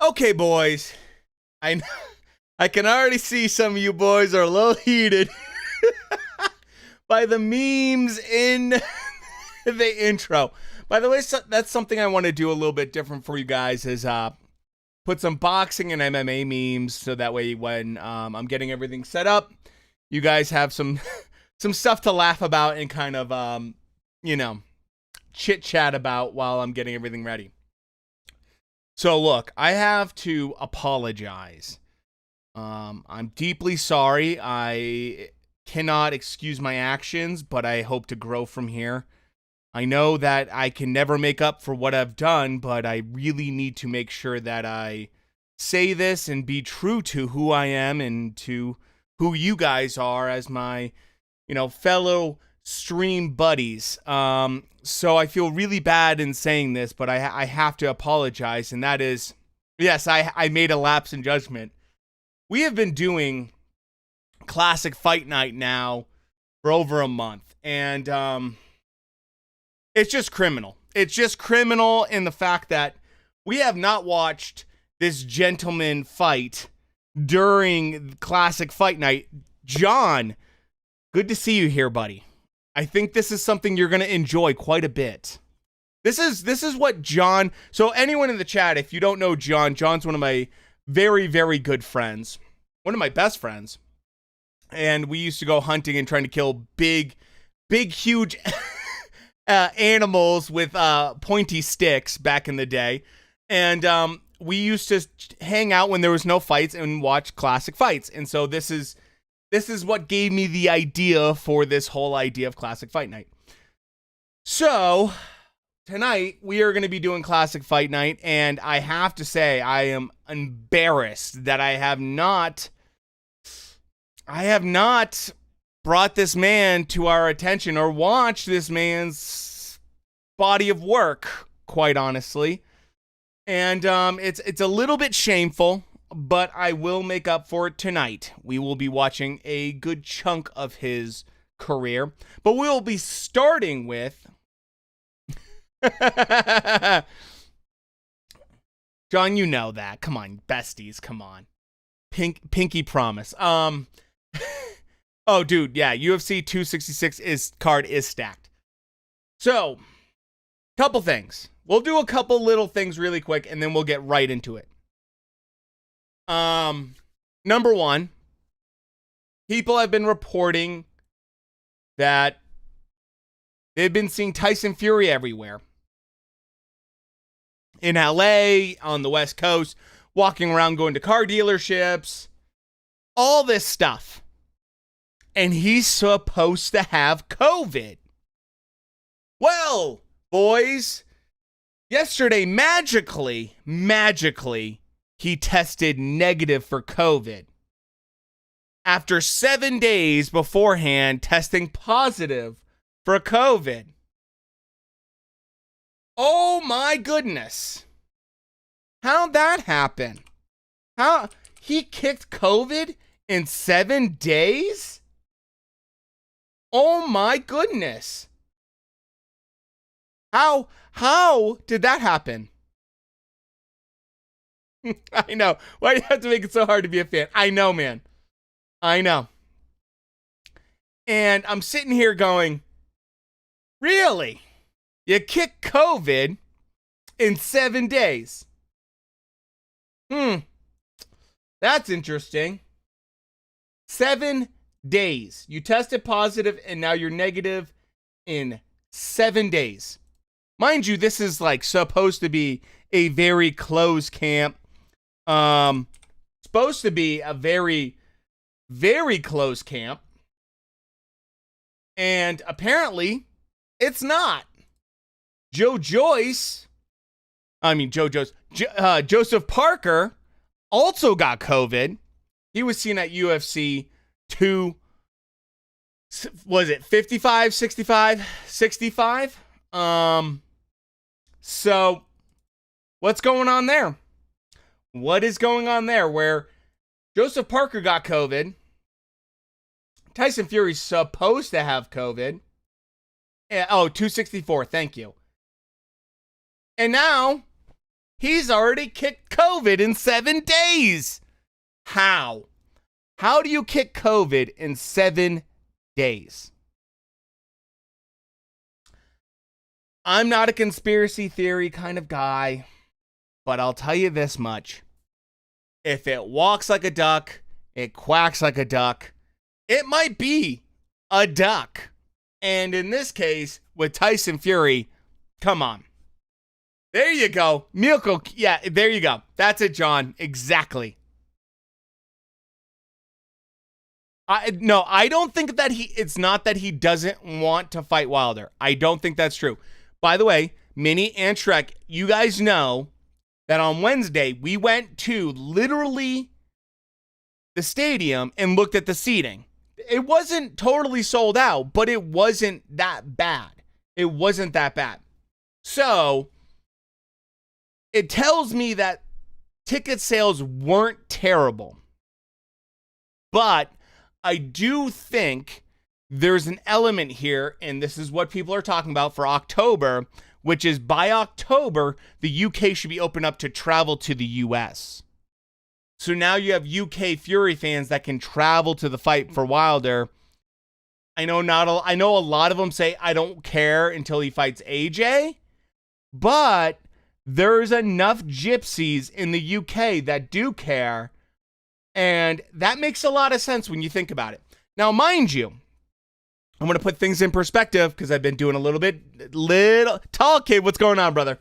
Okay, boys. I I can already see some of you boys are a little heated by the memes in the intro. By the way, that's something I want to do a little bit different for you guys is put some boxing and MMA memes so that way when I'm getting everything set up, you guys have some some stuff to laugh about and kind of you know, chit chat about while I'm getting everything ready. So look, I have to apologize. I'm deeply sorry. I cannot excuse my actions, but I hope to grow from here. I know that I can never make up for what I've done, but I really need to make sure that I say this and be true to who I am and to who you guys are as my, fellow stream buddies. So I feel really bad in saying this, but I have to apologize, and that is, yes, I made a lapse in judgment. We have been doing Classic Fight Night now for over a month, and it's just criminal. It's just criminal in the fact that we have not watched this gentleman fight during Classic Fight Night. John, good to see you here, buddy. I think this is something you're going to enjoy quite a bit. This is what John... So anyone in the chat, if you don't know John, John's one of my very, very good friends. One of my best friends. And we used to go hunting and trying to kill big, huge animals with pointy sticks back in the day. And we used to hang out when there was no fights and watch classic fights. And so this is what gave me the idea for this whole idea of Classic Fight Night. So tonight we are going to be doing Classic Fight Night, and I have to say I am embarrassed that I have not brought this man to our attention or watched this man's body of work, quite honestly. And it's a little bit shameful, but I will make up for it tonight. We will be watching a good chunk of his career, but we'll be starting with John, you know that. Come on, besties, come on. Pinky promise. Oh, dude, yeah, UFC 266 card is stacked. So, couple things. We'll do a couple little things really quick, and then we'll get right into it. Number one, people have been reporting that they've been seeing Tyson Fury everywhere. In LA, on the West Coast, walking around, going to car dealerships, all this stuff. And he's supposed to have COVID. Well, boys, yesterday, magically, he tested negative for COVID. After 7 days beforehand, testing positive for COVID. Oh my goodness. How'd that happen? How he kicked COVID in 7 days? Oh my goodness. How did that happen? I know. Why do you have to make it so hard to be a fan? I know, man. I know. And I'm sitting here going, really? You kicked COVID in 7 days? That's interesting. 7 days. You tested positive and now you're negative in 7 days. Mind you, this is like supposed to be a very closed camp. Supposed to be a very, very close camp. And apparently, it's not. Joseph Parker also got COVID. He was seen at UFC 2, was it 55, 65, 65? So, what's going on there? What is going on there where Joseph Parker got COVID? Tyson Fury's supposed to have COVID. 264, thank you. And now He's already kicked COVID in 7 days. How? How do you kick COVID in 7 days? I'm not a conspiracy theory kind of guy, but I'll tell you this much. If it walks like a duck, it quacks like a duck, it might be a duck. And in this case, with Tyson Fury, come on. There you go. Milko, yeah, there you go. That's it, John. Exactly. I don't think that it's not that he doesn't want to fight Wilder. I don't think that's true. By the way, Minnie and Shrek, you guys know that on Wednesday, we went to literally the stadium and looked at the seating. It wasn't totally sold out, but it wasn't that bad. It wasn't that bad. So, it tells me that ticket sales weren't terrible. But I do think there's an element here, and this is what people are talking about for October, which is by October, the UK should be open up to travel to the US. So now you have UK Fury fans that can travel to the fight for Wilder. I know a lot of them say I don't care until he fights AJ, but there's enough gypsies in the UK that do care, and that makes a lot of sense when you think about it. Now, mind you, I'm going to put things in perspective because I've been doing a little tall kid. What's going on, brother?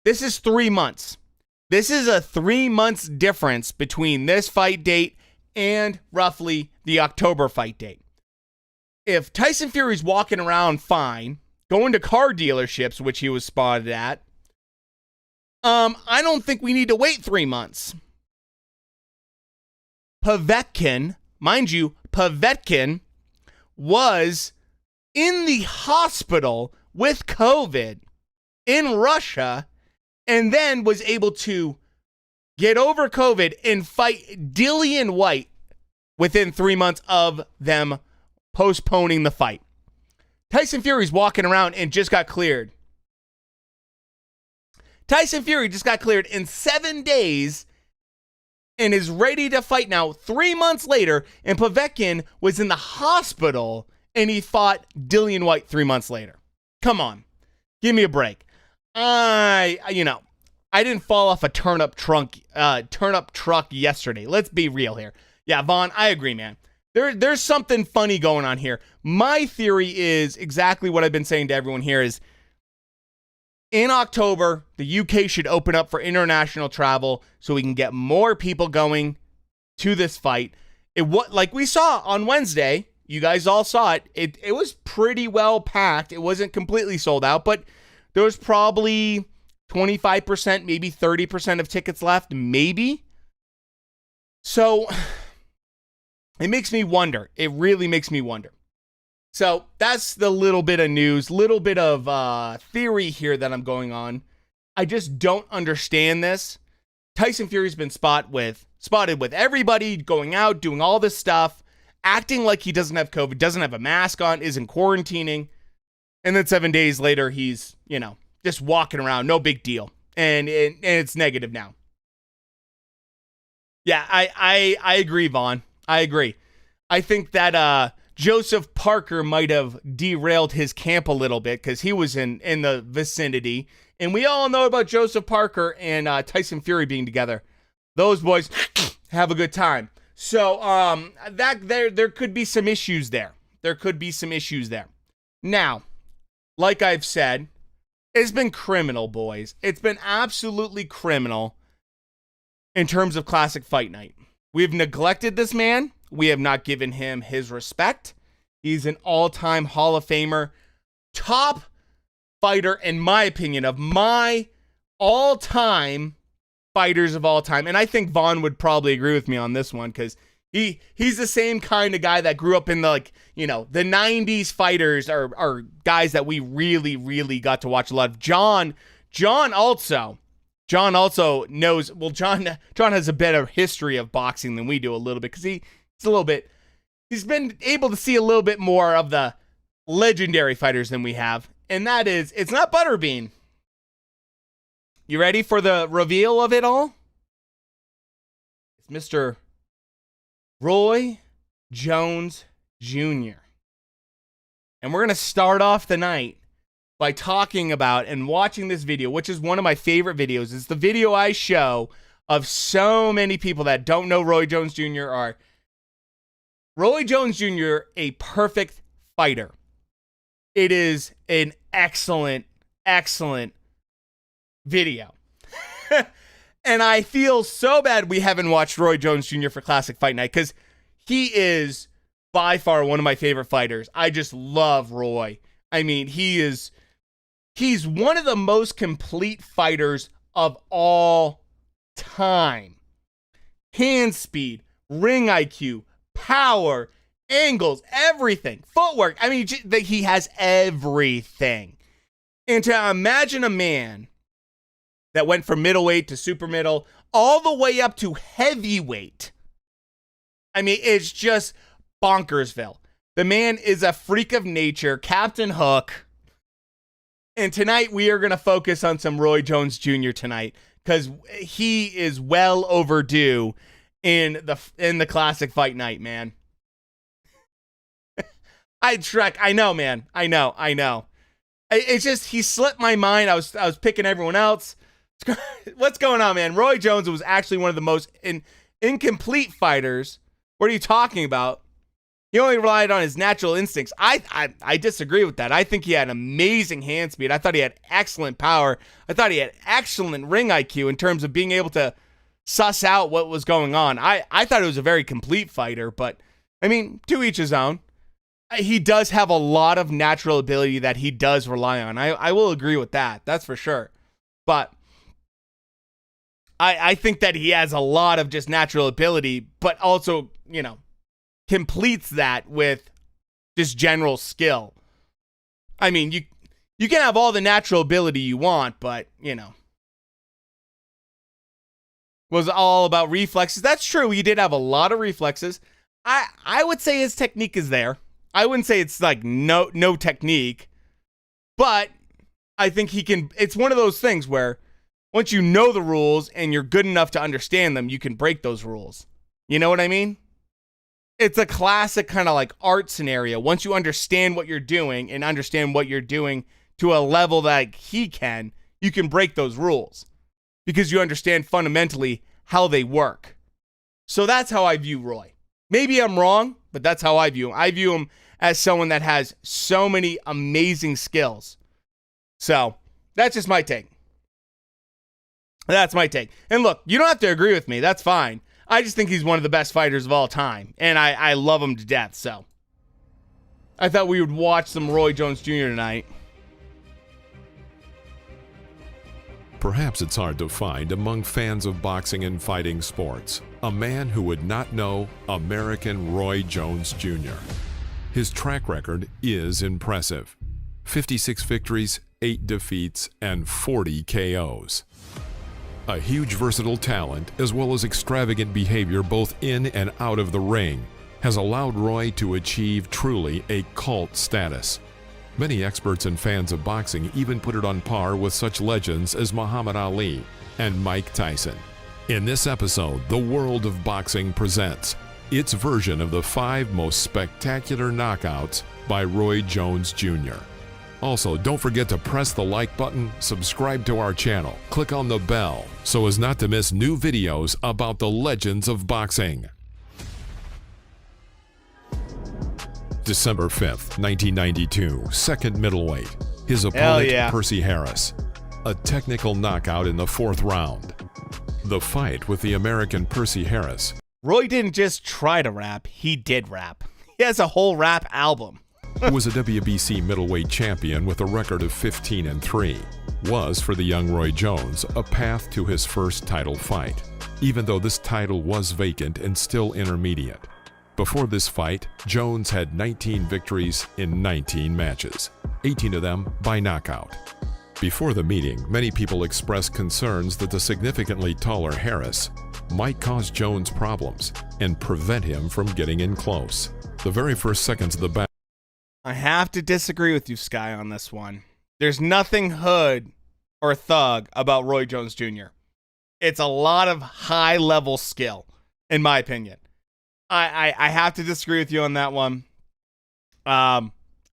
This is 3 months. This is a 3 months difference between this fight date and roughly the October fight date. If Tyson Fury's walking around fine, going to car dealerships, which he was spotted at, I don't think we need to wait 3 months. Povetkin, mind you, Povetkin was in the hospital with COVID in Russia and then was able to get over COVID and fight Dillian Whyte within 3 months of them postponing the fight. Tyson Fury's walking around and just got cleared. Tyson Fury just got cleared in 7 days and is ready to fight now 3 months later, and Povetkin was in the hospital and he fought Dillian Whyte 3 months later. Come on. Give me a break. I didn't fall off a turnip truck yesterday. Let's be real here. Yeah, Vaughn, I agree, man. There's something funny going on here. My theory is exactly what I've been saying to everyone here is in October, the UK should open up for international travel so we can get more people going to this fight. Like we saw on Wednesday, you guys all saw it. It was pretty well packed. It wasn't completely sold out, but there was probably 25%, maybe 30% of tickets left, maybe. So it makes me wonder. It really makes me wonder. So that's the little bit of news, little bit of theory here that I'm going on. I just don't understand this. Tyson Fury's been spotted with everybody going out, doing all this stuff, acting like he doesn't have COVID, doesn't have a mask on, isn't quarantining. And then 7 days later, he's, just walking around, no big deal. And it's negative now. Yeah, I agree, Vaughn. I agree. I think that Joseph Parker might have derailed his camp a little bit because he was in the vicinity. And we all know about Joseph Parker and Tyson Fury being together. Those boys have a good time. So there could be some issues there. There could be some issues there. Now, like I've said, it's been criminal, boys. It's been absolutely criminal in terms of Classic Fight Night. We've neglected this man. We have not given him his respect. He's an all-time Hall of Famer, top fighter, in my opinion, of my all-time fighters of all time. And I think Vaughn would probably agree with me on this one because he's the same kind of guy that grew up in the, the 90s fighters are guys that we really, really got to watch a lot of. John also knows, well, John has a better history of boxing than we do a little bit because he's been able to see a little bit more of the legendary fighters than we have. And that is, it's not Butterbean. You ready for the reveal of it all? It's Mr. Roy Jones Jr. And we're going to start off the night by talking about and watching this video, which is one of my favorite videos. It's the video I show of so many people that don't know Roy Jones Jr. are Roy Jones Jr., a perfect fighter. It is an excellent, excellent video. And I feel so bad we haven't watched Roy Jones Jr. for Classic Fight Night because he is by far one of my favorite fighters. I just love Roy. I mean, he's one of the most complete fighters of all time. Hand speed, ring IQ, power, angles, everything, footwork. I mean, he has everything. And to imagine a man that went from middleweight to super middle all the way up to heavyweight, I mean, it's just bonkersville. The man is a freak of nature, Captain Hook. And tonight we are going to focus on some Roy Jones Jr. tonight because he is well overdue in the Classic Fight Night, man. I know, man. I know. It's just, he slipped my mind. I was picking everyone else. What's going on, man? Roy Jones was actually one of the most incomplete fighters. What are you talking about? He only relied on his natural instincts. I disagree with that. I think he had amazing hand speed. I thought he had excellent power. I thought he had excellent ring IQ in terms of being able to suss out what was going on. I thought it was a very complete fighter, but I mean, to each his own. He does have a lot of natural ability that he does rely on. I will agree with that. That's for sure. But I think that he has a lot of just natural ability, but also, you know, completes that with just general skill. I mean, you can have all the natural ability you want, but, you know, was all about reflexes. That's true. He did have a lot of reflexes. I would say his technique is there. I wouldn't say it's like no technique, but I think he can. It's one of those things where once you know the rules and you're good enough to understand them, you can break those rules. You know what I mean? It's a classic kind of like art scenario. Once you understand what you're doing and understand what you're doing to a level that he can, you can break those rules because you understand fundamentally how they work. So that's how I view Roy. Maybe I'm wrong, but that's how I view him. I view him as someone that has so many amazing skills. So that's just my take. That's my take. And look, you don't have to agree with me. That's fine. I just think he's one of the best fighters of all time. And I love him to death. So I thought we would watch some Roy Jones Jr. tonight. Perhaps it's hard to find among fans of boxing and fighting sports a man who would not know American Roy Jones Jr. His track record is impressive. 56 victories, 8 defeats, and 40 KOs. A huge versatile talent, as well as extravagant behavior both in and out of the ring, has allowed Roy to achieve truly a cult status. Many experts and fans of boxing even put it on par with such legends as Muhammad Ali and Mike Tyson. In this episode, The World of Boxing presents its version of the 5 most spectacular knockouts by Roy Jones Jr. Also, don't forget to press the like button, subscribe to our channel, click on the bell so as not to miss new videos about the legends of boxing. December 5th, 1992, second middleweight. His opponent, Percy Harris. A technical knockout in the 4th round. The fight with the American Percy Harris. Roy didn't just try to rap, he did rap. He has a whole rap album. Who was a WBC middleweight champion with a record of 15-3, was, for the young Roy Jones, a path to his first title fight, even though this title was vacant and still intermediate. Before this fight, Jones had 19 victories in 19 matches, 18 of them by knockout. Before the meeting, many people expressed concerns that the significantly taller Harris might cause Jones problems and prevent him from getting in close. The very first seconds of the battle, I have to disagree with you, Sky, on this one. There's nothing Hood or thug about Roy Jones Jr. It's a lot of high-level skill, in my opinion. I have to disagree with you on that one. I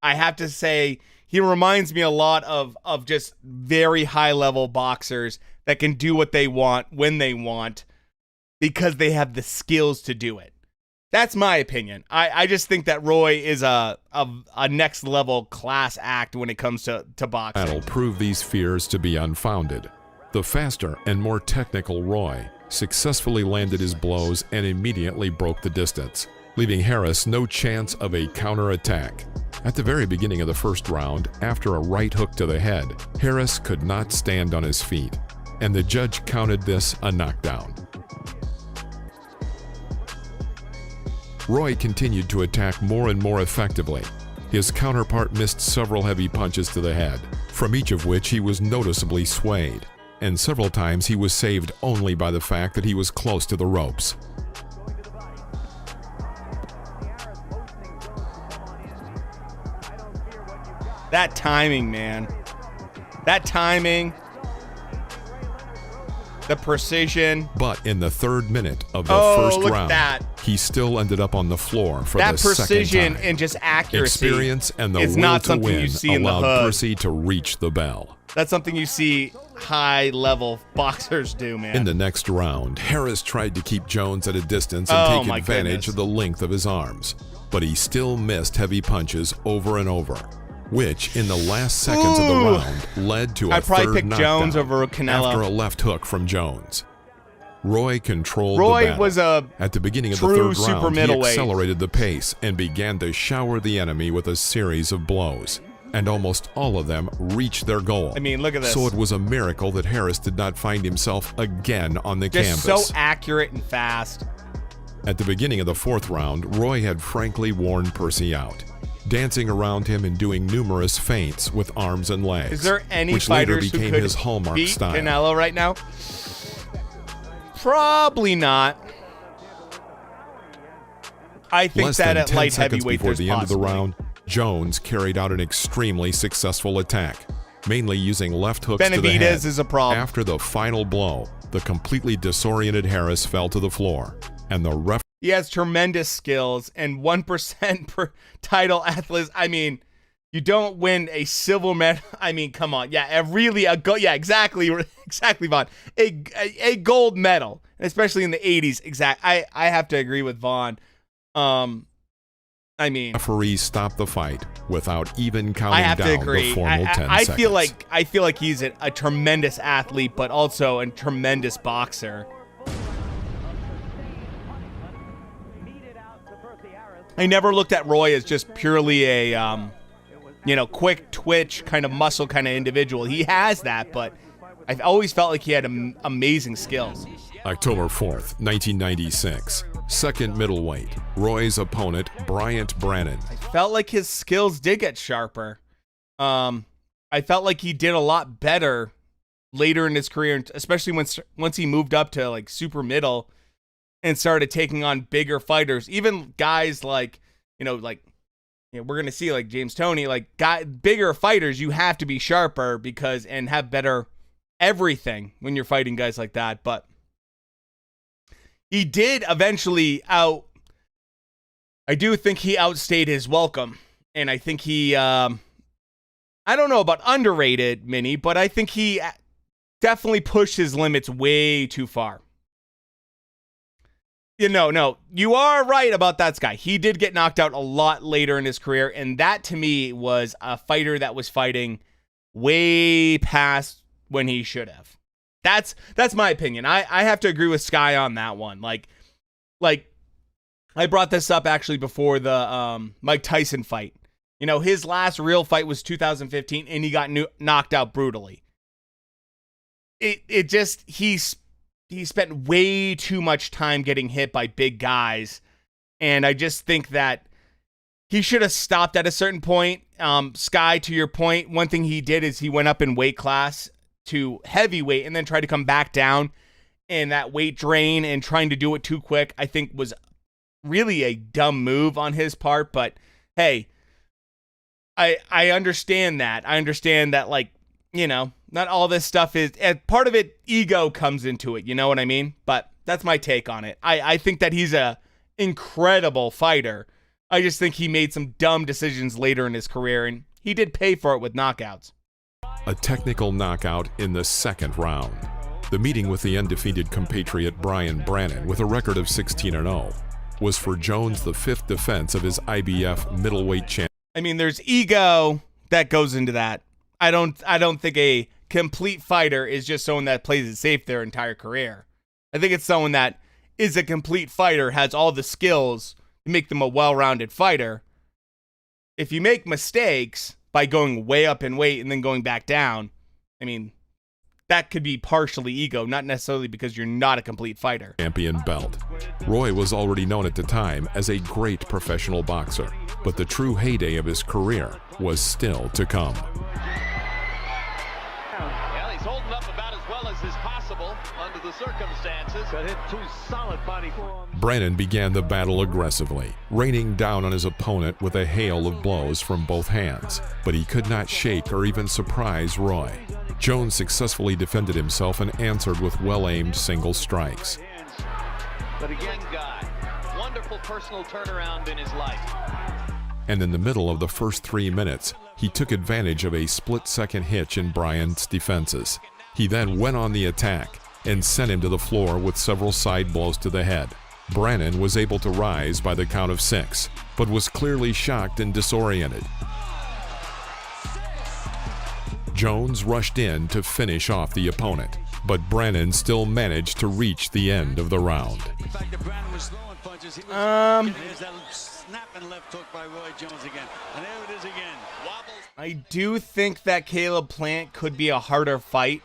have to say he reminds me a lot of just very high-level boxers that can do what they want when they want because they have the skills to do it. That's my opinion. I just think that Roy is a next-level class act when it comes to boxing. That'll prove these fears to be unfounded. The faster and more technical Roy successfully landed his blows and immediately broke the distance, leaving Harris no chance of a counterattack. At the very beginning of the first round, after a right hook to the head, Harris could not stand on his feet, and the judge counted this a knockdown. Roy continued to attack more and more effectively. His counterpart missed several heavy punches to the head, from each of which he was noticeably swayed, and several times he was saved only by the fact that he was close to the ropes. That timing, man. That timing. The precision. But in the third minute of the first look round, at that. he still ended up on the floor for That the second precision time. and just accuracy. Experience and the is will not to something win you see in the allowed hood. Percy to reach the bell. That's something you see high-level boxers do, man. In the next round, Harris tried to keep Jones at a distance and Oh, take my advantage goodness. of the length of his arms, but he still missed heavy punches over and over, which in the last seconds of the Ooh. round led to a I'd probably third pick Jones knockdown over Canelo. after a left hook from Jones. Roy controlled the Roy battle. was a At the beginning of the true third super round, he middleweight. accelerated the pace and began to shower the enemy with a series of blows, and almost all of them reached their goal. I mean, look at this. So it was a miracle that Harris did not find himself again on the just canvas. so accurate and fast. At the beginning of the fourth round, Roy had frankly worn Percy out, dancing around him and doing numerous feints with arms and legs, Is there any which later fighters who became could his hallmark beat style. Canelo right now? Probably not. I think Less that than at 10 light seconds heavyweight, before there's the end of the possibly. round, Jones carried out an extremely successful attack, mainly using left hooks to the Benavidez head. is a problem. After the final blow, the completely disoriented Harris fell to the floor, and the ref He has tremendous skills and 1% per title athlete. I mean, you don't win a silver medal. I mean, come on. Yeah, exactly, Vaughn. A gold medal, especially in the 80s. I have to agree with Vaughn. I mean, referee stopped the fight without even counting I have down to agree. the formal 10 I seconds. feel like he's a tremendous athlete, but also a tremendous boxer. I never looked at Roy as just purely a quick twitch kind of muscle kind of individual. He has that, but I've always felt like he had amazing skills. October 4th, 1996. Second middleweight. Roy's opponent, Bryant Brannon. I felt like his skills did get sharper. I felt like he did a lot better later in his career, especially once he moved up to like super middle and started taking on bigger fighters. Even guys like, we're going to see like James Toney, like bigger fighters, you have to be sharper and have better everything when you're fighting guys like that. But he did eventually I do think he outstayed his welcome. And I think he, I don't know about underrated, Minnie, but I think he definitely pushed his limits way too far. No, you are right about that guy. He did get knocked out a lot later in his career, and that to me was a fighter that was fighting way past when he should have. That's my opinion. I have to agree with Sky on that one. Like I brought this up actually before the Mike Tyson fight. His last real fight was 2015, and he got knocked out brutally. He spent way too much time getting hit by big guys, and I just think that he should have stopped at a certain point. Sky, to your point, one thing he did is he went up in weight class to heavyweight and then tried to come back down, and that weight drain and trying to do it too quick, I think was really a dumb move on his part. But hey, I understand that. I understand that, Not all this stuff is, and part of it, ego comes into it, you know what I mean? But that's my take on it. I think that he's a incredible fighter. I just think he made some dumb decisions later in his career, and he did pay for it with knockouts. A technical knockout in the second round. The meeting with the undefeated compatriot Brian Brannan with a record of 16-0 was for Jones the fifth defense of his IBF middleweight champion. I mean, there's ego that goes into that. I don't think a complete fighter is just someone that plays it safe their entire career. I think it's someone that is a complete fighter, has all the skills to make them a well-rounded fighter. If you make mistakes by going way up in weight and then going back down, I mean, that could be partially ego, not necessarily because you're not a complete fighter. Champion belt. Roy was already known at the time as a great professional boxer, but the true heyday of his career was still to come. Well, he's holding up about as well as is possible under the circumstances. Got hit 2 solid body forms. Brannan began the battle aggressively, raining down on his opponent with a hail of blows from both hands, but he could not shake or even surprise Roy. Jones successfully defended himself and answered with well-aimed single strikes. But again, guy, wonderful personal turnaround in his life. And in the middle of the first 3 minutes, he took advantage of a split-second hitch in Bryant's defenses. He then went on the attack and sent him to the floor with several side blows to the head. Brannan was able to rise by the count of 6, but was clearly shocked and disoriented. Jones rushed in to finish off the opponent, but Brannan still managed to reach the end of the round. I do think that Caleb Plant could be a harder fight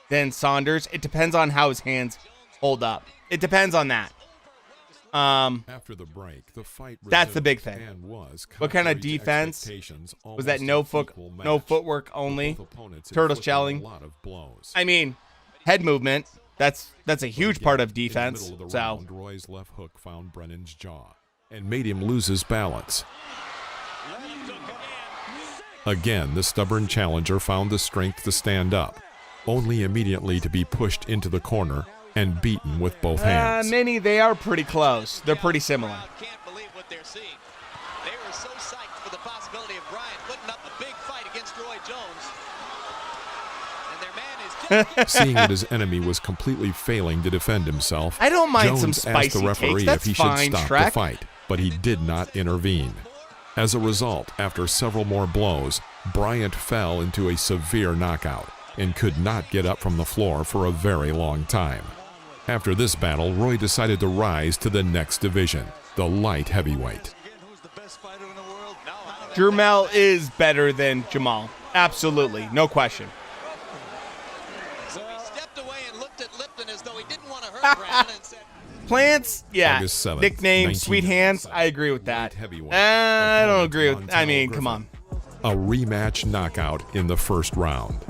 than Saunders. It depends on how his hands hold up. It depends on that. After the break, the fight that's the big thing. Was what kind of defense was that? No footwork only. Turtle shelling. I mean, head movement. That's a huge part of defense. So Roy's left hook found Brennan's jaw and made him lose his balance. Again, the stubborn challenger found the strength to stand up, only immediately to be pushed into the corner and beaten with both hands. Many, they are pretty close. They're pretty similar. Can't believe what they're seeing. They were so psyched for the possibility of Bryant putting up a big fight against Roy Jones. And their man is seeing that his enemy was completely failing to defend himself, I don't mind Jones some spicy asked the referee takes. That's if he fine, should stop Shrek. the fight, but he did not intervene. As a result, after several more blows, Bryant fell into a severe knockout and could not get up from the floor for a very long time. After this battle, Roy decided to rise to the next division, the light heavyweight. Jermell is better than Jamal. Absolutely. No question. So he stepped away and looked at Lipton as though he didn't want to hurt Brannan and said, Plants, yeah. August 7th, Nickname, Sweet Hands. I agree with that. I don't agree with. I mean, come on. A rematch knockout in the first round.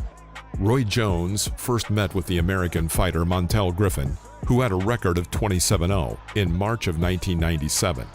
Roy Jones first met with the American fighter Montel Griffin, who had a record of 27-0 in March of 1997.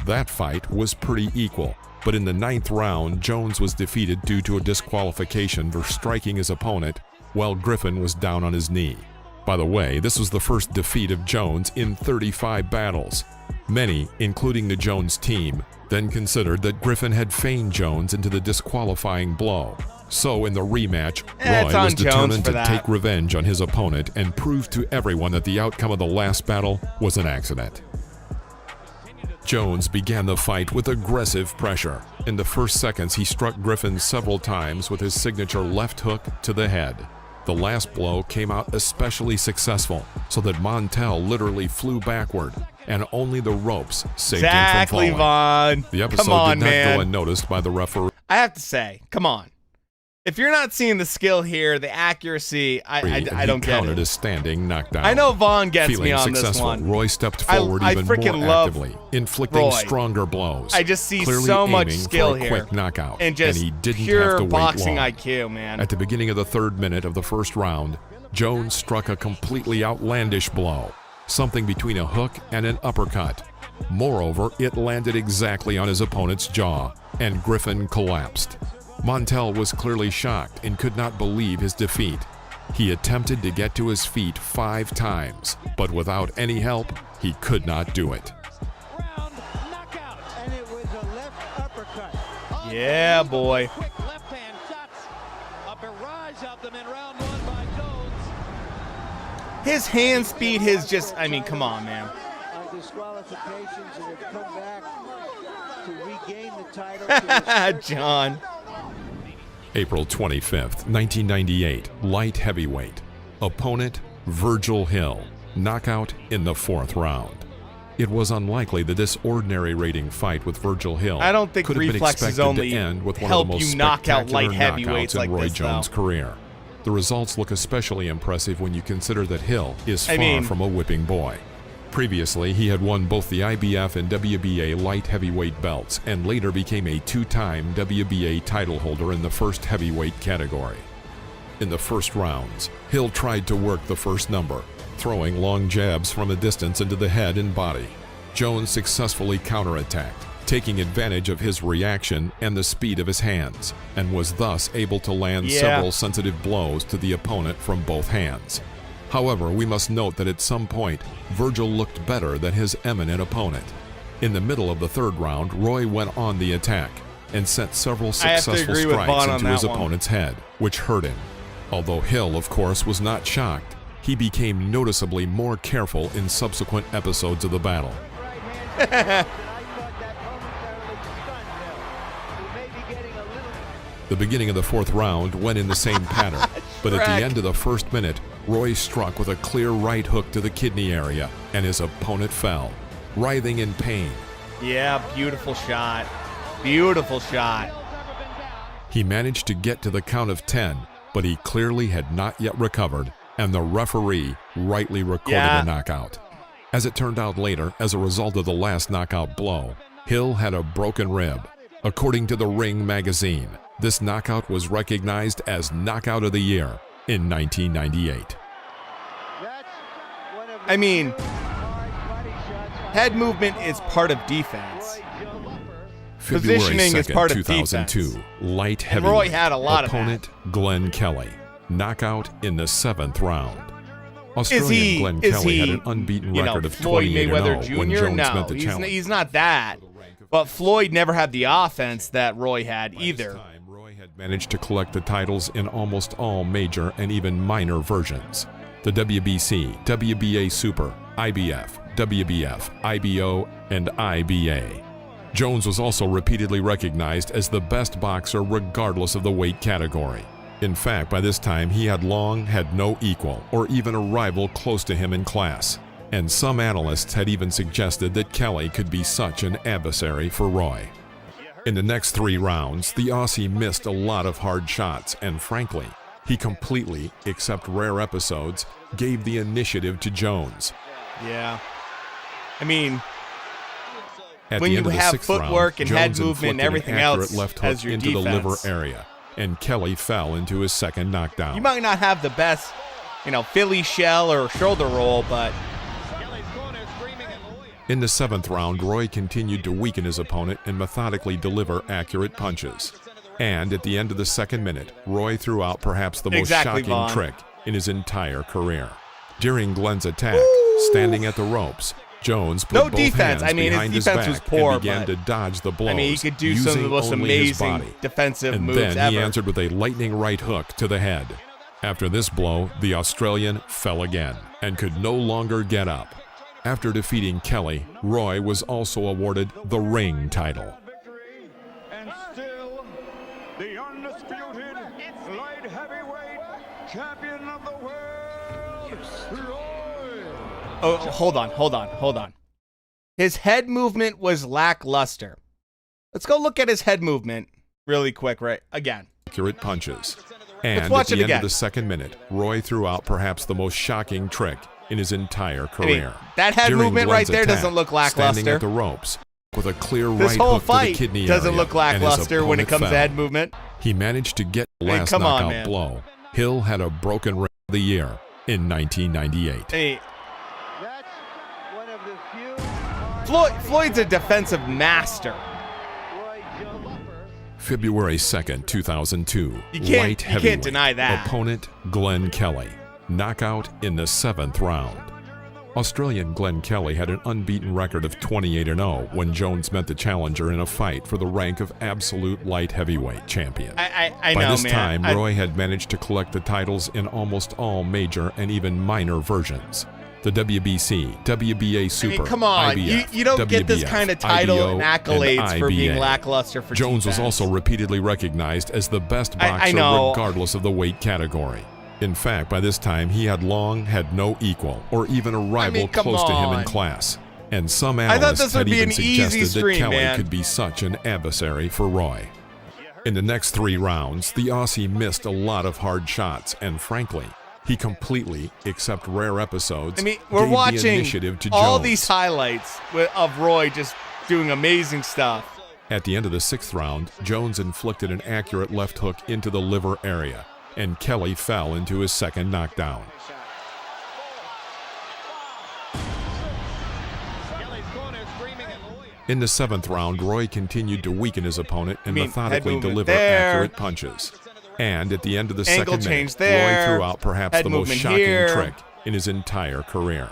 That fight was pretty equal, but in the 9th round, Jones was defeated due to a disqualification for striking his opponent while Griffin was down on his knee. By the way, this was the first defeat of Jones in 35 battles. Many, including the Jones team, then considered that Griffin had feigned Jones into the disqualifying blow. So in the rematch, Roy was determined to take revenge on his opponent and prove to everyone that the outcome of the last battle was an accident. Jones began the fight with aggressive pressure. In the first seconds, he struck Griffin several times with his signature left hook to the head. The last blow came out especially successful, so that Montel literally flew backward, and only the ropes saved him from falling. Vaughn. The episode did not go unnoticed by the referee. I have to say, come on. If you're not seeing the skill here, the accuracy, I don't get counted it. a standing knockdown. I know Vaughn gets Feeling me on successful, this one. Roy stepped forward even more actively, inflicting Roy. stronger blows. I just see clearly so much aiming skill for a here. quick knockout, And just he didn't pure have to wait boxing long. IQ, man. At the beginning of the 3rd minute of the first round, Jones struck a completely outlandish blow, something between a hook and an uppercut. Moreover, it landed exactly on his opponent's jaw, and Griffin collapsed. Montel was clearly shocked and could not believe his defeat. He attempted to get to his feet 5 times, but without any help, he could not do it. Round knockout. And it was a left uppercut. Yeah, boy. Quick left-hand shots. A barrage of them in round 1 by Jones. His hand speed, his just, I mean, come on, man. On disqualifications and have come back to regain the title. to his John. April 25th, 1998, light heavyweight. Opponent, Virgil Hill. Knockout in the 4th round. It was unlikely that this ordinary rating fight with Virgil Hill I don't think could have been reflexes expected only to end with one help of the most you knock out spectacular light heavyweights knockouts in like Roy this, Jones' though. career. The results look especially impressive when you consider that Hill is I far mean- from a whipping boy. Previously, he had won both the IBF and WBA light heavyweight belts and later became a 2-time WBA title holder in the first heavyweight category. In the first rounds, Hill tried to work the first number, throwing long jabs from a distance into the head and body. Jones successfully counterattacked, taking advantage of his reaction and the speed of his hands, and was thus able to land Yeah. several sensitive blows to the opponent from both hands. However, we must note that at some point, Virgil looked better than his eminent opponent. In the middle of the 3rd round, Roy went on the attack and sent several I have to successful agree with strikes Vaughn on into that his one. opponent's head, which hurt him. Although Hill, of course, was not shocked, he became noticeably more careful in subsequent episodes of the battle. right hand. I thought that momentarily stunned Hill. He may be getting a little. The beginning of the 4th round went in the same pattern, but at the Shrek. end of the 1st minute, Roy struck with a clear right hook to the kidney area, and his opponent fell, writhing in pain. Yeah, beautiful shot. Beautiful shot. He managed to get to the count of 10, but he clearly had not yet recovered, and the referee rightly recorded Yeah. the knockout. As it turned out later, as a result of the last knockout blow, Hill had a broken rib. According to the Ring magazine, this knockout was recognized as Knockout of the Year in 1998. That's one of I mean, hard body shots. head movement is part of defense. February Positioning 2nd, is part of 2002, defense. light And heavyweight. Roy had a lot of Opponent, Glenn Kelly. Knockout in the 7th round. Australian Glenn is Kelly he, had an unbeaten you know, record of Floyd 28-0 Mayweather when Jr.? Jones No, met the challenge. he's not that. But Floyd never had the offense that Roy had By this either. time, Roy had managed to collect the titles in almost all major and even minor versions. The WBC, WBA Super, IBF, WBF, IBO, and IBA. Jones was also repeatedly recognized as the best boxer regardless of the weight category. In fact, by this time, he had long had no equal or even a rival close to him in class. And some analysts had even suggested that Kelly could be such an adversary for Roy. In the next 3 rounds, the Aussie missed a lot of hard shots, and frankly, he completely, except rare episodes, gave the initiative to Jones. Yeah. I mean, At When the you end of the have 6th footwork round, and head Jones movement and inflicted everything an accurate else left as hook your into the liver defense. area, and Kelly fell into his second knockdown. you might not have the best, Philly shell or shoulder roll, but Kelly's corner screaming at Roy. In the 7th round, Roy continued to weaken his opponent and methodically deliver accurate punches. And at the end of the 2nd minute, Roy threw out perhaps the most Exactly, shocking Vaughn. trick in his entire career. During Glenn's attack, standing at the ropes, Jones put No both defense. hands I mean, his behind his defense back was poor, and began but- to dodge the blows, he could do some of the using most only his amazing body. defensive And moves then ever. he answered with a lightning right hook to the head. After this blow, the Australian fell again and could no longer get up. After defeating Kelly, Roy was also awarded the Ring title. Victory, and still the undisputed light heavyweight champion of the world, Roy. Oh, hold on. His head movement was lackluster. Let's go look at his head movement really quick, right? Again. Accurate punches. And watch at the it end again. of the 2nd minute, Roy threw out perhaps the most shocking trick in his entire career. that head During movement Glenn's right there attack, doesn't look Standing lackluster. at the ropes with a clear This right whole hook to the fight kidney doesn't area, look and his lackluster when it opponent comes to fell. head movement. He managed to get the I mean, last come on, knockout man. blow. Hill had a broken ring of the year in 1998. Hey, That's one of the few hard Floyd's a defensive master. Roy Jones. February 2nd, 2002. You can't Light heavyweight. deny that. Opponent Glenn Kelly. Knockout in the 7th round. Australian Glenn Kelly had an unbeaten record of 28-0 when Jones met the challenger in a fight for the rank of absolute light heavyweight champion. I By know, this man. time, Roy had managed to collect the titles in almost all major and even minor versions. The WBC, WBA Super, I mean, come on. IBF, you don't get this WBF, kind of title IBO, and accolades for being IBA. lackluster for Jones was defense. also repeatedly recognized as the best I boxer know. regardless of the weight category. In fact, by this time, he had no equal or even a rival come close to him in on. class. And some I thought analysts this had would be even an easy suggested that stream, Kelly man. could be such an adversary for Roy. In the next 3 rounds, the Aussie missed a lot of hard shots, and frankly, he completely, except rare episodes, I mean, we're gave the watching initiative to all Jones. these highlights of Roy just doing amazing stuff. At the end of the 6th round, Jones inflicted an accurate left hook into the liver area, and Kelly fell into his 2nd knockdown. In the 7th round, Roy continued to weaken his opponent and I mean, methodically head movement deliver there. accurate punches. And at the end of the Angle 2nd change minute, there. Roy threw out perhaps Head the most movement shocking here. trick in his entire career.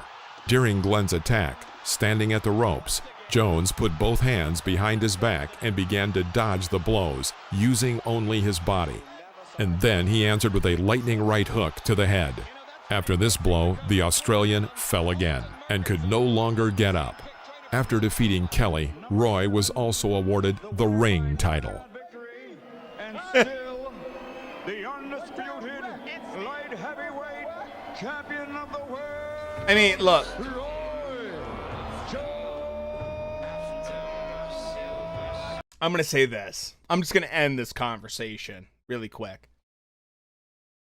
During Glenn's attack, standing at the ropes, Jones put both hands behind his back and began to dodge the blows, using only his body. And then he answered with a lightning right hook to the head. After this blow, the Australian fell again and could no longer get up. After defeating Kelly, Roy was also awarded the ring title. Victory, and still the undisputed light heavyweight champion of the world, I mean, look, Roy Jones. I'm going to say this. I'm just going to end this conversation really quick.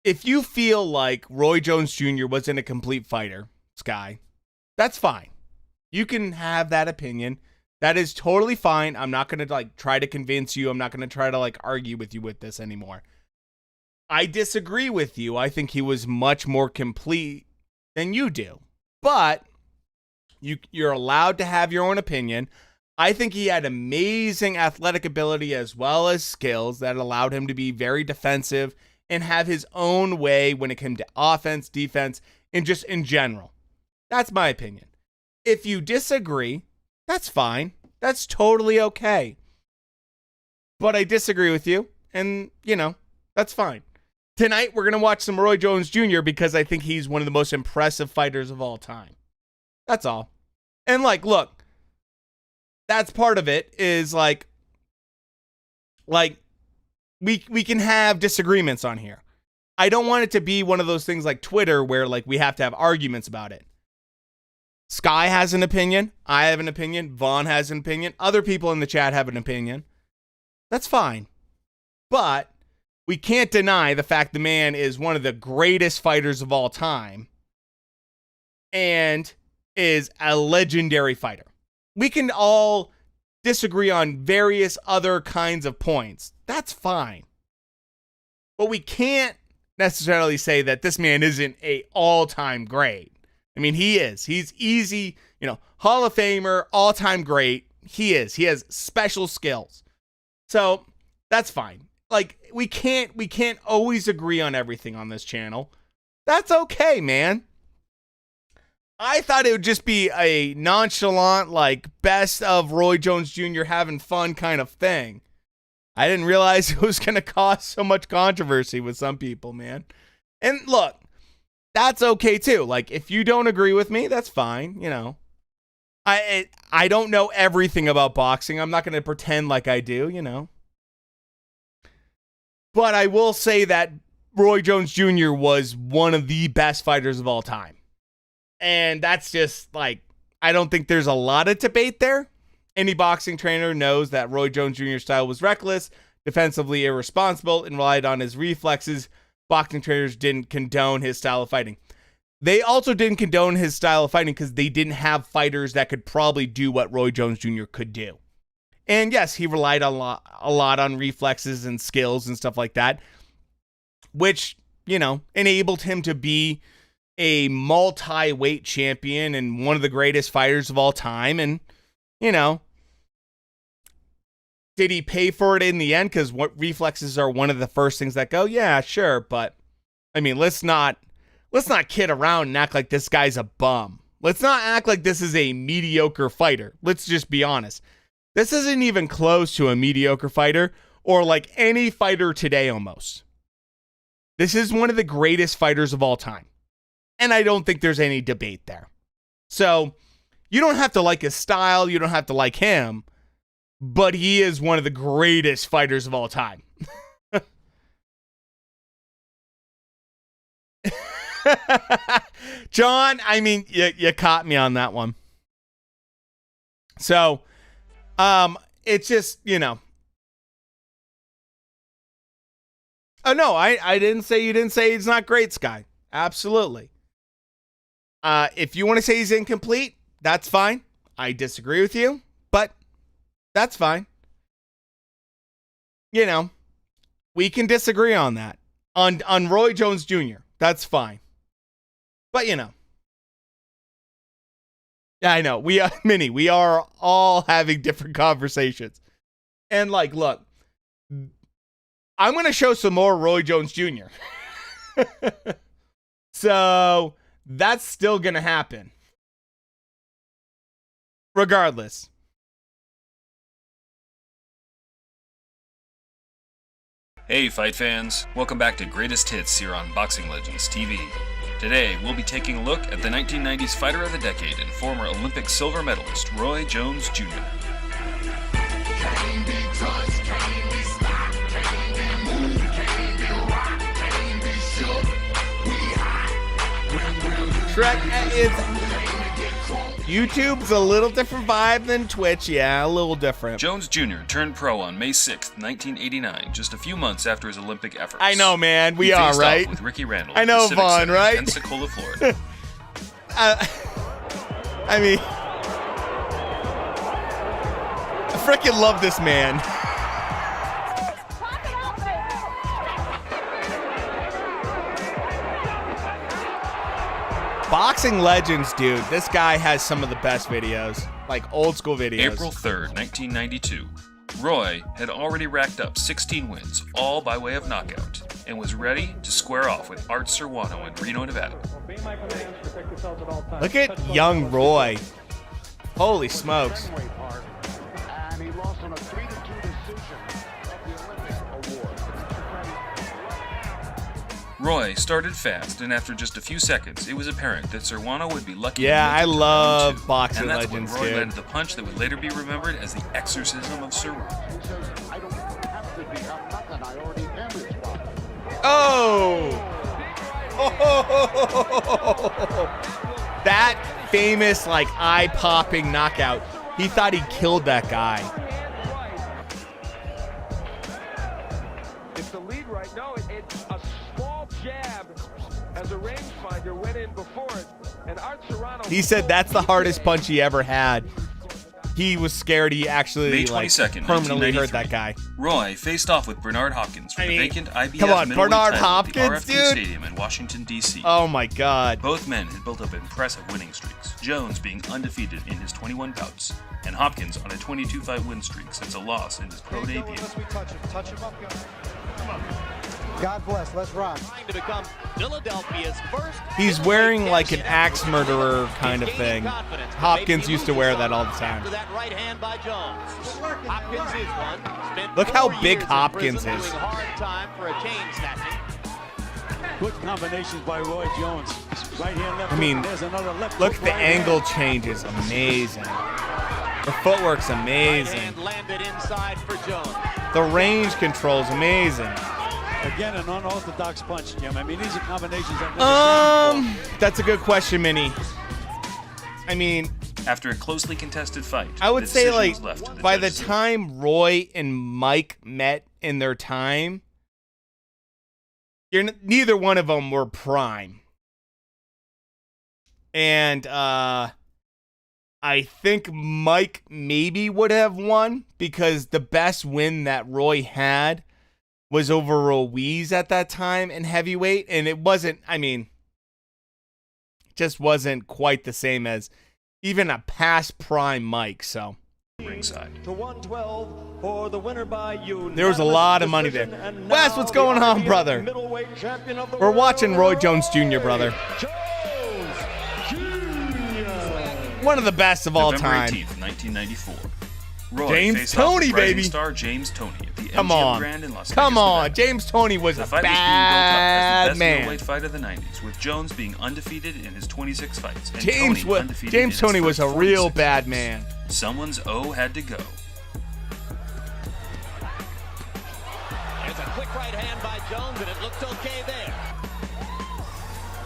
If you feel like Roy Jones Jr. wasn't a complete fighter, Sky, that's fine. You can have that opinion. That is totally fine. I'm not going to try to convince you. I'm not going to try to argue with you with this anymore. I disagree with you. I think he was much more complete than you do. But you're allowed to have your own opinion. I think he had amazing athletic ability as well as skills that allowed him to be very defensive and have his own way when it came to offense, defense, and just in general. That's my opinion. If you disagree, that's fine. That's totally okay. But I disagree with you, and, that's fine. Tonight, we're going to watch some Roy Jones Jr. because I think he's one of the most impressive fighters of all time. That's all. And, look, that's part of it is, we can have disagreements on here. I don't want it to be one of those things like Twitter where, we have to have arguments about it. Sky has an opinion. I have an opinion. Vaughn has an opinion. Other people in the chat have an opinion. That's fine. But we can't deny the fact the man is one of the greatest fighters of all time and is a legendary fighter. We can all disagree on various other kinds of points. That's fine. But we can't necessarily say that this man isn't an all-time great. I mean, he is. He's easy, Hall of Famer, all-time great. He is. He has special skills. So, that's fine. We can't always agree on everything on this channel. That's okay, man. I thought it would just be a nonchalant, best of Roy Jones Jr. having fun kind of thing. I didn't realize it was going to cause so much controversy with some people, man. And look, that's okay too. If you don't agree with me, that's fine. I don't know everything about boxing. I'm not going to pretend like I do, But I will say that Roy Jones Jr. was one of the best fighters of all time. And that's just I don't think there's a lot of debate there. Any boxing trainer knows that Roy Jones Jr.'s style was reckless, defensively irresponsible, and relied on his reflexes. Boxing trainers didn't condone his style of fighting. They also didn't condone his style of fighting because they didn't have fighters that could probably do what Roy Jones Jr. could do. And yes, he relied a lot on reflexes and skills and stuff like that, which, enabled him to be a multi-weight champion and one of the greatest fighters of all time. And, Did he pay for it in the end? Because what reflexes are one of the first things that go, yeah, sure. But, I mean, let's not kid around and act like this guy's a bum. Let's not act like this is a mediocre fighter. Let's just be honest. This isn't even close to a mediocre fighter or like any fighter today almost. This is one of the greatest fighters of all time. And I don't think there's any debate there. So, you don't have to like his style. You don't have to like him. But he is one of the greatest fighters of all time. John, I mean, you caught me on that one. So, it's just, you know. Oh, no, I didn't say you didn't say he's not great, Sky. Absolutely. If you want to say he's incomplete, that's fine. I disagree with you, but that's fine. You know, we can disagree on that. On Roy Jones Jr., that's fine. But, you know. Yeah, I know. We are all having different conversations. And, like, look, I'm going to show some more Roy Jones Jr. So, that's still going to happen. Regardless. Hey fight fans, welcome back to Greatest Hits here on Boxing Legends TV. Today, we'll be taking a look at the 1990s Fighter of the Decade and former Olympic silver medalist Roy Jones Jr. Shrek is... YouTube's a little different vibe than Twitch. Yeah, a little different. Jones Jr. turned pro on May 6th, 1989, just a few months after his Olympic efforts. I know, man. We he are, faced right? Off with Ricky Randall I know, Vaughn, right? In Pensacola, Florida. I mean... I freaking love this man. Boxing Legends, dude. This guy has some of the best videos. Like old school videos. April 3rd, 1992. Roy had already racked up 16 wins, all by way of knockout, and was ready to square off with Art Serrano in Reno, Nevada. Look at young Roy. Holy smokes. And he lost on a 3-2 decision of the Olympic award. Roy started fast, and after just a few seconds, it was apparent that Serrano would be lucky. Yeah, I love two. Boxing and that's Legends, when Roy dude. landed the punch that would later be remembered as the exorcism of Serrano. He says, I don't have to be up nothing. I already am his father. Oh! That famous, like, eye-popping knockout. He thought he killed that guy. It's the lead right now. It's a small jab as a rangefinder went in before it. And Art Serrano... He said that's the hardest punch he ever had. He was scared he actually May like 22nd, permanently hurt 1993. that guy. Roy faced off with Bernard Hopkins for the vacant IBF come on, middleweight Bernard title Hopkins, at the RFK dude. Stadium in Washington, D.C. Oh my God. Both men had built up impressive winning streaks, Jones being undefeated in his 21 bouts, and Hopkins on a 22-fight win streak since a loss in his pro debut. Touch him up. God bless. Let's rock. Trying to become Philadelphia's first. He's wearing like an axe murderer kind of thing. Hopkins used to wear that all the time. After that right hand by Jones. Hopkins is one. Spent Look how 4 big years in Hopkins prison is. doing hard time for a chain snatching. Good combinations by Roy Jones. Right hand, left I mean, hook, there's another left look, hook, the right angle hand. change is amazing. The footwork's Right amazing. hand landed inside for Jones. The range control's amazing. Again, an unorthodox punch, Jim. I mean, these are combinations I've never seen before. That's a good question, Minnie. I mean, After a closely contested fight, I would the say, decision like, was left to the by the judges. time Roy and Mike met in their time, neither one of them were prime. And I think Mike maybe would have won because the best win that Roy had was over Ruiz at that time in heavyweight. And it wasn't, I mean, just wasn't quite the same as even a past prime Mike. So ringside. To 112 for the winner by you. There was a lot of money there. Wes, what's going on, brother? We're watching Roy Jones Jr., brother. One of the best of all November time. 18th, 1994. Roy James faced off Toney, with rising baby. star James Toney at the Come MGM on. Grand in Las Vegas, Come on. Nevada. James Toney was The a fight was being built up bad as the best man. middleweight fight of the 90s, with Jones being undefeated in his 26 fights and James Toney undefeated James in his Toney was first a real 46 bad fights. man. Someone's O had to go. There's a quick right hand by Jones, and it looked okay there.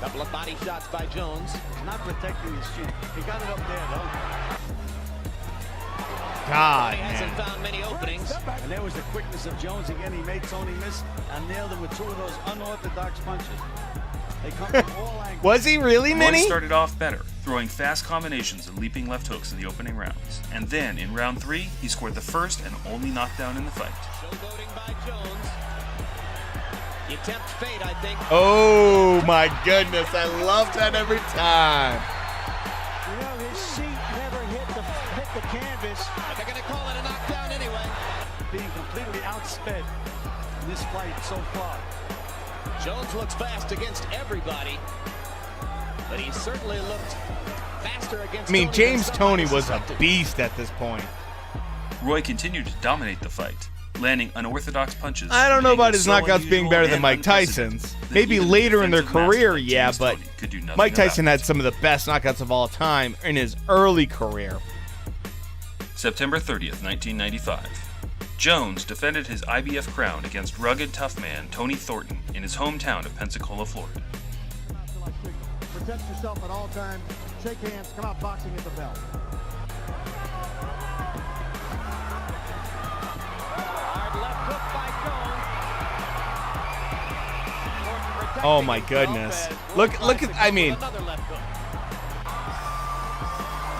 Couple of body shots by Jones. Not protecting his chin. He got it up there, though. God, He hasn't man. found many openings. And there was the quickness of Jones again. He made Toney miss and nailed him with two of those unorthodox punches. They come from all angles. Was he really, Roy Minnie? started off better, throwing fast combinations and leaping left hooks in the opening rounds. And then, in round 3, he scored the first and only knockdown in the fight. Showboating by Jones. You tempt fate, I think. Oh, my goodness. I love that every time. You know, his seat never hit the canvas. But they're going to call it a knockdown anyway. Being completely outsped in this fight so far. Jones looks fast against everybody, but he certainly looked faster against I mean, Toney James than Toney somebody was a suspected. beast at this point. Roy continued to dominate the fight, landing unorthodox punches. I don't know about his so knockouts being unusual better than and Mike unprecedented Tyson's. that Maybe even a later in their defensive master career, like yeah, James but Toney could do nothing Mike about Tyson it. had some of the best knockouts of all time in his early career. September 30th, 1995. Jones defended his IBF crown against rugged tough man Tony Thornton in his hometown of Pensacola, Florida. Protect yourself at all times. Shake hands. Come out boxing at the bell. Hard left hook by Jones. Thornton protecting Oh my himself goodness. as Roy Look tries at to come I with mean, another left hook.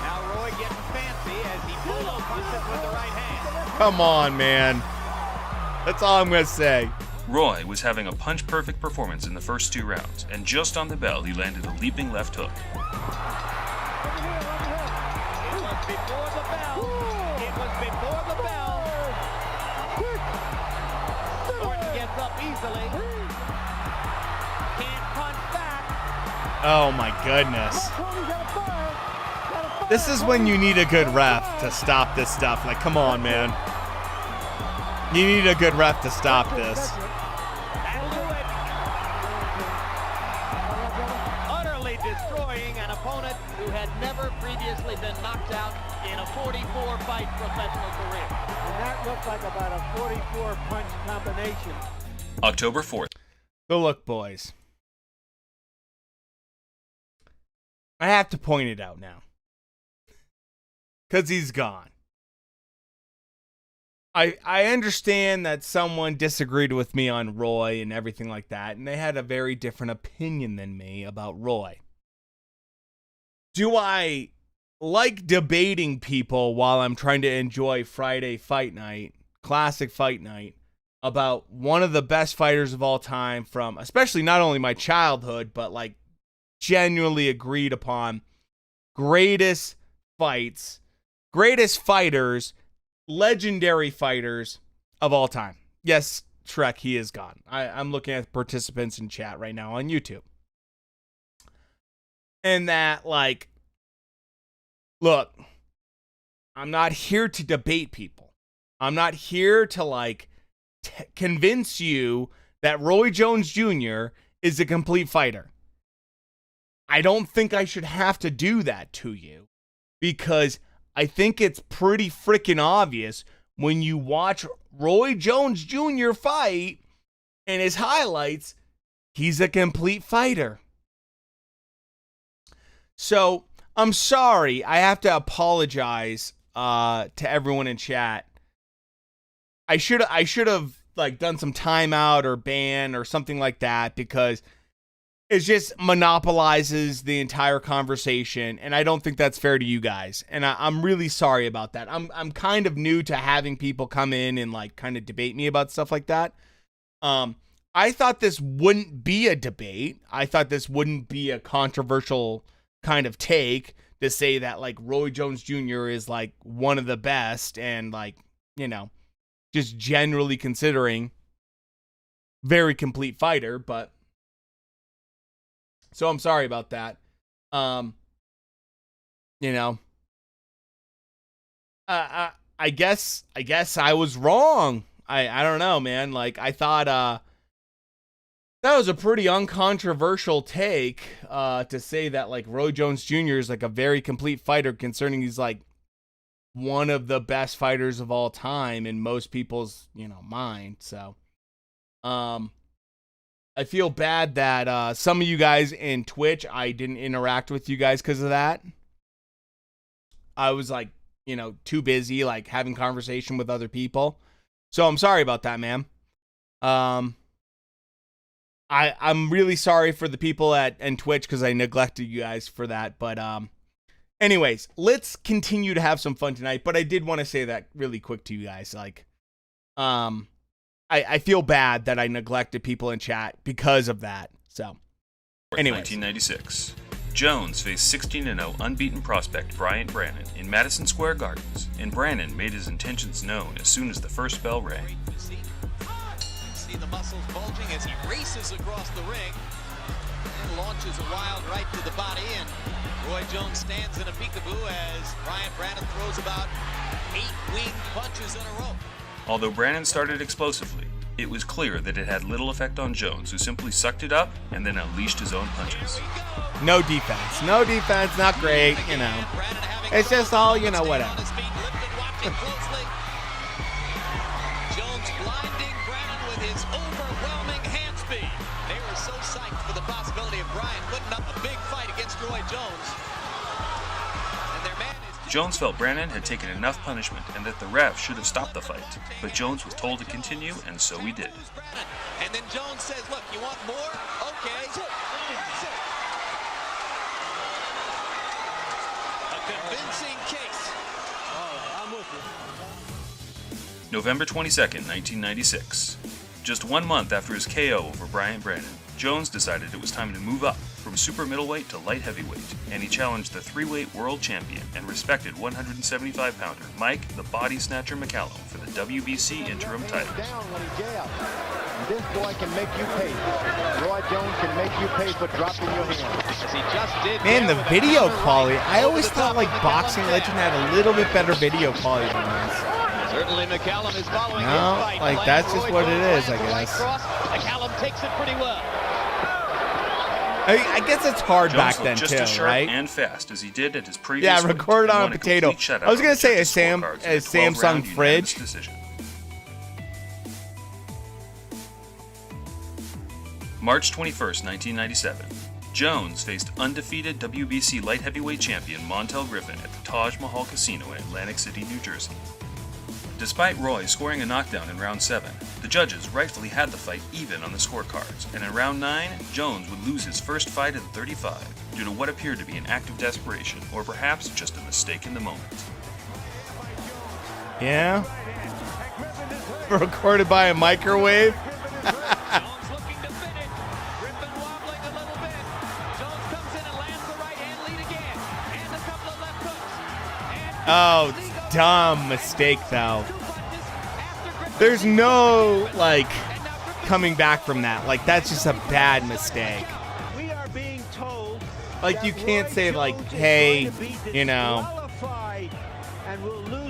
Now Roy getting fancy as he polo punches with the right hand. come on, man. That's all I'm going to say. Roy was having a punch-perfect performance in the first 2 rounds, and just on the bell he landed a leaping left hook. It was before the bell. It was before the bell. Thornton gets up easily. Can't punch back. Oh my goodness. This is when you need a good ref to stop this stuff. Like, come on, man. You need a good ref to stop this. That'll do it. Utterly destroying an opponent who had never previously been knocked out in a 44-fight professional career. And that looked like about a 44-punch combination. October 4th. So look, boys. I have to point it out now. Because he's gone. I understand that someone disagreed with me on Roy and everything like that, and they had a very different opinion than me about Roy. Do I like debating people while I'm trying to enjoy Friday Fight Night, classic fight night, about one of the best fighters of all time from, especially not only my childhood, but like genuinely agreed upon greatest fights, greatest fighters, legendary fighters of all time. Yes, Shrek, he is gone. I'm looking at participants in chat right now on YouTube. And that, like, look, I'm not here to debate people. I'm not here to, like, convince you that Roy Jones Jr. is a complete fighter. I don't think I should have to do that to you, because I think it's pretty freaking obvious when you watch Roy Jones Jr. fight and his highlights, he's a complete fighter. So I'm sorry. I have to apologize to everyone in chat. I should have like done some timeout or ban or something like that, because it just monopolizes the entire conversation, and I don't think that's fair to you guys. And I'm really sorry about that. I'm kind of new to having people come in and like kind of debate me about stuff like that. I thought this wouldn't be a debate. I thought this wouldn't be a controversial kind of take to say that like Roy Jones Jr. is like one of the best and like, you know, just generally considering very complete fighter, but so I'm sorry about that. You know, I guess I was wrong. I don't know, man. Like I thought that was a pretty uncontroversial take to say that like Roy Jones Jr. is like a very complete fighter, concerning he's like one of the best fighters of all time in most people's, you know, mind. So I feel bad that some of you guys in Twitch, I didn't interact with you guys because of that. I was like, you know, too busy like having conversation with other people. So I'm sorry about that, man. I'm really sorry for the people at Twitch because I neglected you guys for that. But anyways, let's continue to have some fun tonight. But I did want to say that really quick to you guys. Like, I feel bad that I neglected people in chat because of that. So, anyways. 1996. Jones faced 16-0 unbeaten prospect Bryant Brannon in Madison Square Gardens, and Brannon made his intentions known as soon as the first bell rang. See the muscles bulging as he races across the ring and launches a wild right to the body, and Roy Jones stands in a peekaboo as Bryant Brannon throws about 8 wing punches in a row. Although Brannon started explosively, it was clear that it had little effect on Jones, who simply sucked it up and then unleashed his own punches. No defense, not great, you know. It's just all, you know, whatever. Jones blinding Brannon with his overwhelming hand speed. They were so psyched for the possibility of Bryant putting up a big fight against Roy Jones. And their man is... Jones felt Brannon had taken enough punishment and that the ref should have stopped the fight, but Jones was told to continue, and so he did. And then Jones says, look, you want more? Okay. A convincing case. I'm with you. November 22nd, 1996. Just 1 month after his KO over Bryant Brannon, Jones decided it was time to move up from super middleweight to light heavyweight, and he challenged the three-weight world champion and respected 175-pounder Mike the Body Snatcher McCallum for the WBC interim title. Down when he jails. This boy can make you pay. Roy Jones can make you pay for dropping your hand. As he just did. Man, the video quality. I always thought like Boxing Legend had a little bit better video quality than this. Certainly McCallum is following No, his fight. like that's just what it is, I guess. McCallum takes it pretty well. I guess it's hard Jones back looked then just too, as sharp right? and fast as he did at his previous Yeah, fight, recorded and on won a potato. complete shutout I was gonna on the say a judges' scorecards in a Samsung 12-round unanimous fridge. decision. March 21st, 1997. Jones faced undefeated WBC light heavyweight champion Montel Griffin at the Taj Mahal Casino in Atlantic City, New Jersey. Despite Roy scoring a knockdown in round 7, the judges rightfully had the fight even on the scorecards, and in round 9, Jones would lose his first fight at 35 due to what appeared to be an act of desperation, or perhaps just a mistake in the moment. Yeah. Recorded by a microwave. Jones looking to finish. Griffin wobbling a little bit. Jones comes in and lands the right hand lead again. And a couple of left hooks. Oh, dumb mistake though. There's no like coming back from that. Like that's just a bad mistake. We are being told Like you can't say like, hey, you know, and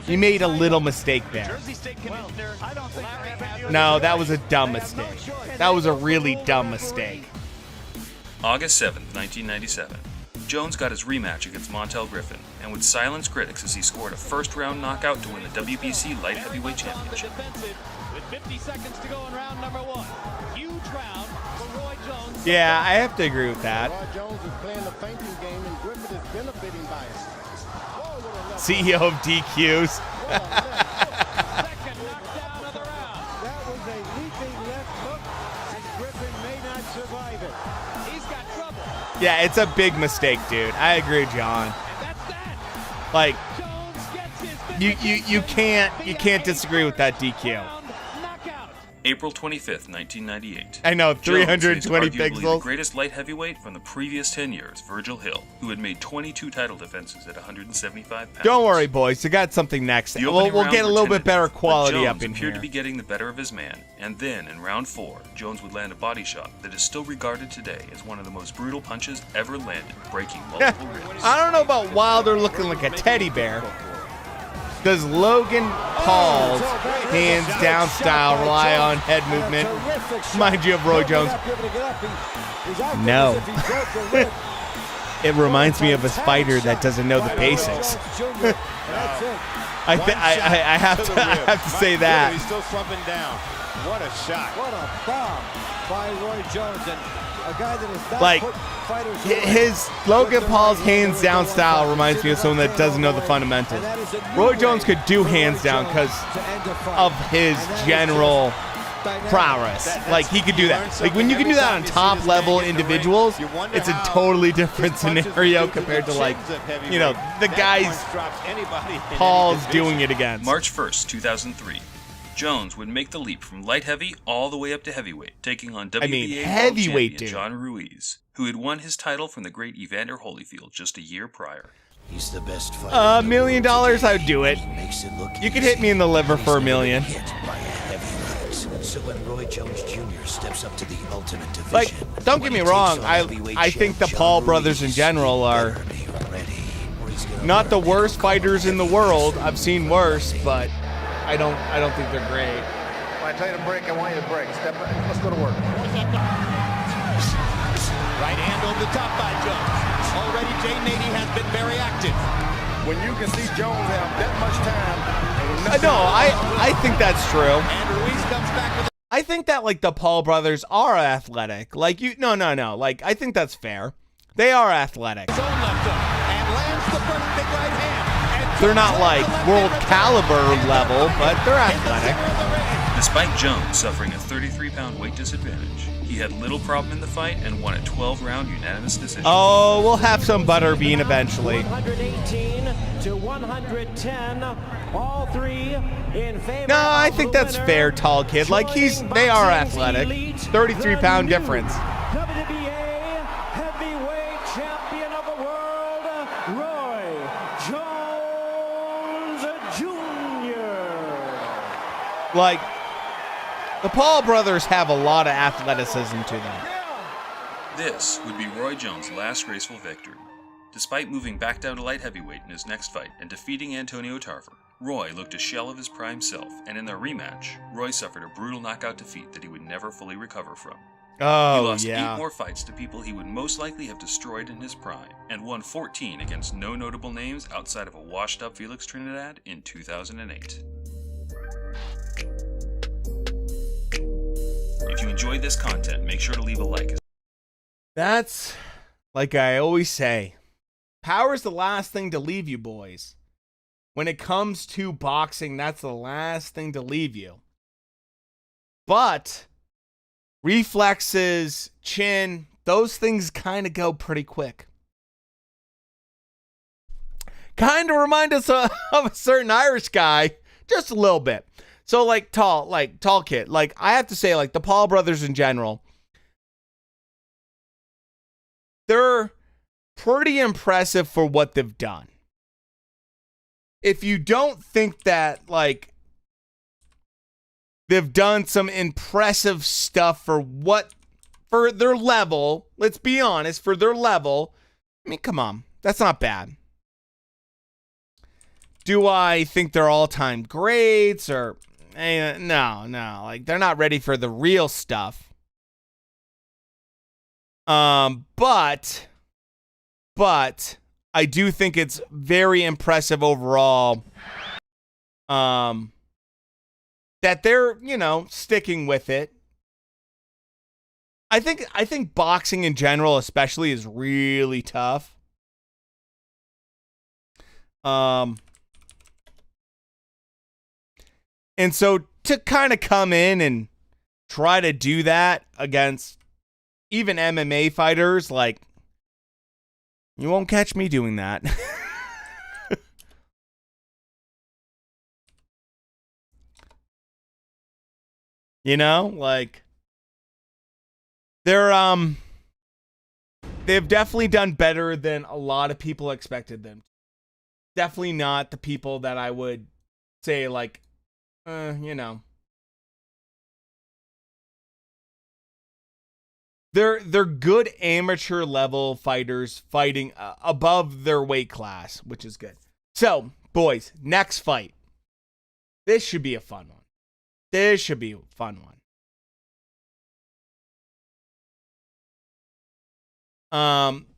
you made a little mistake there. Jersey State Commissioner Larry Hazard. No, that was a dumb mistake. That was a really dumb mistake. August 7th, 1997. Jones got his rematch against Montel Griffin and would silence critics as he scored a first-round knockout to win the WBC light heavyweight championship. With 50 seconds to go in round number 1. Huge round for Roy Jones. Yeah, I have to agree with that. Roy Jones is playing the fainting game, and Griffin is benefiting by it. CEO of DQs. Second knockdown of the round. That was a leaping left hook, and Griffin may not survive it. He's got trouble. Yeah, it's a big mistake, dude. I agree, John. And that's that. Like Jones gets his you can't disagree with that DQ. knockout. April 25th, 1998. I know, Jones 320 faced arguably the pixels. greatest light heavyweight from the previous 10 years, Virgil Hill, who had made 22 title defenses at 175 pounds. Don't worry, boys. You got something next. The We'll opening get rounds a were little bit tentative, better but quality Jones up in appeared here. to be getting the better of his man, and then in round 4, Jones would land a body shot that is still regarded today as one of the most brutal punches ever landed, breaking multiple ribs. I don't know about Wilder looking like a teddy bear. Does Logan Paul's hands down style rely on head movement? Mind you of Roy Jones. No. It reminds me of a fighter that doesn't know the basics. I have to say that. He's still slumping down. What a shot. What a bomb by Roy Jones. And a guy that is not Like, put fighters his Logan Paul's hands down style reminds me of someone that doesn't know the fundamentals. Roy Jones could do hands down because of his general prowess. Like, he could do that. Like, when you can do that on top level individuals, it's a totally different scenario compared to, like, you know, the guys Paul's doing it against. March 1st, 2003. Jones would make the leap from light heavy all the way up to heavyweight, taking on WBA world heavyweight, champion dude. John Ruiz, who had won his title from the great Evander Holyfield just a year prior. He's the best fighter. $1 million, I'd do it. You could hit me in the liver for $1 million. So when Roy Jones Jr. steps up to the ultimate division, Like, don't get me wrong, I think the Paul brothers in general are not the worst fighters in the world. I've seen worse, but I don't think they're great. When I tell you to break, I want you to break. Step back. Let's go to work. Right hand over the top by Jones. Already Jay Nady has been very active. When you can see Jones have that much time. No, I think that's true. And Ruiz comes back with I think that, like, the Paul brothers are athletic. Like, no. Like, I think that's fair. They are athletic. his own left hook and lands the first big right hand. And They're not like world caliber level, but they're athletic. Despite Jones suffering a 33-pound weight disadvantage, he had little problem in the fight and won a 12-round unanimous decision. Oh, we'll have some butterbean eventually. 118 to 110, all three in favor. No, I think that's fair, tall kid. Like, they are athletic. 33-pound difference. WBA heavyweight champion of the world, Roy Jones Jr. Like, the Paul brothers have a lot of athleticism to them. This would be Roy Jones' last graceful victory. Despite moving back down to light heavyweight in his next fight and defeating Antonio Tarver, Roy looked a shell of his prime self, and in their rematch, Roy suffered a brutal knockout defeat that he would never fully recover from. Oh, he lost yeah. 8 more fights to people he would most likely have destroyed in his prime, and won 14 against no notable names outside of a washed-up Felix Trinidad in 2008. If you enjoyed this content, make sure to leave a like. That's, like I always say, power's the last thing to leave you, boys. When it comes to boxing, that's the last thing to leave you. But reflexes, chin, those things kind of go pretty quick. Kind of remind us of a certain Irish guy, just a little bit. So, tall kid. Like, I have to say, like, the Paul brothers in general, they're pretty impressive for what they've done. If you don't think that, like, they've done some impressive stuff for their level, let's be honest, for their level, I mean, come on, that's not bad. Do I think they're all-time greats or... No, like, they're not ready for the real stuff. But I do think it's very impressive overall. That they're, sticking with it. I think boxing in general, especially, is really tough. And so to kind of come in and try to do that against even MMA fighters, like, you won't catch me doing that. You know, like they've definitely done better than a lot of people expected them. Definitely not the people that I would say like, you know. They're good amateur level fighters fighting above their weight class, which is good. So, boys, next fight. This should be a fun one. This should be a fun one.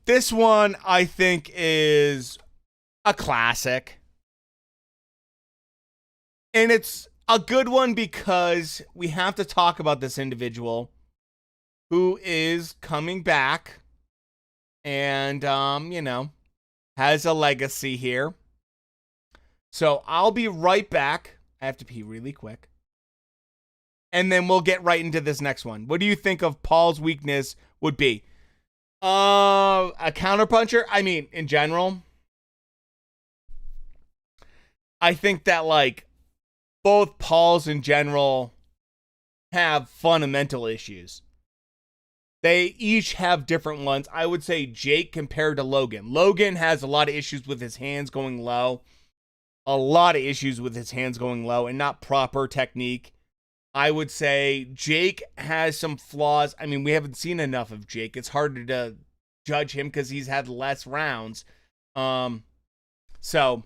This one I think is a classic. And it's a good one because we have to talk about this individual who is coming back and, you know, has a legacy here. So I'll be right back. I have to pee really quick. And then we'll get right into this next one. What do you think of Paul's weakness would be? A counterpuncher? I mean, in general, I think that, like, both Pauls in general have fundamental issues. They each have different ones. I would say Jake compared to Logan. Logan has a lot of issues with his hands going low. A lot of issues with his hands going low and not proper technique. I would say Jake has some flaws. I mean, we haven't seen enough of Jake. It's harder to judge him because he's had less rounds. So,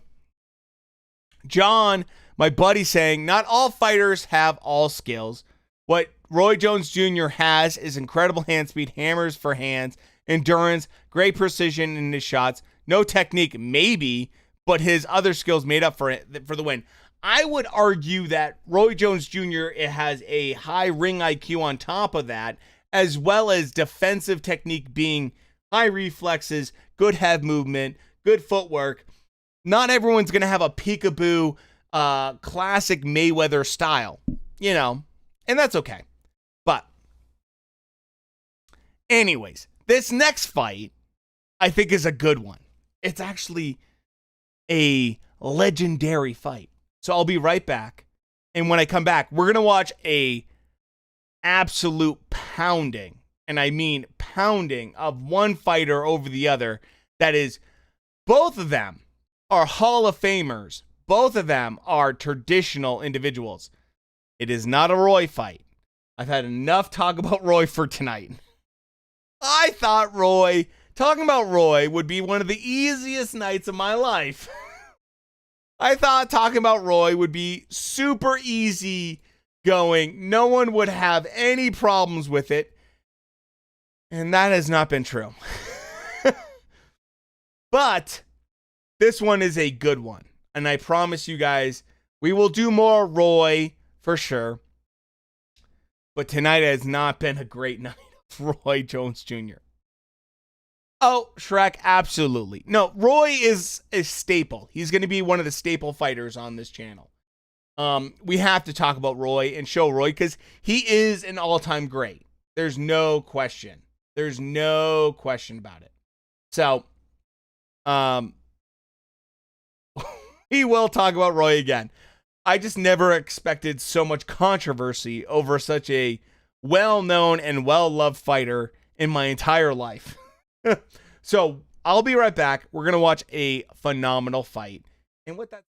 John, my buddy, saying, not all fighters have all skills. What Roy Jones Jr. has is incredible hand speed, hammers for hands, endurance, great precision in his shots, no technique, maybe, but his other skills made up for it for the win. I would argue that Roy Jones Jr. has a high ring IQ on top of that, as well as defensive technique being high reflexes, good head movement, good footwork. Not everyone's going to have a peekaboo, classic Mayweather style, you know, and that's okay. But anyways, this next fight I think is a good one. It's actually a legendary fight. So I'll be right back. And when I come back, we're going to watch a absolute pounding, and I mean pounding, of one fighter over the other. That is, both of them are Hall of Famers. Both of them are traditional individuals. It is not a Roy fight. I've had enough talk about Roy for tonight. I thought talking about Roy would be one of the easiest nights of my life. I thought talking about Roy would be super easy going. No one would have any problems with it. And that has not been true. But this one is a good one. And I promise you guys, we will do more Roy for sure. But tonight has not been a great night of Roy Jones Jr. Oh, Shrek, absolutely. No, Roy is a staple. He's going to be one of the staple fighters on this channel. We have to talk about Roy and show Roy because he is an all-time great. There's no question. There's no question about it. So, we will talk about Roy again. I just never expected so much controversy over such a well-known and well-loved fighter in my entire life. So I'll be right back. We're going to watch a phenomenal fight. And with that,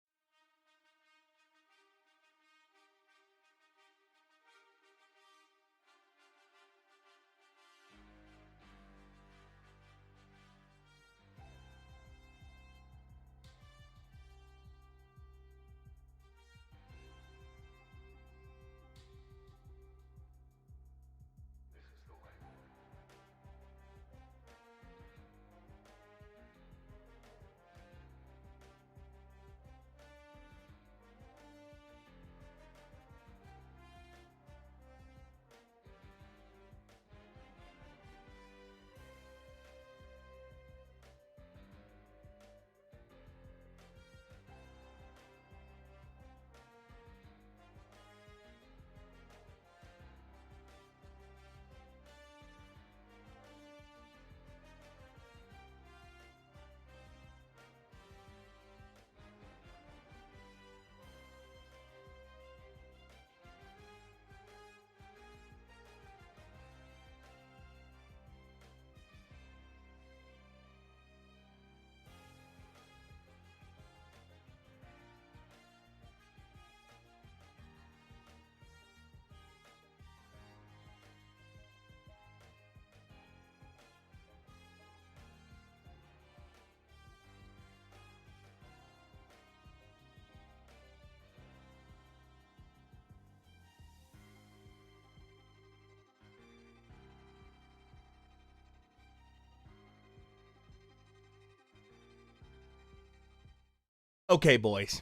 Okay, boys.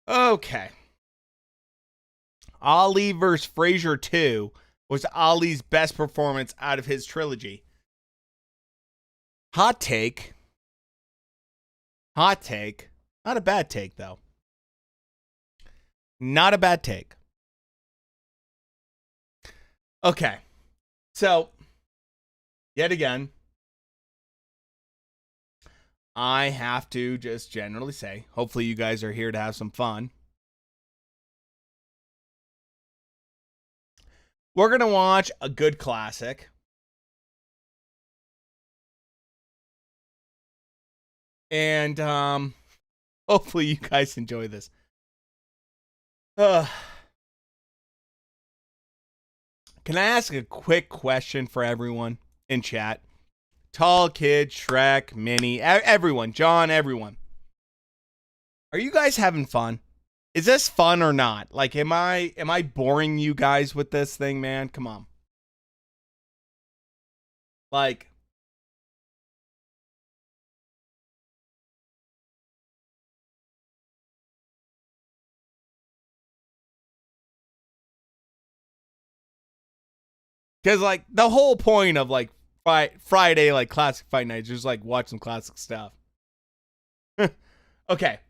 Okay. Ali vs. Frazier 2 was Ali's best performance out of his trilogy. Hot take. Hot take. Not a bad take, though. Not a bad take. Okay. So, yet again, I have to just generally say, hopefully you guys are here to have some fun. We're going to watch a good classic. And hopefully you guys enjoy this. Can I ask a quick question for everyone in chat? Tall Kid, Shrek, Minnie, everyone, John, everyone. Are you guys having fun? Is this fun or not? Like, am I boring you guys with this thing, man? Come on. Like, because, like, the whole point of, like, Friday, like, classic fight nights, just, like, watch some classic stuff. Okay.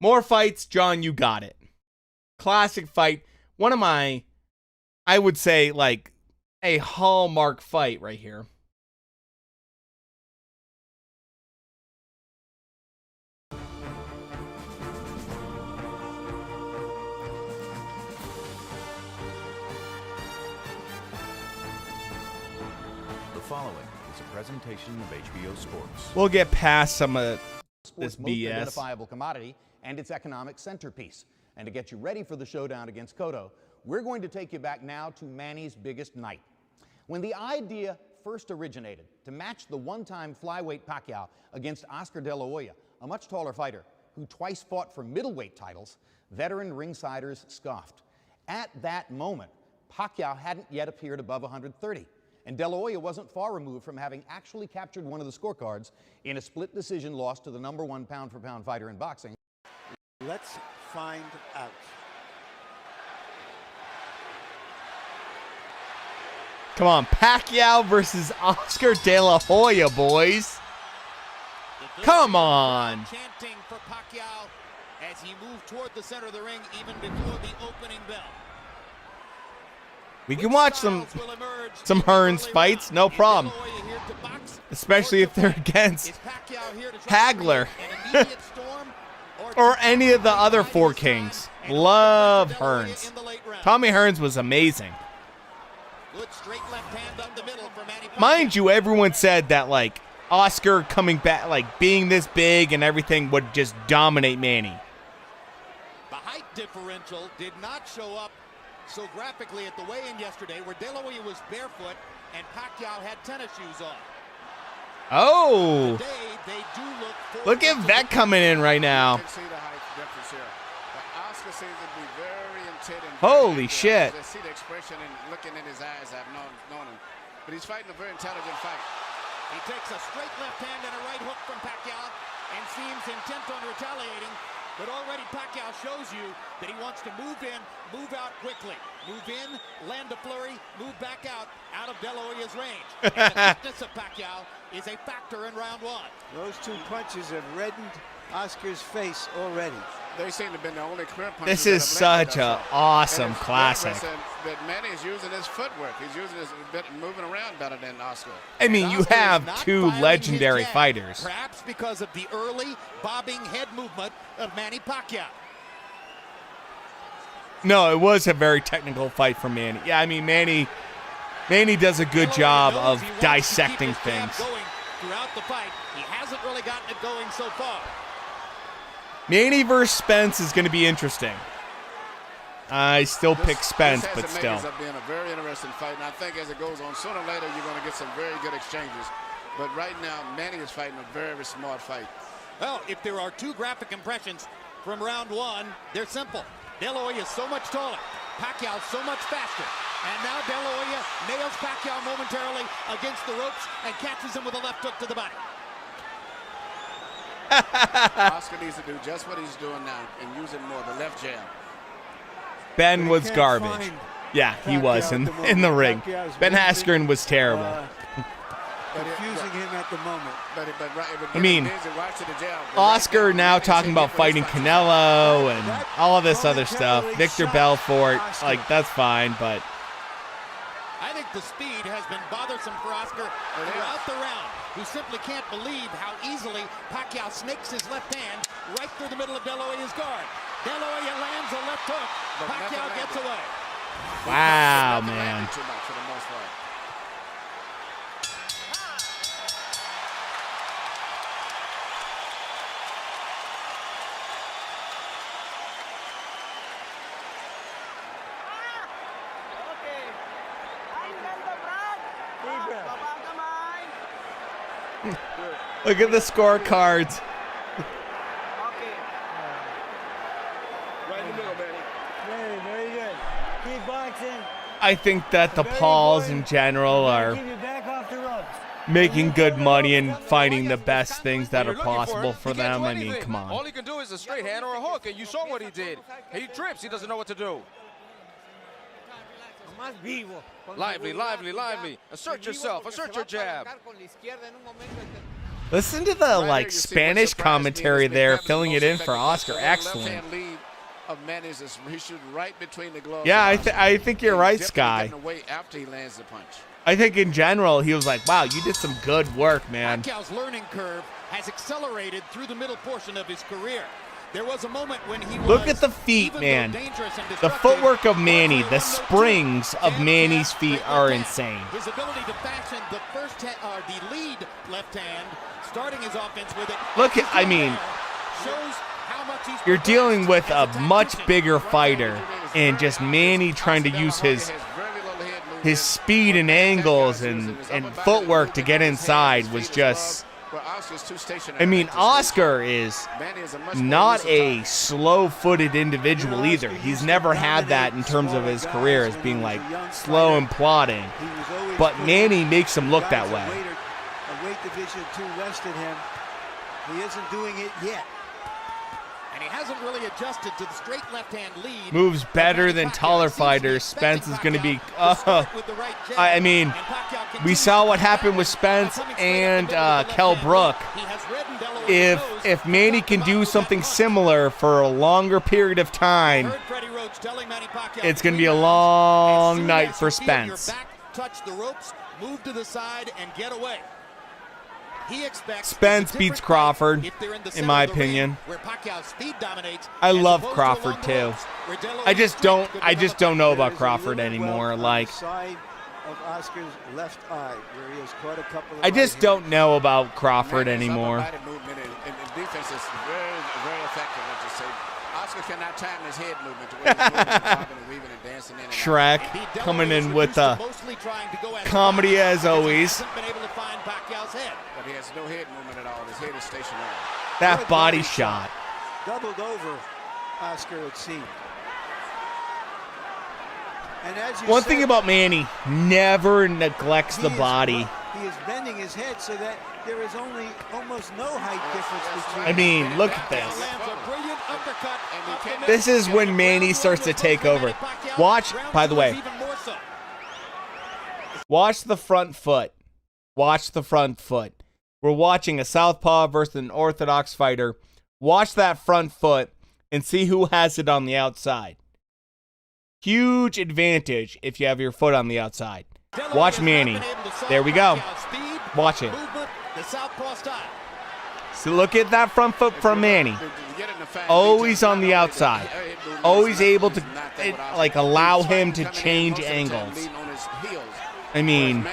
More fights. John, you got it. Classic fight. One of my, I would say, like, a hallmark fight right here. The following is a presentation of HBO Sports. We'll get past some of this most BS. identifiable commodity and its economic centerpiece. And to get you ready for the showdown against Cotto, we're going to take you back now to Manny's biggest night. When the idea first originated to match the one-time flyweight Pacquiao against Oscar De La Hoya, a much taller fighter who twice fought for middleweight titles, veteran ringsiders scoffed. At that moment, Pacquiao hadn't yet appeared above 130. And De La Hoya wasn't far removed from having actually captured one of the scorecards in a split decision loss to the #1 pound-for-pound fighter in boxing. Let's find out. Come on, Pacquiao versus Oscar De La Hoya, boys. Come on. Chanting for Pacquiao as he moved toward the center of the ring even before the opening bell. We can watch some Hearns fights, no problem. Especially if they're against Hagler or any of the other four kings. Love Hearns. Tommy Hearns was amazing. Mind you, everyone said that, like, Oscar coming back, like, being this big and everything would just dominate Manny. The height differential did not show up so graphically at the weigh-in yesterday, where De La Hoya was barefoot and Pacquiao had tennis shoes on. Oh, today, they do look at Vec coming in right now. You can see the height difference here. But Oscar seems to be very intent and holy shit. I see the expression and looking in his eyes. I've known him. But he's fighting a very intelligent fight. He takes a straight left hand and a right hook from Pacquiao and seems intent on retaliating. But already Pacquiao shows you that he wants to move in, move out quickly. Move in, land a flurry, move back out of De La Hoya's range. And the quickness of Pacquiao is a factor in round one. Those two punches have reddened Oscar's face already. They seem to have been the only clear punches. This is such an awesome classic. That Manny is using his footwork. He's using his bit, moving around better than Oscar. I mean, you have two legendary fighters. Perhaps because of the early bobbing head movement of Manny Pacquiao. No, it was a very technical fight for Manny. Yeah, I mean, Manny does a good job of dissecting things. Going throughout the fight. He hasn't really gotten it going so far. Manny versus Spence is going to be interesting. I still pick Spence, but still. This has being a very interesting fight, and I think as it goes on, sooner or later you're going to get some very good exchanges. But right now, Manny is fighting a very, very smart fight. Well, if there are two graphic impressions from round one, they're simple. De La Hoya is so much taller. Pacquiao so much faster. And now De La Hoya nails Pacquiao momentarily against the ropes and catches him with a left hook to the body. Oscar needs to do just what he's doing now and use it more, the left jab. Ben was garbage. Yeah, he was in the ring. Ben Askren was terrible. Confusing him at the moment. I mean, Oscar now talking about fighting Canelo and all this other stuff. Victor Belfort, like, that's fine, but... I think the speed has been bothersome for Oscar throughout the round, who simply can't believe how easily Pacquiao snakes his left hand right through the middle of De La Hoya's guard. De La Hoya lands a left hook. Pacquiao gets away. Wow, man. Too much for the most part. Look at the scorecards. Right in the middle, Manny. Very good. Keep boxing. I think that the Pauls in general are Keep your back off the ropes. making good money and finding the best things that are possible for them. I mean, come All on. he can do is a straight hand or a hook, and you saw what he did. He trips. He doesn't know what to do. Lively, lively, lively. Assert yourself. Assert your jab. Listen to the, like, Spanish commentary there, filling it in for Oscar. Excellent. Left-hand lead of Manny's is he should right between the gloves. Yeah, I think you're right, Sky. Getting away after he lands the punch. I think in general, he was like, wow, you did some good work, man. Pacquiao's learning curve has accelerated through the middle portion of his career. There was a moment when he Look at the feet, man. The footwork of Manny, the springs of Manny's feet are insane. His ability to fashion the the lead left hand, starting his offense with it. Look at, I mean, Shows how much he's you're dealing with a much bigger fighter, and just Manny trying to use his speed and angles and footwork to get inside was just... I mean, Oscar is not a slow-footed individual either. He's never had that in terms of his career as being like slow and plodding. But Manny makes him look that way. A weight division 2 rested him. He isn't doing it yet. And he hasn't really adjusted to the straight left-hand lead. Moves better than taller fighters. Spence is going to be... I mean, we saw what happened with Spence and Kell Brook. If Manny can do something similar for a longer period of time, it's going to be a long night for Spence. Touch the ropes, move to the side, and get away. Spence beats Crawford, in my opinion. I love Crawford too. I just don't know about Crawford anymore. Like, I just don't know about Crawford anymore. Defense is very, very effective. Oscar cannot time his head movement to where he's moving and weaving and dancing in and Shrek coming in with the comedy as always. But he has no head movement at all. His head is stationary. That body shot. Doubled over Oscar, it seemed. And as you One said, thing about Manny, never neglects the body. He is bending his head so that there is almost no height difference between. I mean, look at this. This is when Manny starts to take over. Watch, by the way, watch the front foot. Watch the front foot. We're watching a southpaw versus an orthodox fighter. Watch that front foot and see who has it on the outside. Huge advantage if you have your foot on the outside. Watch Manny. There we go. Watch it. So look at that front foot from Manny. Always on the outside. Always able to like allow him to change angles. I mean,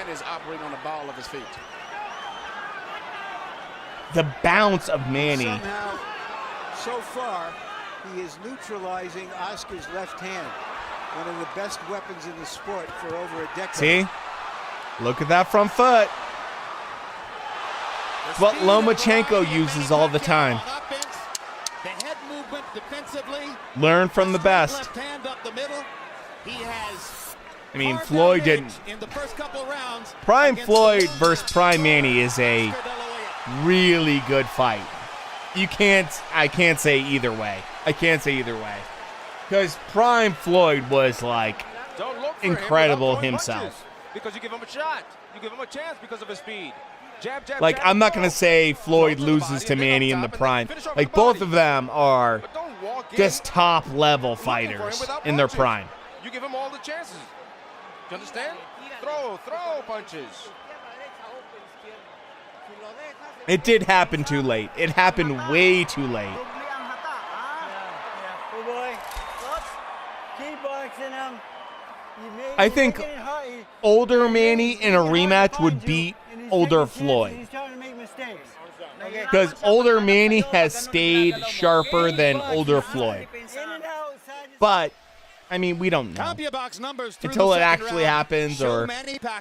the bounce of Manny. Somehow, so far, he is neutralizing Oscar's left hand. One of the best weapons in the sport for over a decade. See? Look at that front foot. It's what Lomachenko uses all the time. The head movement defensively. Learn from the best. Left hand up the middle. He has I mean, Floyd didn't. in the first couple rounds. Prime Floyd versus Prime Manny is a really good fight. I can't say either way. Because Prime Floyd was like incredible himself. Because you give him a shot. You give him a chance because of his speed. Jab, jab, Like, jab, I'm not going to say Floyd loses to Manny in the prime. Like, both of them are just top-level fighters in their prime. You give him all the chances. You understand? Throw punches. It did happen too late. It happened way too late. I think older Manny in a rematch would beat older Floyd. Because older Manny has stayed sharper than older Floyd. But, I mean, we don't know. Until it actually happens or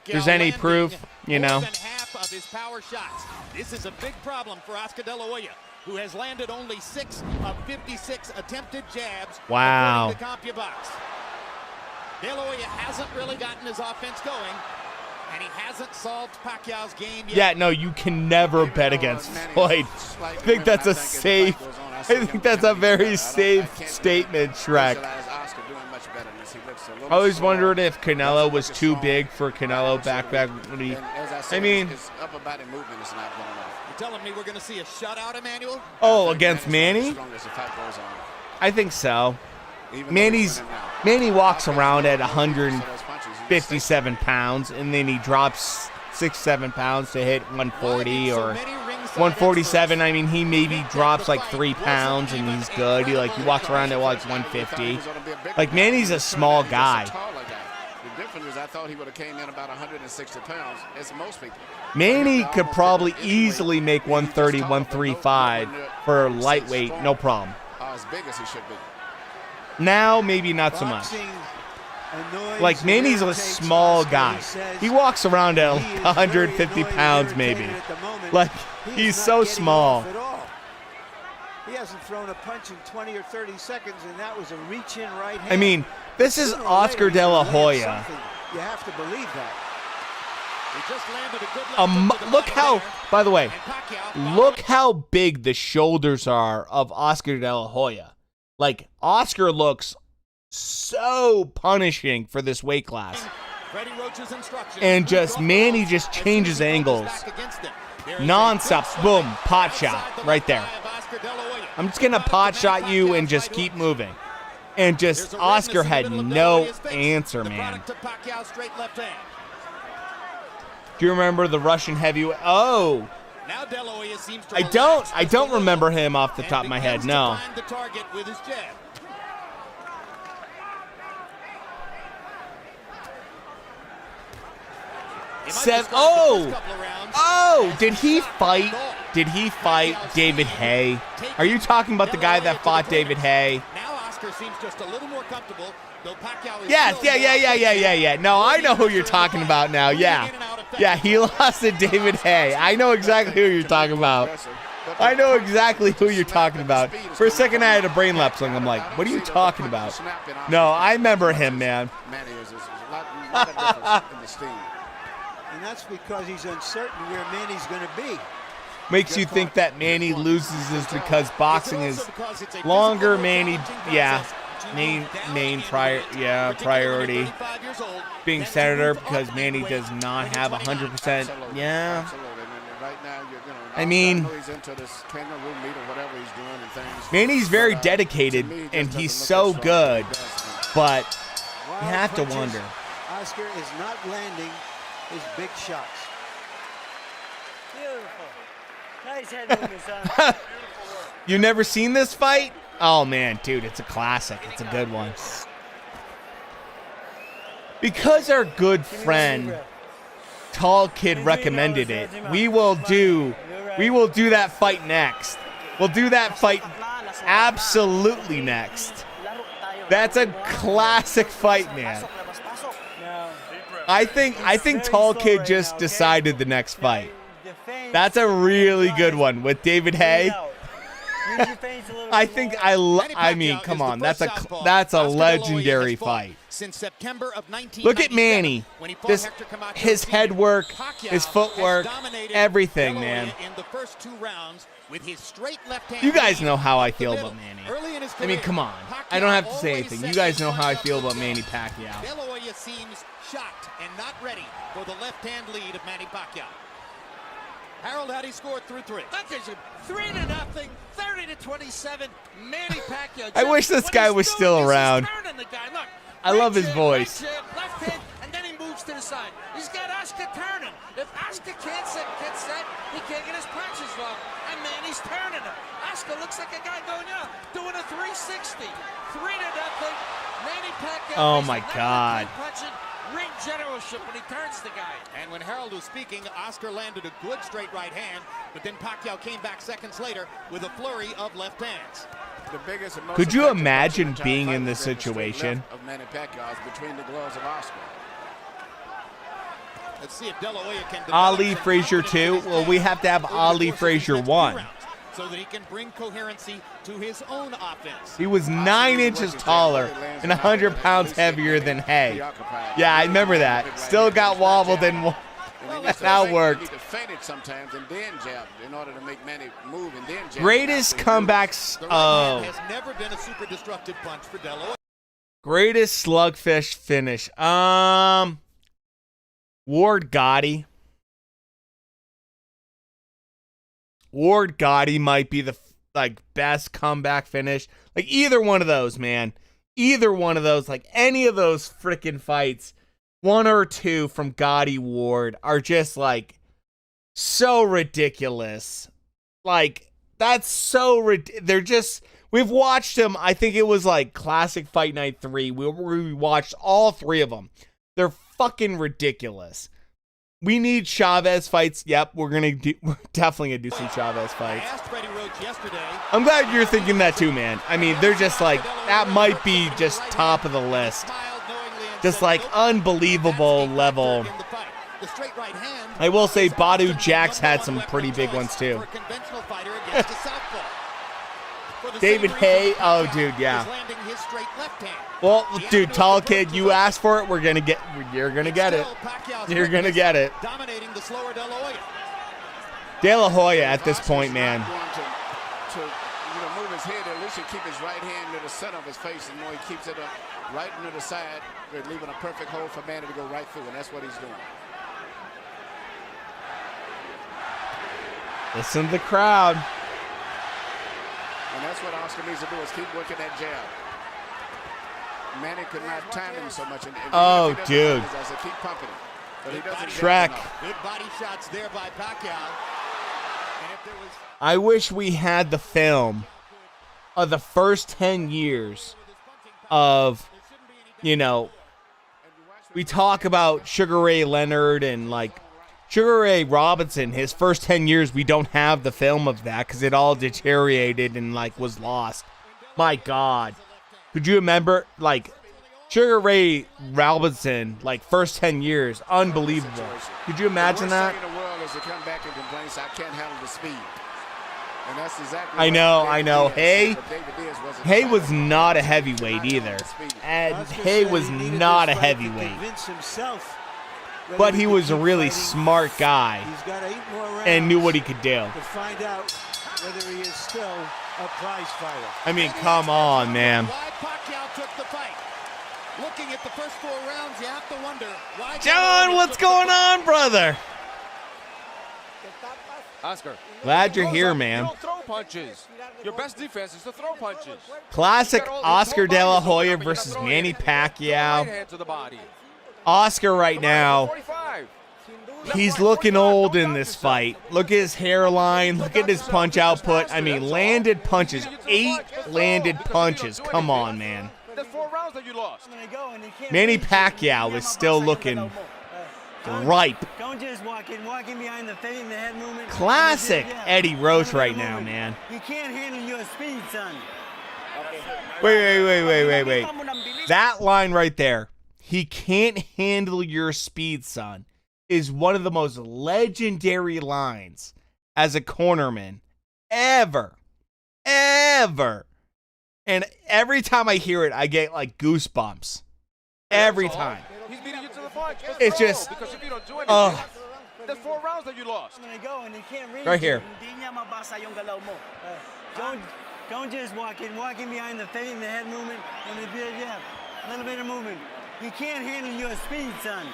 there's any proof, you know. Of his power shots. This is a big problem for Oscar De La Hoya, who has landed only 6 of 56 attempted jabs. Wow. According to CompuBox. De La Hoya hasn't really gotten his offense going, and he hasn't solved Pacquiao's game yet. Yeah, no, you can never bet against Floyd. I think that's a safe. I think that's a very safe statement, Shrek. I always wondered if Canelo was too big for Canelo back when he. I mean, his upper body movement is not going off. You're telling me we're going to see a shutout, Emmanuel? Oh, against Manny? I think so. Manny walks around at 157 pounds, and then he drops 6-7 pounds to hit 140 or 147. I mean, he maybe drops like 3 pounds, and he's good. He walks around at like 150. Like, Manny's a small guy. The difference is I thought he would have came in about 160 pounds, as most people. Manny could probably easily make 130, 135 for lightweight, no problem. As big as he should be. Now, maybe not so much. Like, Manny's a small guy. He walks around at 150 pounds, maybe. Like, he's so small. He hasn't thrown a punch in 20 or 30 seconds, and that was a reach-in right hand. I mean, this is Oscar De La Hoya. You have to believe that. Look how, by the way, look how big the shoulders are of Oscar De La Hoya. Like, Oscar looks so punishing for this weight class. And just, Manny just changes angles. Non-stop, boom, pot shot right there. I'm just going to pot shot you and just keep moving. And just, Oscar had no answer, man. Do you remember the Russian heavyweight? Oh. I don't remember him off the top of my head, no. Did he fight? Did he fight David Haye? Are you talking about the guy that fought David Haye? Now Oscar seems just a little more comfortable, though Pacquiao is Yes, yeah. No, I know who you're talking about now. Yeah, he lost to David Haye. I know exactly who you're talking about. For a second, I had a brain lapse, and I'm like, what are you talking about? No, I remember him, man. And that's because he's uncertain where Manny's going to be. Makes you think that Manny loses is because boxing is longer. Manny, priority. Being senator because Manny does not have 100%. Yeah. I mean, Manny's very dedicated and he's so good, but you have to wonder. Oscar is not landing his big shots. Beautiful. Nice head movement, son. You never seen this fight? Oh, man, dude, it's a classic. It's a good one. Because our good friend, Tall Kid, recommended it, we will do that fight next. We'll do that fight absolutely next. That's a classic fight, man. I think Tall Kid just decided the next fight. That's a really good one with David Haye. Use your face a little I bit think more. I mean, come on, that's a legendary fight. Since September of 1997, Look at Manny. when he fought This Hector Camacho his Sr. head work, Pacquiao his footwork, has dominated everything, De La man. Hoya in the first 2 rounds with his straight left hand. You guys know how I up the feel middle. about Manny. Early in his I mean, career, come on. Pacquiao I don't have to say always anything. set You guys his know how I punch feel up about the Manny jab. Pacquiao. De La Hoya seems shocked and not ready for the left-hand lead of Manny Pacquiao. Harold, how do you score through 3? That gives him 3-0, 30-27. Manny Pacquiao. I wish this guy was still around. Turning the guy. Look, I love his jab, voice. Right jab, left hand, and then he moves to the side. He's got Oscar turning. If Oscar can't get set, he can't get his punches off. And Manny's turning him. Oscar looks like a guy going out, doing a 360. 3-0. Manny Pacquiao. Oh my God. Punching. Ring generalship when he turns the guy. And when Harold was speaking, Oscar landed a good straight right hand, but then Pacquiao came back seconds later with a flurry of left hands. The biggest and most Could you effective imagine punch being fight in this has been the straight situation? left of Manny Pacquiao is between the gloves of Oscar. Let's see if De La Hoya can develop Ali some Frazier confidence 2. in his Well, we game have to have over the Ali course of Frazier these next 1. two rounds, so that he can bring coherency to his own offense. He was 9 inches taller and 100 pounds heavier than Hay. Yeah, I remember that. Still got wobbled and that worked. He feint it sometimes and then jab in order to make Manny move and then jab. Greatest comebacks. The right hand Oh, has never been a super destructive punch for De La Hoya. greatest slugfish finish. Ward Gotti. Ward Gotti might be the best comeback finish. Like either one of those, man. Either one of those, like any of those freaking fights, 1 or 2 from Gotti Ward are just like so ridiculous. Like that's so they're just. We've watched them. I think it was like Classic Fight Night 3. We watched all 3 of them. They're fucking ridiculous. We need Chavez fights. Yep, we're definitely gonna do some Chavez fights. I asked Freddie Roach yesterday. I'm glad you're thinking that too, man. I mean, they're just like that might be just top of the list. Just like unbelievable level. The straight right hand. I will say Badu Jax had some pretty big ones too. For a conventional fighter against a southpaw. For the David same Hay, reason, oh Pacquiao dude, yeah. is landing his straight left hand. Well, dude, tall kid, you asked for it. You're gonna get it. You're gonna get it. Dominating the slower De La Hoya. De La Hoya at this point, man. To move his head, at least he keep his right hand to the center of his face, and he keeps it up right into the side, leaving a perfect hole for Manny to go right through, and that's what he's doing. Listen to the crowd. And that's what Oscar needs to do, is keep working that jab. Manny could not time him so much. And oh, dude. I said, keep pumping it. But he doesn't Shrek. Good body shots there by Pacquiao. And if there was... I wish we had the film of the first 10 years of, we talk about Sugar Ray Leonard and like Sugar Ray Robinson, his first 10 years, we don't have the film of that because it all deteriorated and like was lost. My God. Could you remember, like, Sugar Ray Robinson, like, first 10 years, unbelievable. Could you imagine that? The worst thing in the world is to come back and complain, I can't handle the speed. And that's exactly I know. Hay was not a heavyweight either. And Hay was not a heavyweight. But he was a really smart guy and knew what he could do. To find out whether he is still a prize fighter. I mean, come on, man. Why Pacquiao took the fight. Looking at the first 4 rounds, you have to wonder why. John, what's going on, brother? Oscar. Glad you're here, man. You don't throw punches. Your best defense is to throw punches. Classic Oscar De La Hoya versus Manny Pacquiao. Oscar right now, he's looking old in this fight. Look at his hairline. Look at his punch output. I mean, landed punches. 8 landed punches. Come on, man. That's 4 rounds that you lost. Manny Pacquiao is still looking ripe. Don't just walk in behind the feint and the head movement. Classic Eddie Roach right now, man. You can't handle your speed, son. Wait. That line right there, he can't handle your speed, son, is one of the most legendary lines as a cornerman ever. ever. And every time I hear it, I get like goosebumps. Every time. He's beating you to the punch. It's just, because if you don't do anything, there's 4 rounds that you lost. Right here. Don't just walk in behind the feint and the head movement and the jab. A little bit of movement. He can't handle your speed, son.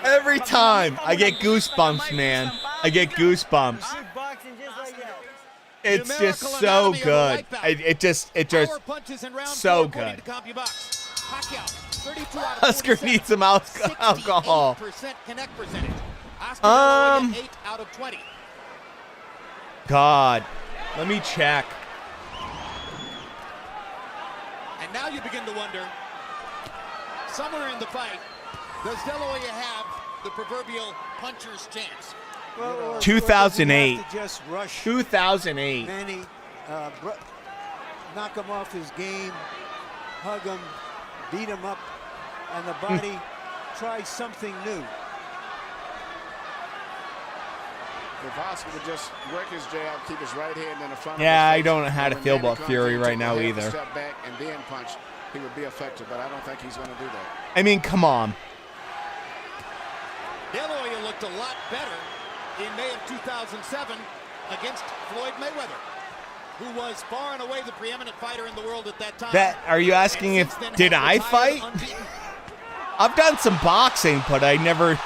Every time I get goosebumps, man. I get goosebumps. It's just so good. It just so good. Oscar needs some alcohol. God, let me check. And now you begin to wonder, somewhere in the fight, does De La Hoya have the proverbial puncher's chance? 2008. Just rush 2008. Manny, knock him off his game, hug him, beat him up, and the body try something new. If Oscar would just work his jab, keep his right hand in the front. Yeah, of his I face, don't know how to feel about Fury right now either. Step back and then punch, he would be effective, but I don't think he's going to do that. I mean, come on. De La Hoya looked a lot better in May of 2007 against Floyd Mayweather, who was far and away the preeminent fighter in the world at that time. Are you asking if did I fight? I've done some boxing, but I never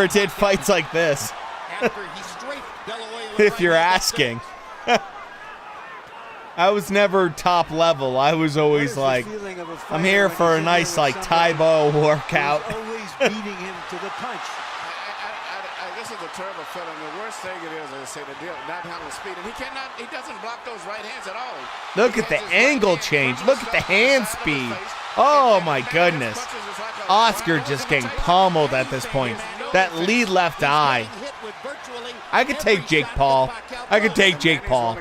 did fights like this. If you're asking. I was never top level. I was always like, I'm here for a nice like Taibo workout. Always beating him to the punch. This is a terrible feeling. The worst thing it is, as I say, the deal, not handling speed. And he doesn't block those right hands at all. Look at the angle change. Look at the hand speed. Oh my goodness. Oscar just getting pummeled at this point. That lead left eye. I could take Jake Paul. I could take Jake Paul.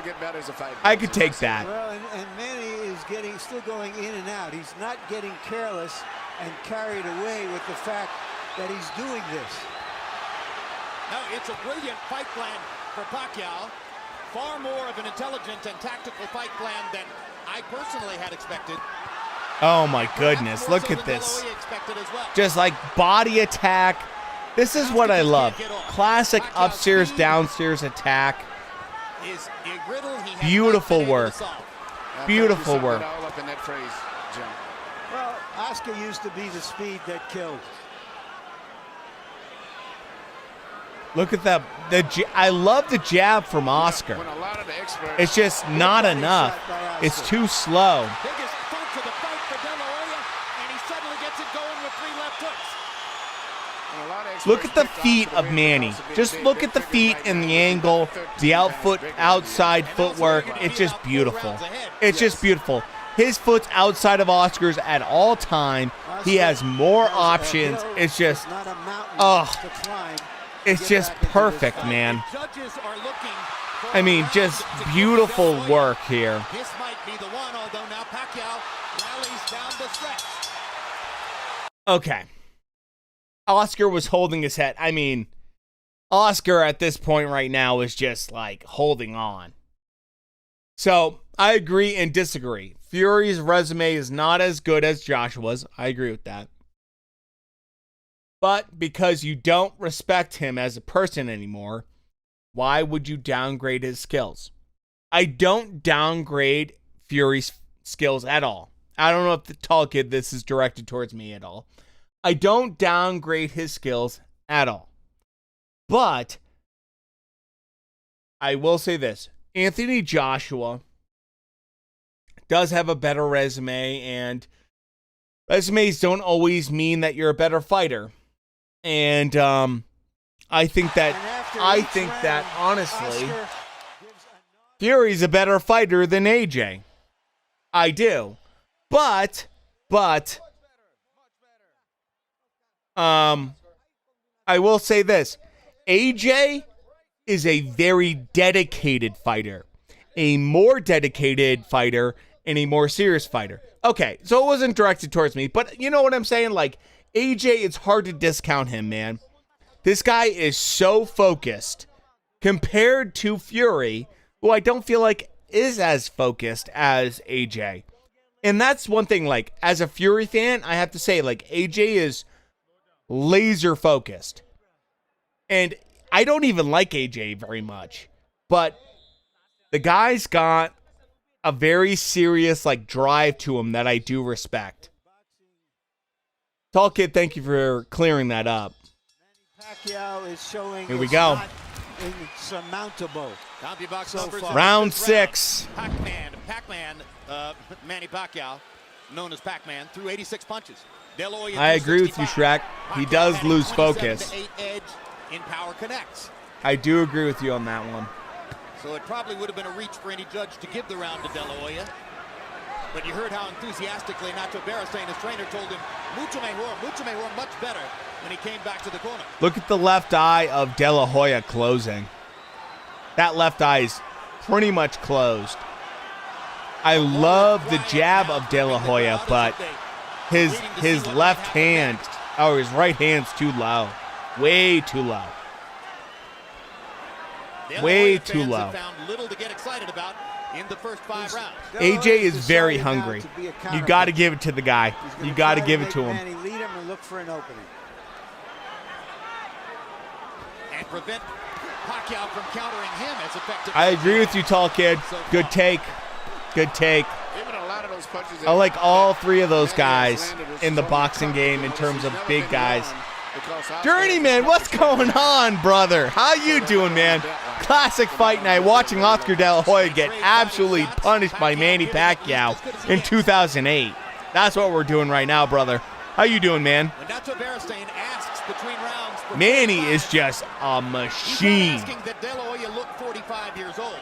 I could take that. Well, and Manny is still going in and out. He's not getting careless and carried away with the fact that he's doing this. No, it's a brilliant fight plan for Pacquiao. Far more of an intelligent and tactical fight plan than I personally had expected. Oh my goodness, look at this. Just like body attack. This is what I love. Classic upstairs, downstairs attack. Beautiful work. Beautiful work. Well, Oscar used to be the speed that killed. Look at that. I love the jab from Oscar. It's just not enough. It's too slow. Biggest punch of the fight for De La Hoya, and he suddenly gets it going with 3 left hooks. Look at the feet of Manny. Just look at the feet and the angle, the outside footwork. It's just beautiful. It's just beautiful. His foot's outside of Oscar's at all time. He has more options. It's just, it's just perfect, man. I mean, just beautiful work here. This might be the one, although now Pacquiao rallies down the stretch. Okay. Oscar was holding his head. I mean, Oscar at this point right now is just like holding on. So I agree and disagree. Fury's resume is not as good as Joshua's. I agree with that. But because you don't respect him as a person anymore, why would you downgrade his skills? I don't downgrade Fury's skills at all. I don't know if the tall kid, this is directed towards me at all. I don't downgrade his skills at all. But I will say this. Anthony Joshua does have a better resume, and resumes don't always mean that you're a better fighter. And I think that honestly, Fury's a better fighter than AJ. I do. But I will say this. AJ is a very dedicated fighter. A more dedicated fighter and a more serious fighter. Okay, so it wasn't directed towards me, but you know what I'm saying? Like, AJ, it's hard to discount him, man. This guy is so focused. Compared to Fury, who I don't feel like is as focused as AJ. And that's one thing, like, as a Fury fan, I have to say, like, AJ is laser focused. And I don't even like AJ very much. But the guy's got a very serious, like, drive to him that I do respect. Tall Kid, thank you for clearing that up. Pacquiao is showing Here we go. Insurmountable. So Round 6. Pac-Man, Manny Pacquiao, known as Pac-Man, threw 86 punches. De La Hoya I agree with you, Shrek. He does lose focus. 8 edge in power connects. I do agree with you on that one. So it probably would have been a reach for any judge to give the round to De La Hoya. But you heard how enthusiastically Nacho Beristain, his trainer, told him, mucho mejor, much better when he came back to the corner. Look at the left eye of De La Hoya closing. That left eye is pretty much closed. I love the jab of De La Hoya, but his left hand, his right hand's too low. Way too low. Way too low. Found little to get excited about in the first 5 rounds. AJ is very hungry. You got to give it to the guy. You got to give it to him. Lead him and look for an opening. And prevent Pacquiao from countering him as effectively. I agree with you, Tall Kid. Good take. Good take. I like all 3 of those guys in the boxing game in terms of big guys. Journeyman, what's going on, brother? How you doing, man? Classic fight night. Watching Oscar De La Hoya get absolutely punished by Manny Pacquiao in 2008. That's what we're doing right now, brother. How you doing, man? Manny is just a machine. He's not asking that De La Hoya look 45 years old,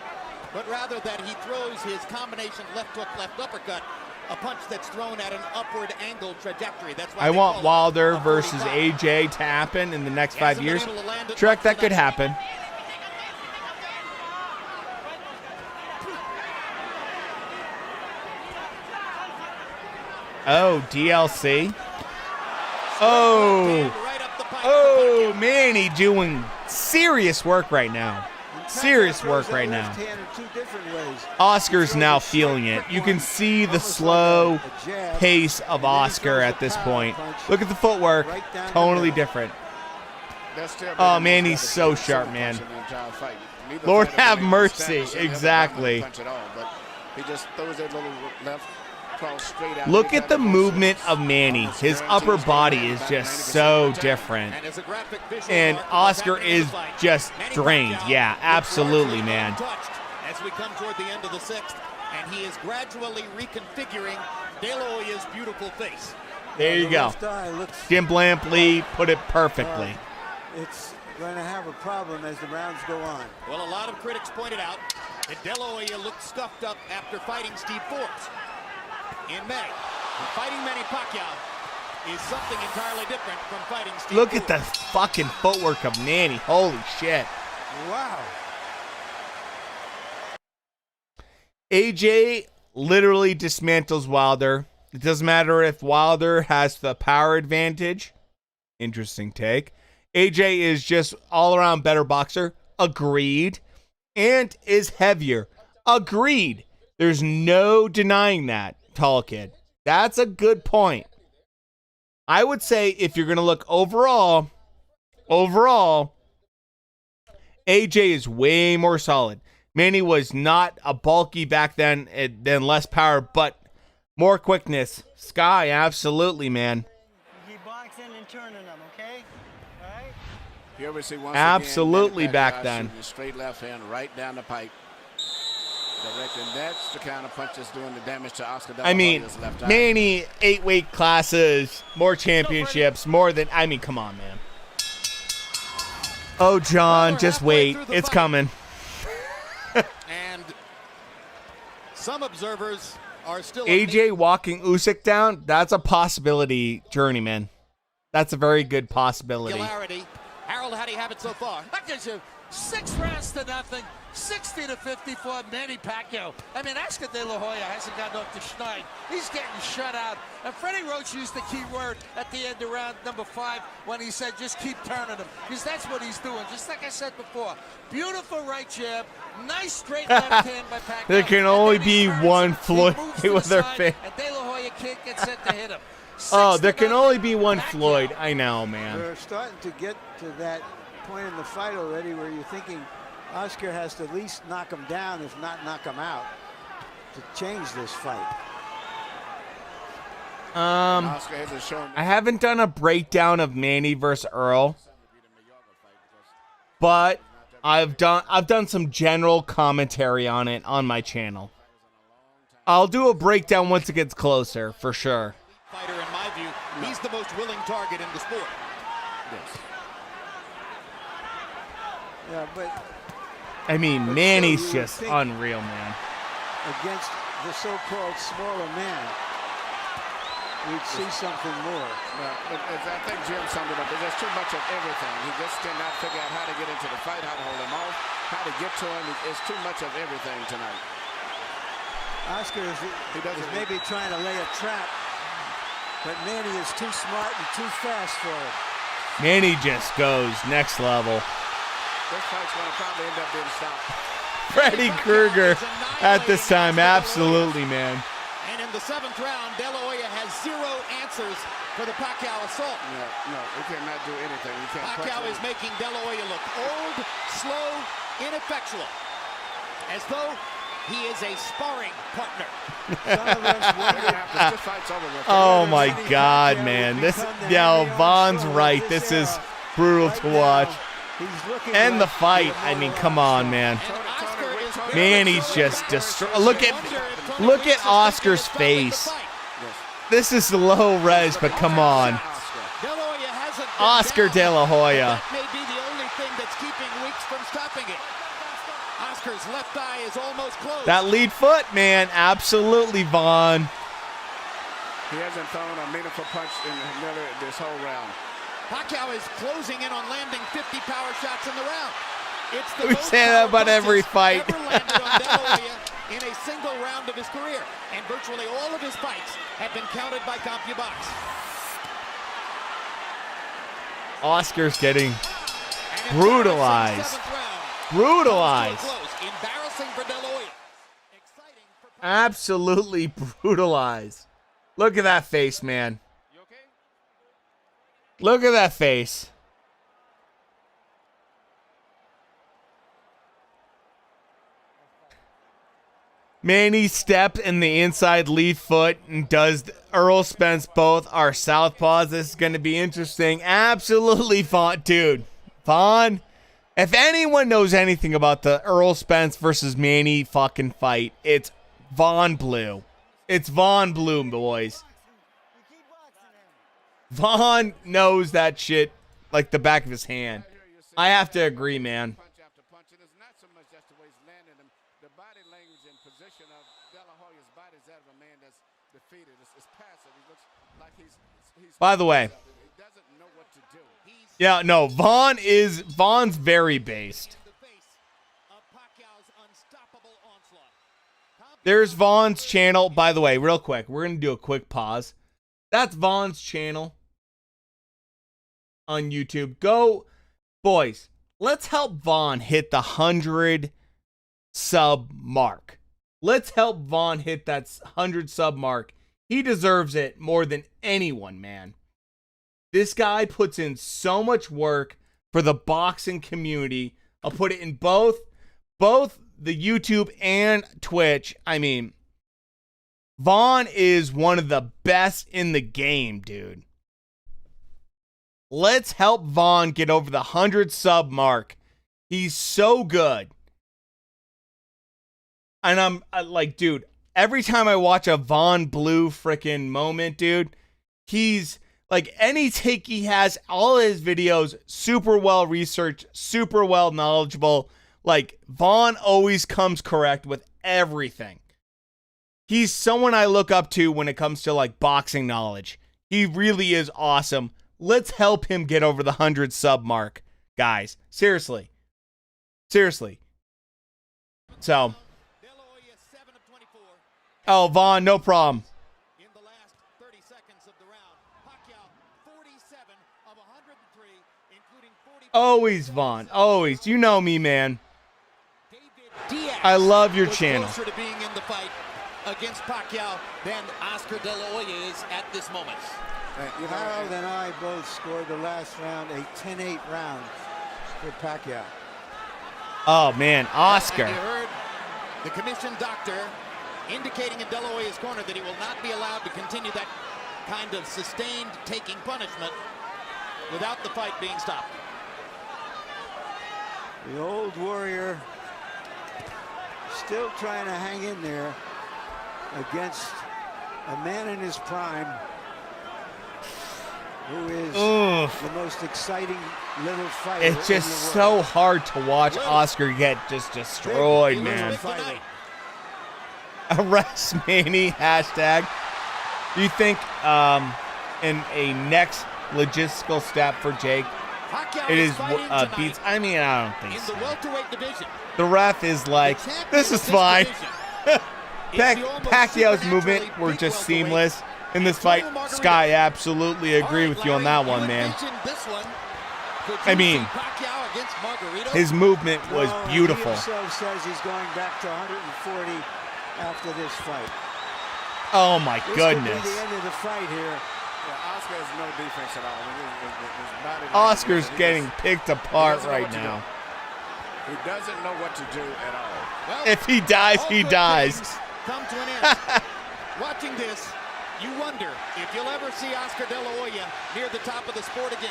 but rather that he throws his combination left hook, left uppercut, a punch that's thrown at an upward angle trajectory. That's why I want Wilder versus AJ to happen in the next 5 years. Trek, that could happen. Oh, DLC. Oh, Manny doing serious work right now. Serious work right now. Oscar's now feeling it. You can see the slow pace of Oscar at this point. Look at the footwork. Totally different. Oh, man, he's so sharp, man. Lord have mercy. Exactly. Look at the movement of Manny. His upper body is just so different. And Oscar is just drained. Yeah, absolutely, man. As we come toward the end of the 6th, and he is gradually reconfiguring De La Hoya's beautiful face. There you go. Jim Lampley put it perfectly. It's going to have a problem as the rounds go on. Well, a lot of critics pointed out that De La Hoya looked stuffed up after fighting Steve Forbes in May. And fighting Manny Pacquiao is something entirely different from fighting Steve Look Forbes. at the fucking footwork of Manny. Holy shit. Wow. AJ literally dismantles Wilder. It doesn't matter if Wilder has the power advantage. Interesting take. AJ is just all-around better boxer. Agreed. And is heavier. Agreed. There's no denying that, Tall Kid. That's a good point. I would say if you're going to look overall, AJ is way more solid. Manny was not a bulky back then, less power, but more quickness. Sky, absolutely, man. Keep boxing and turning them, okay? All right? You ever see once absolutely again, back then. Straight left hand right down the pipe. Directing, that's the kind of punch that's doing the damage to Oscar De La Hoya's left eye. Manny, 8 weight classes, more championships, more than, come on, man. Oh, John, just wait. It's coming. And some observers are still AJ walking Usyk down, that's a possibility, Journeyman. That's a very good possibility. Harold Harold, how do you have it so far? That gives you 6 rounds to nothing, 60-50 for Manny Pacquiao. I mean, Oscar De La Hoya hasn't gotten off the schneid. He's getting shut out. And Freddie Roach used the key word at the end of round number 5 when he said, just keep turning him. Because that's what he's doing. Just like I said before. Beautiful right jab. Nice straight left hand by Pacquiao. There can only be one Floyd with their face. And De La Hoya can't get set to hit him. Oh, there can only be one Floyd. I know, man. We're starting to get to that point in the fight already where you're thinking Oscar has to at least knock him down, if not knock him out, to change this fight. I haven't done a breakdown of Manny versus Earl, but I've done some general commentary on it on my channel. I'll do a breakdown once it gets closer, for sure. Fighter, in my view, he's the most willing target in the sport. Yes. Yeah, but I mean, Manny's just unreal, man. Against the so-called smaller man, we'd see something more. But I think Jim summed it up. There's too much of everything. He just did not figure out how to get into the fight, how to hold him off, how to get to him. It's too much of everything tonight. Oscar is maybe trying to lay a trap, but Manny is too smart and too fast for him. Manny just goes next level. This fight's going to probably end up being stopped. Freddy Krueger at this time, absolutely, man. And in the 7th round, De La Hoya has 0 answers for the Pacquiao assault. No, he cannot do anything. He can't. Pacquiao is making De La Hoya look old, slow, ineffectual, as though he is a sparring partner. Oh my God, man! Vaughn's right. This is brutal to watch. And the fight. I mean, come on, man. Manny's just destroyed. Look at Oscar's face. This is low res, but come on. Oscar De La Hoya. That may be the only thing that's keeping Weeks from stopping it. Oscar's left eye is almost closed. That lead foot, man. Absolutely, Vaughn. He hasn't thrown a meaningful punch in Miller this whole round. Pacquiao is closing in on landing 50 power shots in the round. It's the we most say that about every punches fight. ever landed on De La Hoya in a single round of his career, and virtually all of his fights have been counted by CompuBox. Oscar's getting brutalized. Brutalized. Embarrassing for De La Hoya. Absolutely brutalized. Look at that face, man. Look at that face. Manny steps in the inside lead foot and does Earl Spence both are southpaws. This is going to be interesting. Absolutely, Vaughn. Dude, Vaughn, if anyone knows anything about the Earl Spence versus Manny fucking fight, it's Vaughn Blue. It's Vaughn Blue, boys. Vaughn knows that shit like the back of his hand. I have to agree, man. By the way, yeah, no, Vaughn's very based. There's Vaughn's channel. By the way, real quick, we're going to do a quick pause. That's Vaughn's channel on YouTube. Go, boys, let's help Vaughn hit the 100 sub mark. Let's help Vaughn hit that 100 sub mark. He deserves it more than anyone, man. This guy puts in so much work for the boxing community. I'll put it in both the YouTube and Twitch. I mean, Vaughn is one of the best in the game, dude. Let's help Vaughn get over the 100 sub mark. He's so good. And I'm like, dude, every time I watch a Vaughn Blue freaking moment, dude, he's like any take he has, all his videos, super well researched, super well knowledgeable. Like, Vaughn always comes correct with everything. He's someone I look up to when it comes to like boxing knowledge. He really is awesome. Let's help him get over the 100 sub mark. guys. Seriously. Seriously. So. Oh, Vaughn, no problem. In the last 30 seconds of the round, Pacquiao 47 of 103, including 40. Always, Vaughn. Always. You know me, man. Diaz I love your was channel. Closer to being in the fight against Pacquiao than Oscar De La Hoya is at this moment. Harold and I both scored the last round a 10-8 round for Pacquiao. Oh, man. Oscar. And you heard the commission doctor indicating in De La Hoya's corner that he will not be allowed to continue that kind of sustained taking punishment without the fight being stopped. The old warrior still trying to hang in there against a man in his prime who is the most exciting little fighter. It's just so hard to watch Oscar get just destroyed, man. Arrest Manny, hashtag. Do you think in a next logistical step for Jake, it is beats? I mean, I don't think so. In the welterweight division. The ref is like, this is fine. Pacquiao's movement were just seamless in this fight. Sky, absolutely agree with you on that one, man. I mean, his movement was beautiful. He himself says he's going back to 140 after this fight. Oh my goodness. This could be the end of the fight here. Yeah, Oscar has no defense at all. His body Oscar's getting picked apart right now. He doesn't know what to do at all. Well, if he dies, he dies. Come to an end. Watching this, you wonder if you'll ever see Oscar De La Hoya near the top of the sport again.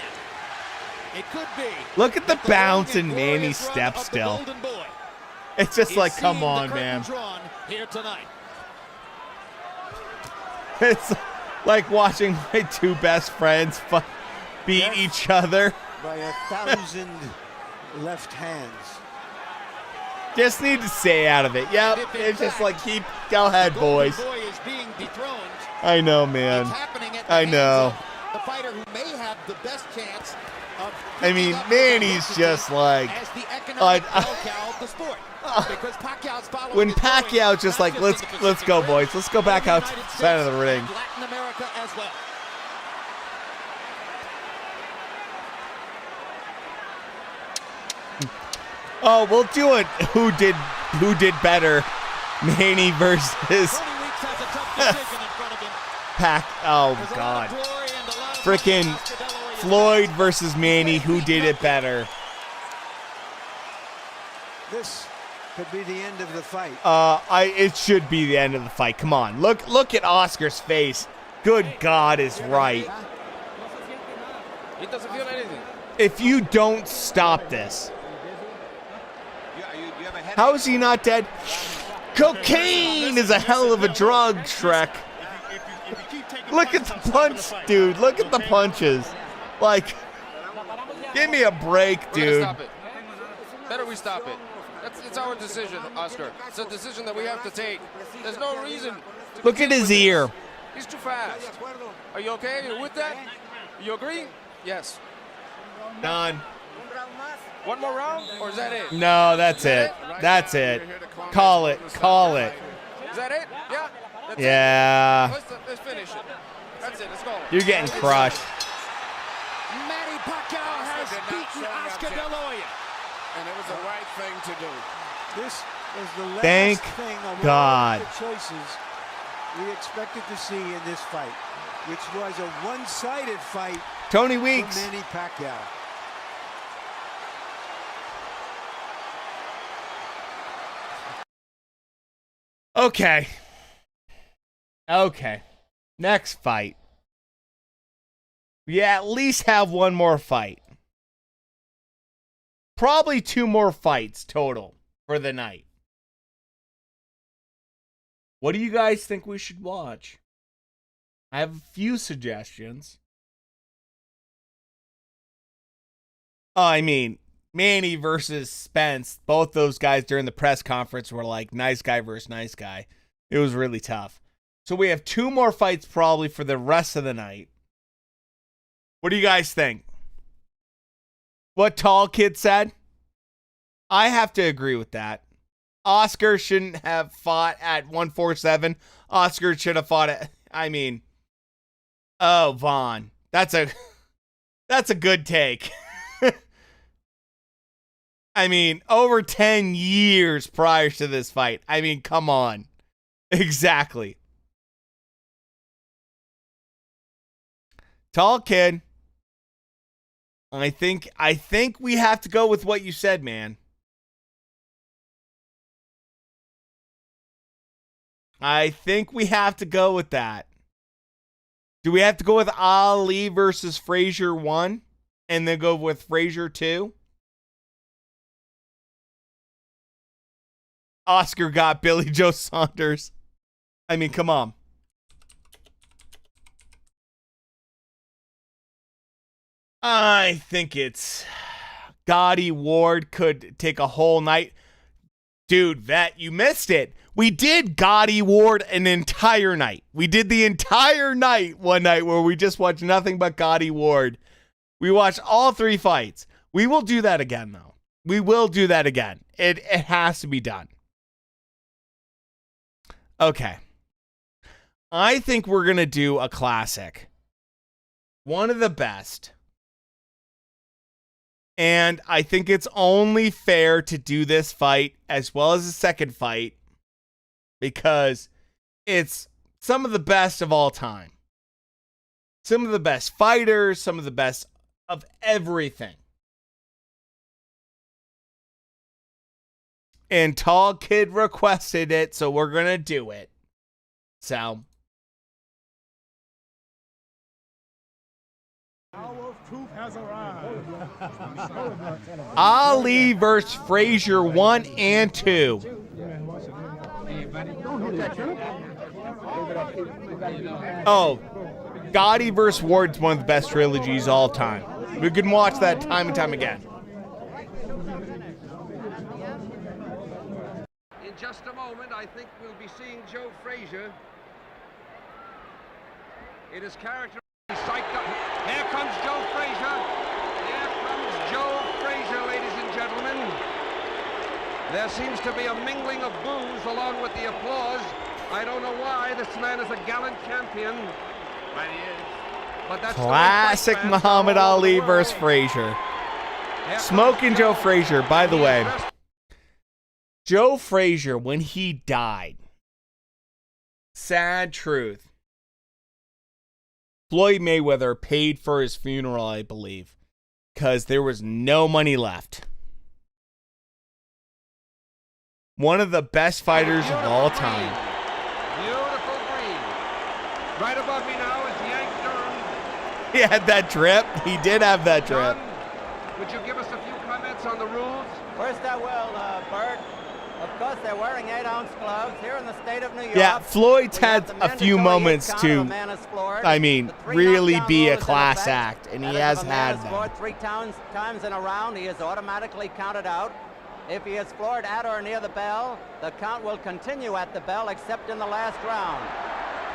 It could be. Look at the bounce in Manny's step still. It's just like, come on, man. Here tonight. It's like watching my two best friends beat each other. By 1,000 left hands. Just need to stay out of it. Yep, it's just like, go ahead, boys. Boy is being dethroned. I know, man. I know. The fighter who may have the best chance of I mean, Manny's just like, as the economic bell cow of the sport. Because Pacquiao's following when Pacquiao's just like, let's go, boys. Let's go back outside of the ring. Latin America as well. Oh, we'll do it. Who did better? Manny versus Pac. Oh God. Frickin' Floyd versus Manny. Who did it better? This could be the end of the fight. It should be the end of the fight. Come on. Look at Oscar's face. Good God is right. He doesn't feel anything. If you don't stop this. How is he not dead? Cocaine is a hell of a drug, Shrek. Look at the punch, dude. Look at the punches. Like, give me a break, dude. Stop it. Better we stop it. It's our decision, Oscar. It's a decision that we have to take. There's no reason. Look at his ear. He's too fast. Are you okay? Are you with that? You agree? Yes. Done. One more round, or is that it? No, that's it. That's it. Call it. Call it. Is that it? Yeah. That's yeah. It. Let's finish it. That's it. Let's go. You're getting crushed. Manny Pacquiao has beaten Oscar De La Hoya. And it was the right thing to do. This was the last Thank thing of God. all the choices we expected to see in this fight, which was a one-sided fight. Tony Weeks. For Manny Pacquiao. Okay. Okay. Next fight. We at least have one more fight. Probably two more fights total for the night. What do you guys think we should watch? I have a few suggestions. I mean, Manny versus Spence, both those guys during the press conference were like nice guy versus nice guy. It was really tough. So we have two more fights probably for the rest of the night. What do you guys think? what Tall Kid said? I have to agree with that. Oscar shouldn't have fought at 147. Oscar should have fought at, Vaughn. That's a good take. Over 10 years prior to this fight. Come on. Exactly. Tall Kid. I think we have to go with what you said, man. I think we have to go with that. Do we have to go with Ali versus Frazier 1 and then go with Frazier 2? Oscar got Billy Joe Saunders. Come on. I think it's Gotti Ward could take a whole night. Dude, Vet, you missed it. We did Gotti Ward an entire night. We did the entire night one night where we just watched nothing but Gotti Ward. We watched all 3 fights. We will do that again, though. We will do that again. It has to be done. Okay. I think we're going to do a classic. One of the best. And I think it's only fair to do this fight as well as the second fight because it's some of the best of all time. Some of the best fighters, some of the best of everything. And Tall Kid requested it, so we're going to do it. So. Truth has arrived. Ali versus Frazier 1 and 2. Oh, Gotti versus Ward's one of the best trilogies all time. We can watch that time and time again. In just a moment, I think we'll be seeing Joe Frazier. It is characterized. Psyched up. Here comes Joe Frazier. Here comes Joe Frazier, ladies and gentlemen. There seems to be a mingling of boos along with the applause. I don't know why. This man is a gallant champion. But he is. But that's classic Muhammad Ali versus Frazier. Smoking Joe Frazier, by the way. Joe Frazier, when he died, sad truth, Floyd Mayweather paid for his funeral, I believe, because there was no money left. One of the best fighters of all time. Beautiful green. Right above me now is Yank Durham. He had that drip. He did have that drip. Would you give us a few comments on the rules? First I will, Bert. Of course, they're wearing 8-ounce gloves here in the state of New York. Yeah, Floyd's had a few moments to, really be a class act, and he has had them. If 3 times in a round, he is automatically counted out. If he is floored at or near the bell, the count will continue at the bell, except in the last round.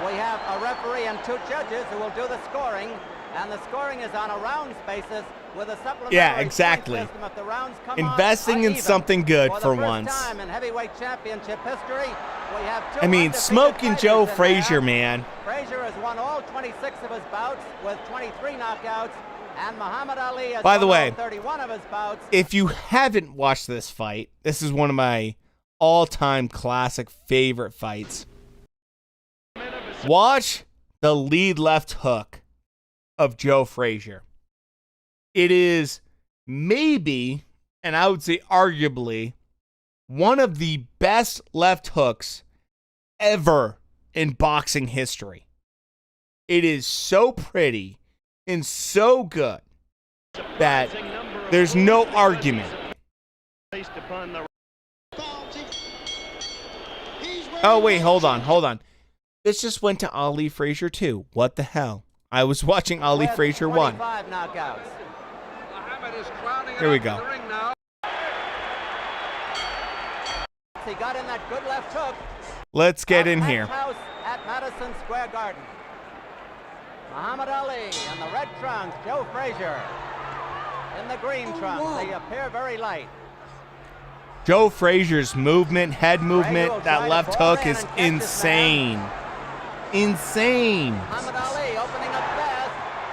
We have a referee and 2 judges who will do the scoring, and the scoring is on a rounds basis with a supplementary exactly. system if the rounds come investing in something good for once. Time in heavyweight championship history, we have 2 smoking Joe Frazier, man. Frazier has won all 26 of his bouts with 23 knockouts, and Muhammad Ali has By the won way, all 31 of his bouts. If you haven't watched this fight, this is one of my all-time classic favorite fights. Watch the lead left hook of Joe Frazier. It is maybe, and I would say arguably, one of the best left hooks ever in boxing history. It is so pretty and so good that there's no argument. Oh, wait, hold on. This just went to Ali Frazier 2. What the hell? I was watching Ali Frazier 1. Knockouts. Here we go. He got in that good left hook. Let's get in here. House at Madison Square Garden. Muhammad Ali and the red trunks, Joe Frazier. in the green trunks. They appear very light. Joe Frazier's movement, head movement, that left hook is insane. Insane. Muhammad Ali opening up fast.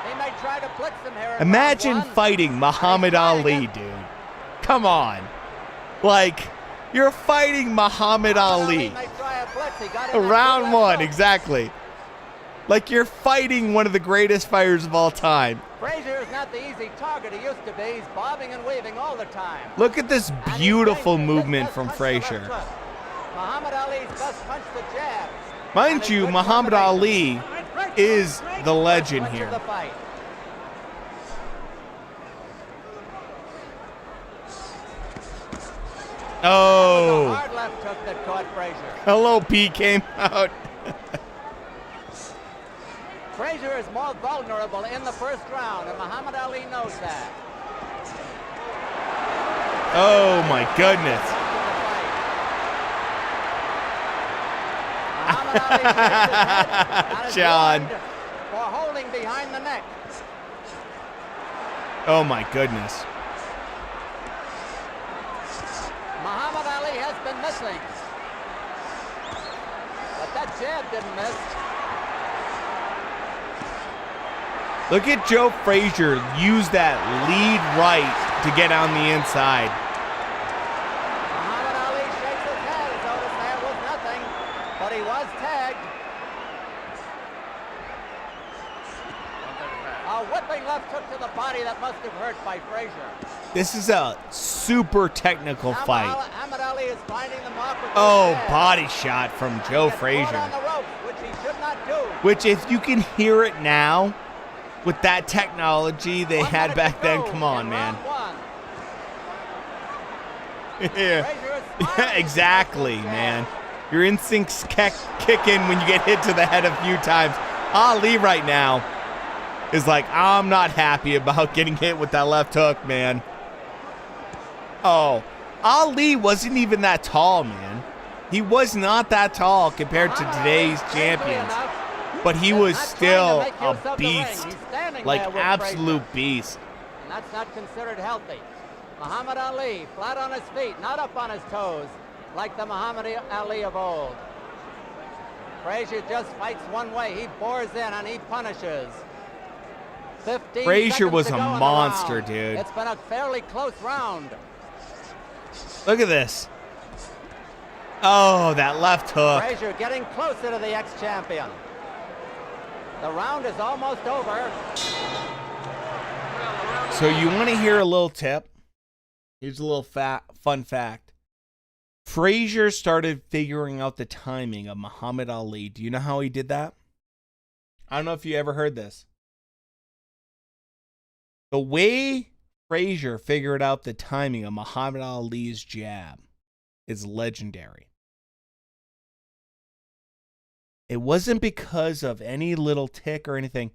He may try to blitz him here. Imagine fighting Muhammad Ali, dude. Come on. Like, you're fighting Muhammad Ali. Round one, exactly. Like you're fighting one of the greatest fighters of all time. Frazier is not the easy target he used to be. He's bobbing and weaving all the time. Look at this beautiful movement from Frazier. Muhammad Ali's best punch the jab. Mind you, Muhammad Ali is the legend here. Oh. Hard left hook that caught Frazier. Hello, P came out. Frazier is more vulnerable in the first round, and Muhammad Ali knows that. Oh, my goodness. John. For holding behind the neck. Oh, my goodness. Muhammad Ali has been missing. But that jab didn't miss. Look at Joe Frazier use that lead right to get on the inside. Muhammad Ali shakes his head as though there was nothing, but he was tagged. A whipping left hook to the body that must have hurt by Frazier. This is a super technical fight. Muhammad Ali is finding the mark with body shot from Joe Frazier. on the ropes, which he should not do. Which, if you can hear it now, with that technology they had back then, come on, man. Yeah, exactly, man. Your instincts kick in when you get hit to the head a few times. Ali right now is like, I'm not happy about getting hit with that left hook, man. Oh, Ali wasn't even that tall, man. He was not that tall compared to today's champions. But he was still a beast, like absolute beast. And that's not considered healthy. Muhammad Ali, flat on his feet, not up on his toes, like the Muhammad Ali of old. Frazier just fights one way. He bores in and he punishes. 15 Frazier was seconds a to go in the monster, round. dude. It's been a fairly close round. Look at this. Oh, that left hook. Frazier getting closer to the ex-champion. The round is almost over. So you want to hear a little tip? Here's a little fun fact. Frazier started figuring out the timing of Muhammad Ali. Do you know how he did that? I don't know if you ever heard this. The way Frazier figured out the timing of Muhammad Ali's jab is legendary. It wasn't because of any little tick or anything.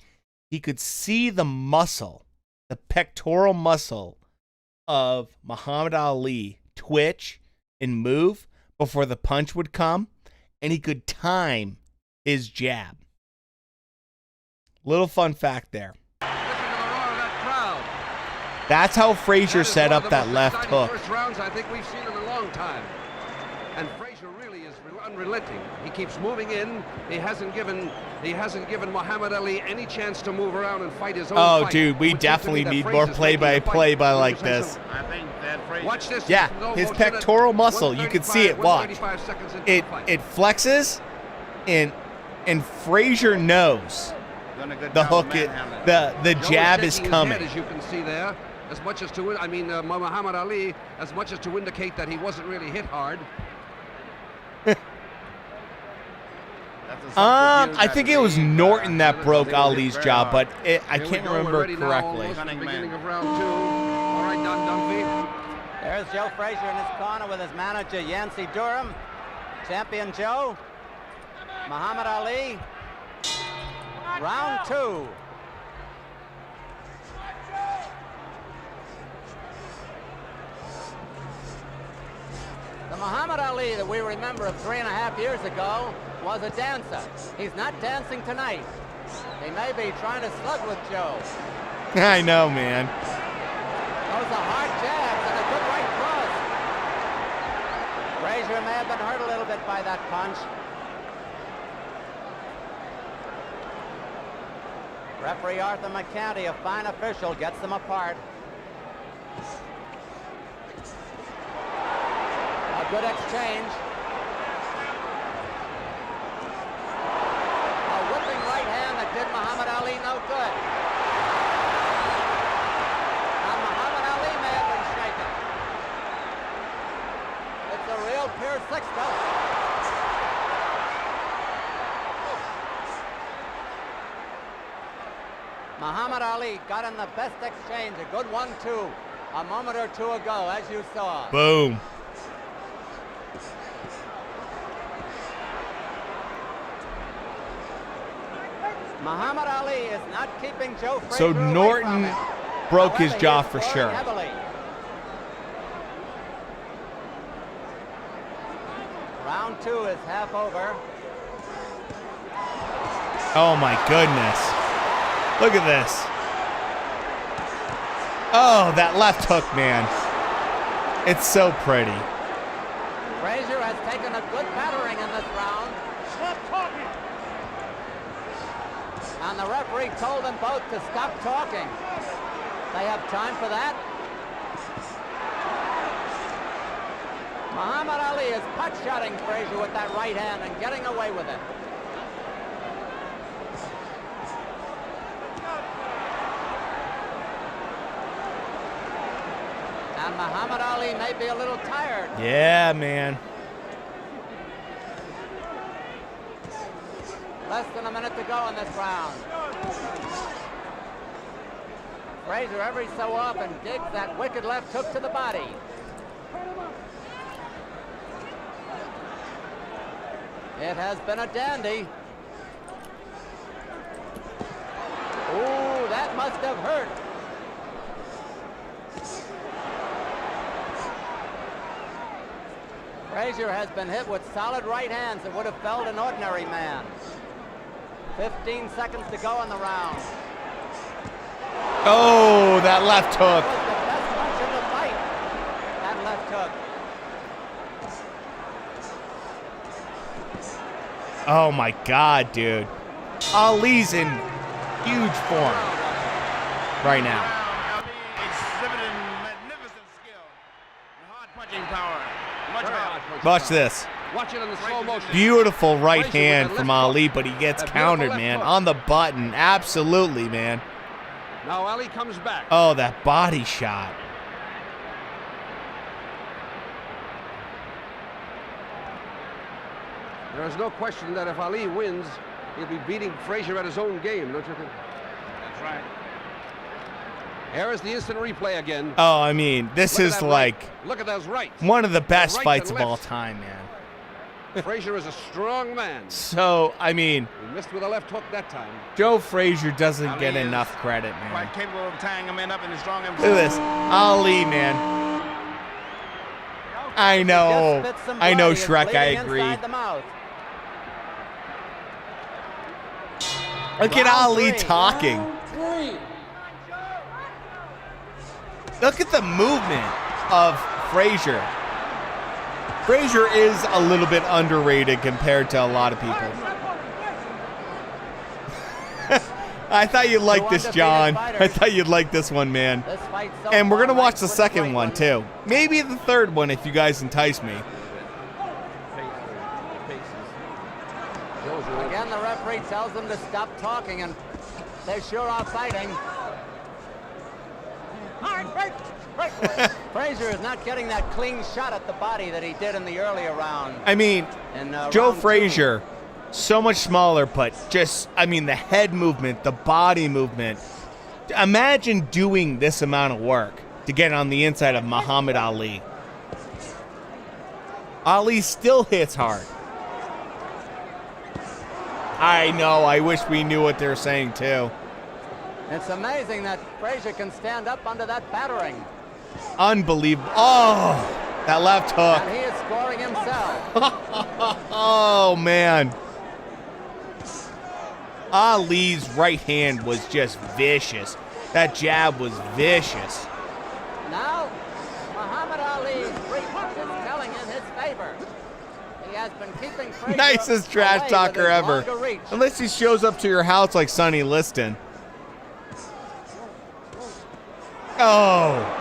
He could see the muscle, the pectoral muscle of Muhammad Ali twitch and move before the punch would come, and he could time his jab. Little fun fact there. That's how Frazier set up that left hook. First rounds I think we've seen in a long time. And Frazier really is unrelenting. He keeps moving in. He hasn't given Muhammad Ali any chance to move around and fight his own fight. Oh, dude, we definitely need more play-by-play like this. I think that Frazier, watch this. Yeah, his pectoral muscle, you can see it. Watch. It flexes, and Frazier knows the hook. The jab is coming. As you can see there, as much as to Muhammad Ali, as much as to indicate that he wasn't really hit hard. I think it was Norton that broke Ali's jaw, but I can't remember correctly. Beginning of round two. All right, Dunphy. There's Joe Frazier in his corner with his manager, Yancey Durham. Champion Joe. Muhammad Ali. Round two. The Muhammad Ali that we remember of 3.5 years ago was a dancer. He's not dancing tonight. He may be trying to slug with Joe. I know, man. a hard jab and a good right cross. Frazier may have been hurt a little bit by that punch. Referee Arthur McCanty, a fine official, gets them apart. A good exchange. A whipping right hand that did Muhammad Ali no good. Now Muhammad Ali may have been shaken. It's a real pure six-belt. Muhammad Ali got in the best exchange, a good 1-2, a moment or two ago, as you saw. Boom. Muhammad Ali is not keeping Joe Frazier So away Norton from him. broke his However, jaw he is for scoring sure. heavily. Round 2 is half over. Oh my goodness. Look at this. Oh, that left hook, man. It's so pretty. Frazier has taken a good battering in this round. Stop talking. And the referee told them both to stop talking. They have time for that. Muhammad Ali is pot-shotting Frazier with that right hand and getting away with it. And Muhammad Ali may be a little tired. Yeah, man. Less than a minute to go in this round. Frazier every so often digs that wicked left hook to the body. It has been a dandy. Ooh, that must have hurt. Frazier has been hit with solid right hands that would have felled an ordinary man. 15 seconds to go in the round. Oh, that left hook. That was the best punch in the fight. That left hook. Oh my God, dude. Ali's in huge form right now. Exhibiting magnificent skill and hard punching power. Much better. Watch this. Watch it in the slow motion. Beautiful right Frazier with hand that from left Ali, hook. but he gets That countered, beautiful man. left hook. On the button. Absolutely, man. Now Ali comes back. Oh, that body shot. There is no question that if Ali wins, he'll be beating Frazier at his own game, don't you think? That's right. Here is the instant replay again. Oh, I mean, this Look at is that like right. Look at those rights. one of the best right fights and of all left. time, man. Frazier is a strong man. So, I mean, He missed with a left hook that time. Joe Frazier doesn't Ali get is enough credit, man. Quite capable of tying a man up in his strong and Look at this. Ali, man. I know. Just spit some I know, blood. He is Shrek. I bleeding agree. inside the mouth. Look at Round Ali 3. talking. Look at the movement of Frazier. Frazier is a little bit underrated compared to a lot of people. I thought you'd like this, John. I thought you'd like this one, man. This fight so And we're far going to watch ranks the with second great one, ones. too. Maybe the third one if you guys entice me. Again, the referee tells them to stop talking, and they sure are fighting. Frazier is not getting that clean shot at the body that he did in the earlier round. I mean, In, Joe round Frazier, so much smaller, but just, I mean, the head movement, the body movement. Imagine doing this amount of work to get on the inside of Muhammad Ali. Ali still hits hard. I know, I wish we knew what they're saying, too. It's amazing that Frazier can stand up under that battering. Unbelievable. Oh, that left hook. And he is scoring himself. Oh, man. Ali's right hand was just vicious. That jab was vicious. Now, Muhammad Ali's 3 punches telling in his favor. He has been keeping Frazier Nicest trash away talker with his ever. longer reach. Unless he shows up to your house like Sonny Liston. Oh.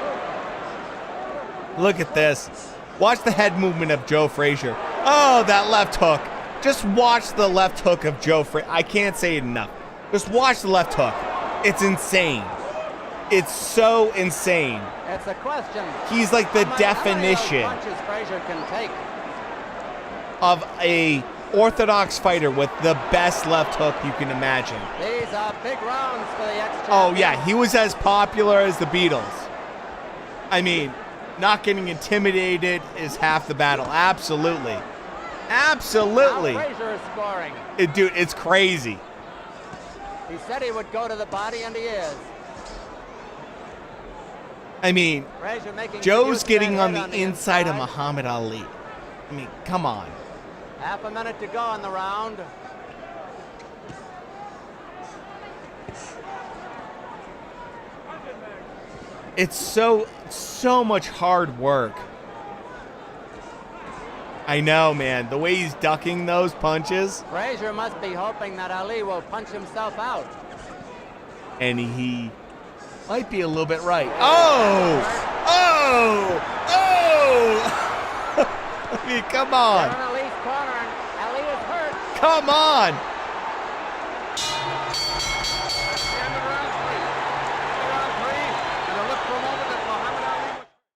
Look at this. Watch the head movement of Joe Frazier. Oh, that left hook. Just watch the left hook of Joe Frazier. I can't say it enough. Just watch the left hook. It's insane. It's so insane. It's a question. He's like the how definition many punches Frazier can take. of a orthodox fighter with the best left hook you can imagine. These are big rounds for the ex-champion. Oh yeah, he was as popular as the Beatles. I mean, not getting intimidated is half the battle. Absolutely. Absolutely. Now Frazier is scoring. Dude, it's crazy. He said he would go to the body, and he is. I mean, Frazier making Joe's good getting use on of the that inside of Muhammad Ali. I mean, come on. Half a minute to go in the round. It's so much hard work. I know, man. The way he's ducking those punches. Frazier must be hoping that Ali will punch himself out. And he might be a little bit right. Oh! Oh! Oh! I mean, come on. They're in Ali's corner, and Ali is hurt. Come on.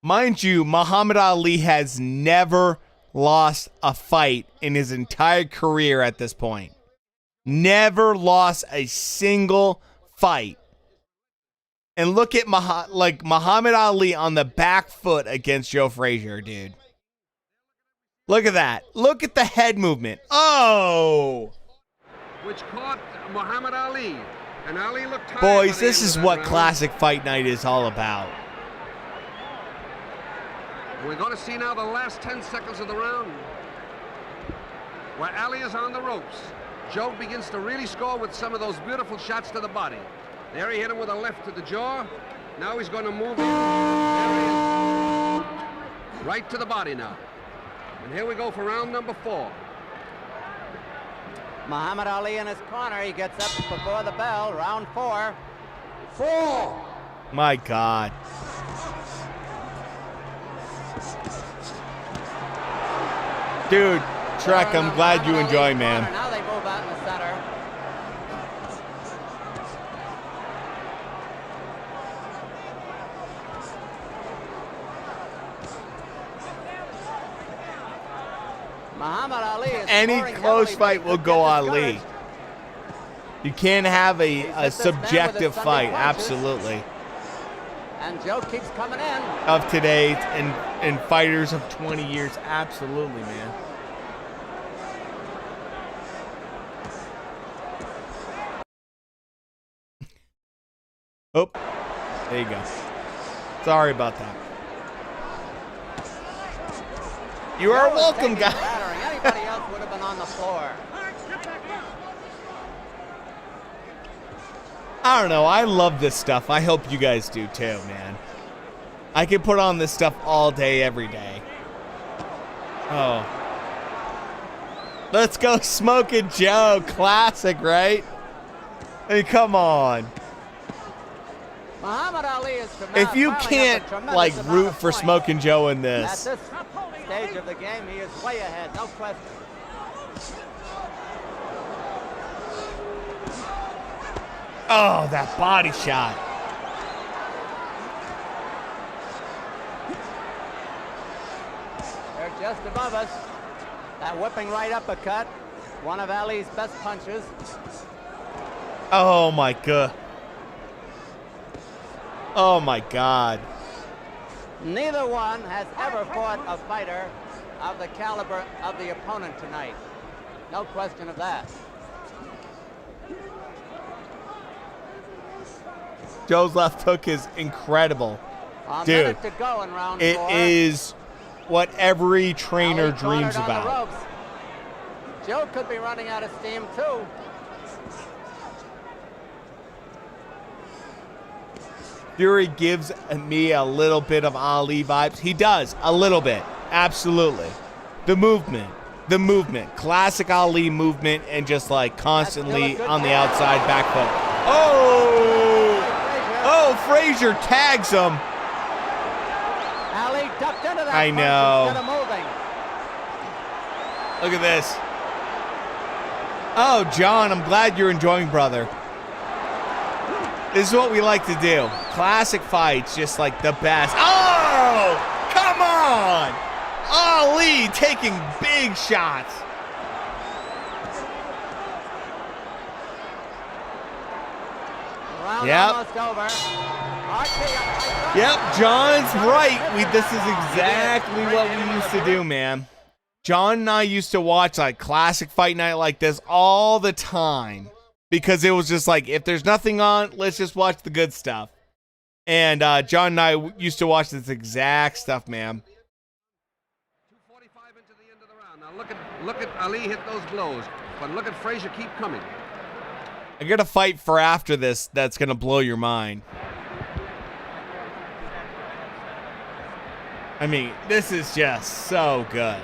Mind you, Muhammad Ali has never lost a fight in his entire career at this point. Never lost a single fight. And look at Muhammad Ali on the back foot against Joe Frazier, dude. Look at that. Look at the head movement. Oh! Which caught Muhammad Ali. And Ali looked tired. Boys, this is what classic fight night is all about. We're going to see now the last 10 seconds of the round, where Ali is on the ropes. Joe begins to really score with some of those beautiful shots to the body. There he hit him with a left to the jaw. Now he's going to move in. Right to the body now. And here we go for round number 4. Muhammad Ali in his corner. He gets up before the bell. Round 4. 4. My God. Dude, Trek, I'm glad you enjoy, man. Now they move out in the center. Muhammad Ali is any close fight will go Ali. You can't have a subjective fight, absolutely. And Joe keeps coming in. Of today and fighters of 20 years, absolutely, man. Oh, there you go. Sorry about that. You are welcome, guys. Anybody else would have been on the floor. I don't know. I love this stuff. I hope you guys do too, man. I can put on this stuff all day, every day. Oh. Let's go Smokin' Joe. Classic, right? Hey, come on. Muhammad Ali is If you can't, like, root for Smokin' Joe in this. At this stage of the game, he is way ahead, no question. Oh, that body shot. They're just above us. That whipping right uppercut, one of Ali's best punches. Oh, my God. Oh, my God. Neither one has ever fought a fighter of the caliber of the opponent tonight. No question of that. Joe's left hook is incredible. A Dude, minute to go in round 4. it is what every trainer dreams On the about. ropes. Joe could be running out of steam too. Fury gives me a little bit of Ali vibes. He does, a little bit. Absolutely. The movement. Classic Ali movement and just like constantly on the outside back foot. Oh, Frazier tags him. Ali ducked into that I know. instead of moving. Look at this. Oh, John, I'm glad you're enjoying, brother. This is what we like to do. Classic fights, just like the best. Oh, come on. Ali taking big shots. Round Yep. almost over. Yep, John's right. This is exactly what we used to do, man. John and I used to watch like classic fight night like this all the time because it was just like, if there's nothing on, let's just watch the good stuff. And John and I used to watch this exact stuff, man. 2:45 into the end of the round. Now look at Ali hit those blows, but look at Frazier keep coming. I got a fight for after this that's going to blow your mind. I mean, this is just so good.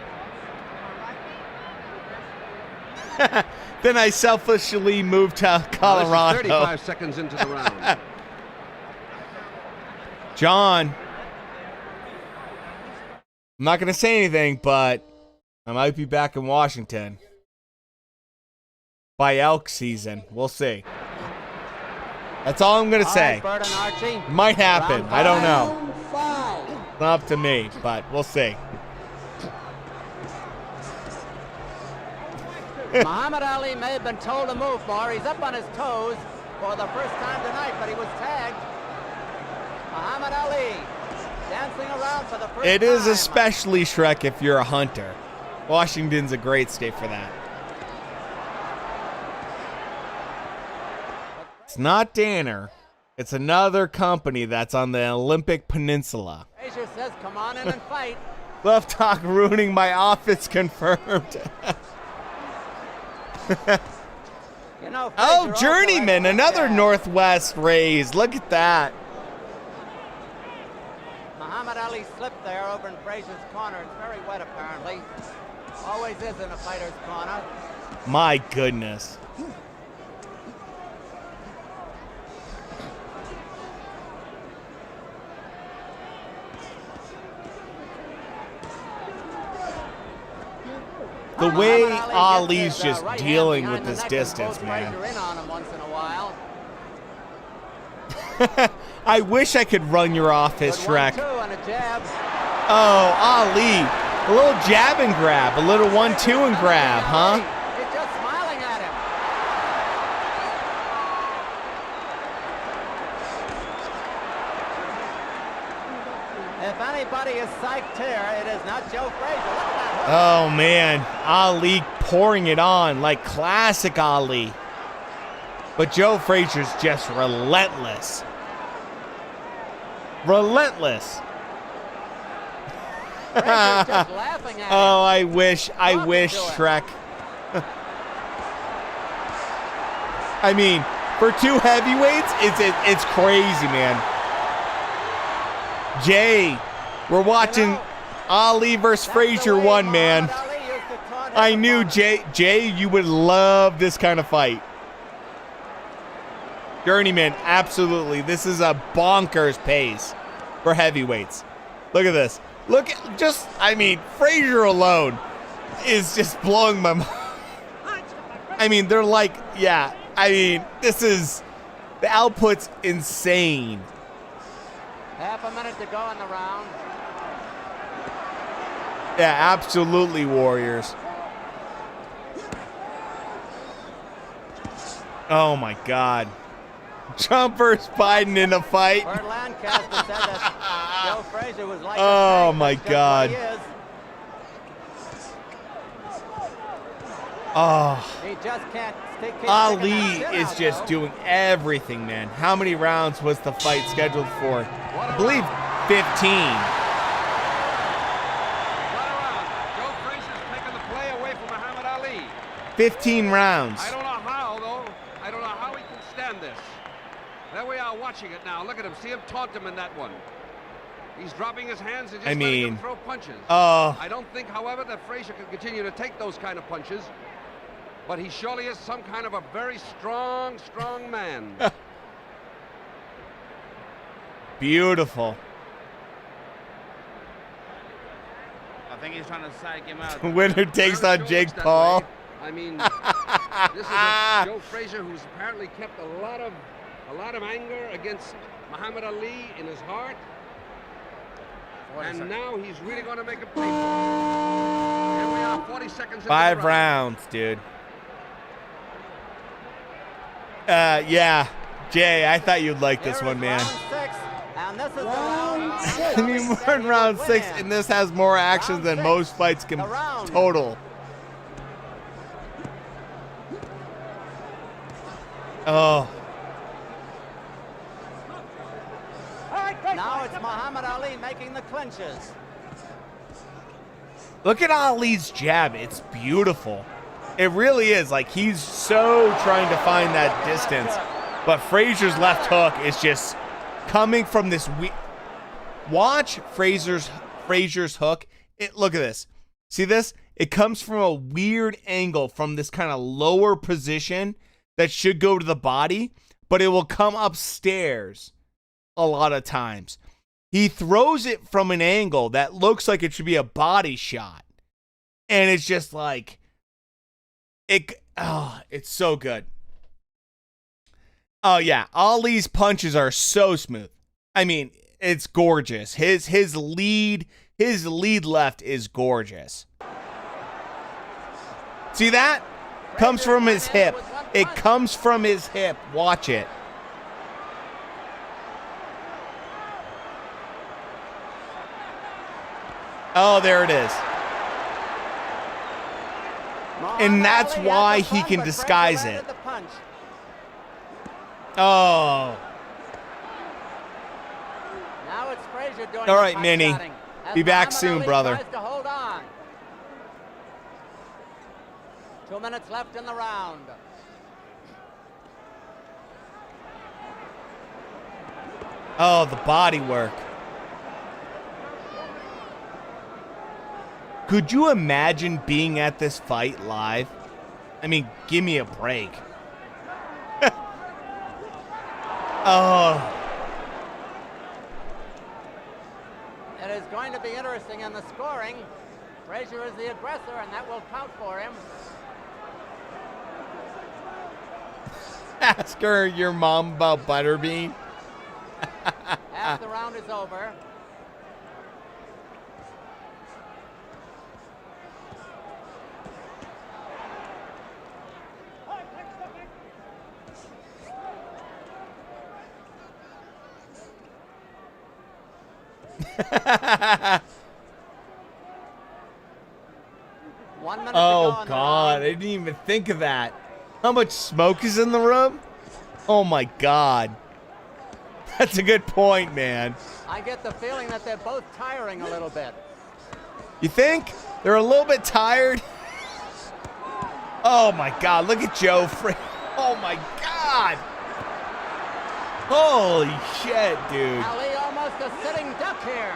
Then I selfishly moved to Colorado. This is 35 seconds into the round. John, I'm not going to say anything, but I might be back in Washington by elk season. We'll see. That's all I'm going to say. Bert and Archie. Might happen. I don't know. Round 5. It's not up to me, but we'll see. Muhammad Ali may have been told to move more. He's up on his toes for the first time tonight, but he was tagged. Muhammad Ali dancing around for the first time. It is especially Shrek if you're a hunter. Washington's a great state for that. It's not Danner. It's another company that's on the Olympic Peninsula. Frazier says, come on in and fight. Love talk ruining my office confirmed. You know, Oh, Frazier Journeyman, also another has- Northwest raise. Look at that. Muhammad Ali slipped there over in Frazier's corner. It's very wet, apparently. Always is in a fighter's corner. My goodness. The way Muhammad Ali's gets his, just right hand dealing behind with the this neck and distance, pulls man. Frazier in on him once in a while. I wish I could run your office, Shrek. 1-2 and a jab. Oh, Ali. A little jab and grab. A little 1-2 and grab, huh? He's just smiling at him. If anybody is psyched here, it is not Joe Frazier. Look at that hook. Oh, man. Ali pouring it on like classic Ali. But Joe Frazier's just relentless. Relentless. Frazier's just laughing at him. Oh, I wish, Shrek. I mean, for two heavyweights, it's crazy, man. Jay, we're watching Ali versus Frazier 1, man. I knew, Jay, you would love this kind of fight. Journeyman, absolutely. This is a bonkers pace for heavyweights. Look at this. Look at just, I mean, Frazier alone is just blowing my mind. I mean, they're like, yeah, I mean, this is, the output's insane. Half a minute to go in the round. Yeah, absolutely, Warriors. Oh, my God. Trump versus Biden in a fight. Bert Lancaster said that Joe Frazier was like Oh, a snake. my That's just God. what he is. Oh. He just can't stick his Ali stick in that is chin just out, doing everything, man. How many rounds was the fight scheduled for? I believe 15. Joe Frazier's taking the play away from Muhammad Ali. 15 rounds. I don't know how, though. I don't know how he can stand this. There we are watching watching it now. Look at him. See him taunt him in that one. He's dropping his hands and just I letting mean, him throw punches. oh. I don't think, however, that Frazier can continue to take those kind of punches. But he surely is some kind of a very strong, strong man. Beautiful. I think he's trying to psych him out. Winner takes on Jake Paul. I mean, this is a Joe Frazier who's apparently kept a lot of anger against Muhammad Ali in his heart. And now he's really going to make a play. Here we are, 40 seconds into the 5 rounds, dude. Yeah. Jay, I thought you'd like this one, man. And this is round I mean, we're in round 6, and this has more action than most fights can total. Oh. Now it's Muhammad Ali making the clinches. Look at Ali's jab. It's beautiful. It really is. Like, he's so trying to find that distance. But Frazier's left hook is just coming from this. Watch Frazier's hook. Look at this. See this? It comes from a weird angle from this kind of lower position that should go to the body, but it will come upstairs a lot of times. He throws it from an angle that looks like it should be a body shot. And it's just like, it's so good. Oh yeah, Ali's punches are so smooth. I mean, it's gorgeous. His lead left is gorgeous. See that? Comes from his hip. It comes from his hip. Watch it. Oh, there it is. And that's why he can disguise it. Oh. Now it's Frazier doing all right, Minnie. Be back soon, brother. To hold on. 2 minutes left in the round. Oh, the body work. Could you imagine being at this fight live? I mean, give me a break. Oh. It is going to be interesting in the scoring. Frazier is the aggressor, and that will count for him. Ask her your mom about Butterbean. Half the round is over. Oh God, I didn't even think of that. How much smoke is in the room? Oh my God. That's a good point, man. I get the feeling that they're both tiring a little bit. You think? They're a little bit tired? Oh my God, look at Joe Frazier. Oh my God. Holy shit, dude. Ali almost a sitting duck here.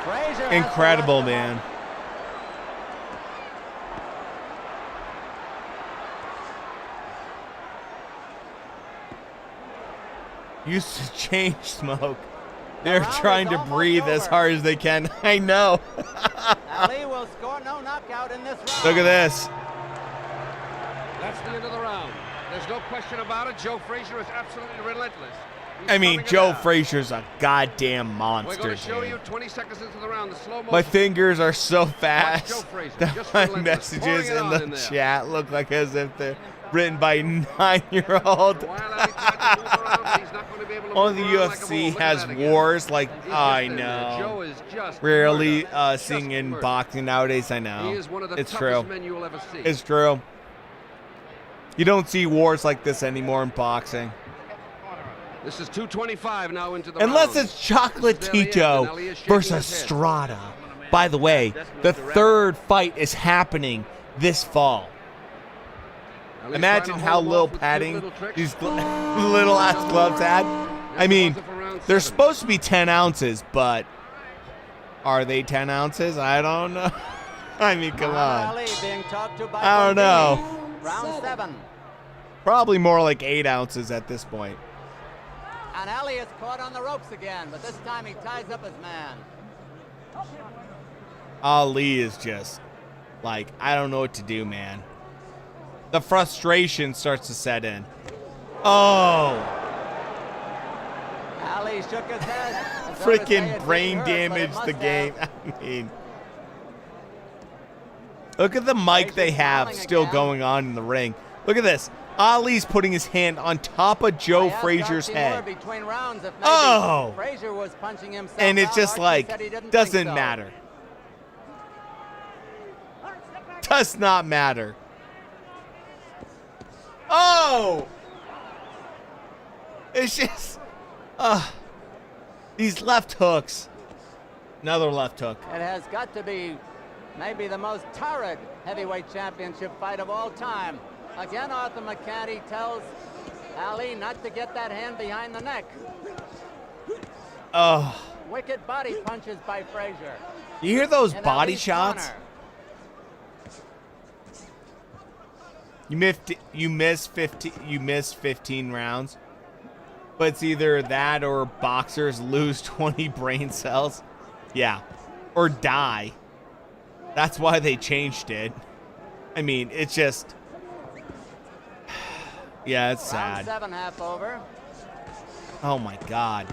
Frazier incredible, man. Used to change smoke. They're trying to breathe as hard as they can. I know. Ali will score no knockout in this round. Look at this. That's the end of the round. There's no question about it. Joe Frazier is absolutely relentless. I mean, Joe Frazier's a goddamn monster. We're going to show you 20 seconds into the round the slow motion. My fingers are so fast Joe Frazier, that my messages in the chat look like as if they're written by 9-year-old. Only the UFC has wars like I know. Rarely seeing in boxing nowadays. I know. It's true. It's true. You don't see wars like this anymore in boxing. This is 2:25 now into the Unless round. it's Chocolatito versus Estrada. By the way, the third fight is happening this fall. Imagine how little padding these little ass gloves had. I mean, they're supposed to be 10 ounces, but are they 10 ounces? I don't know. I mean, come on. I don't know. Round 7. Probably more like 8 ounces at this point. And Ali is caught on the ropes again, but this time he ties up his man. Ali is just like, I don't know what to do, man. The frustration starts to set in. Oh. Ali shook his head. Freaking brain damaged the game. I mean, look at the mic they have still going on in the ring. Look at this. Ali's putting his hand on top of Joe Frazier's head. Oh! Frazier was punching himself and it's just out. like, doesn't matter. Does not matter. Oh! It's just, these left hooks. Another left hook. It has got to be maybe the most torrid heavyweight championship fight of all time. Again, Arthur McCanty tells Ali not to get that hand behind the neck. Oh. Wicked body punches by Frazier. You hear those body shots? Corner. You missed 15 rounds. But it's either that or boxers lose 20 brain cells. Yeah. Or die. That's why they changed it. I mean, it's just, yeah, it's sad. Round 7, half over. Oh my God.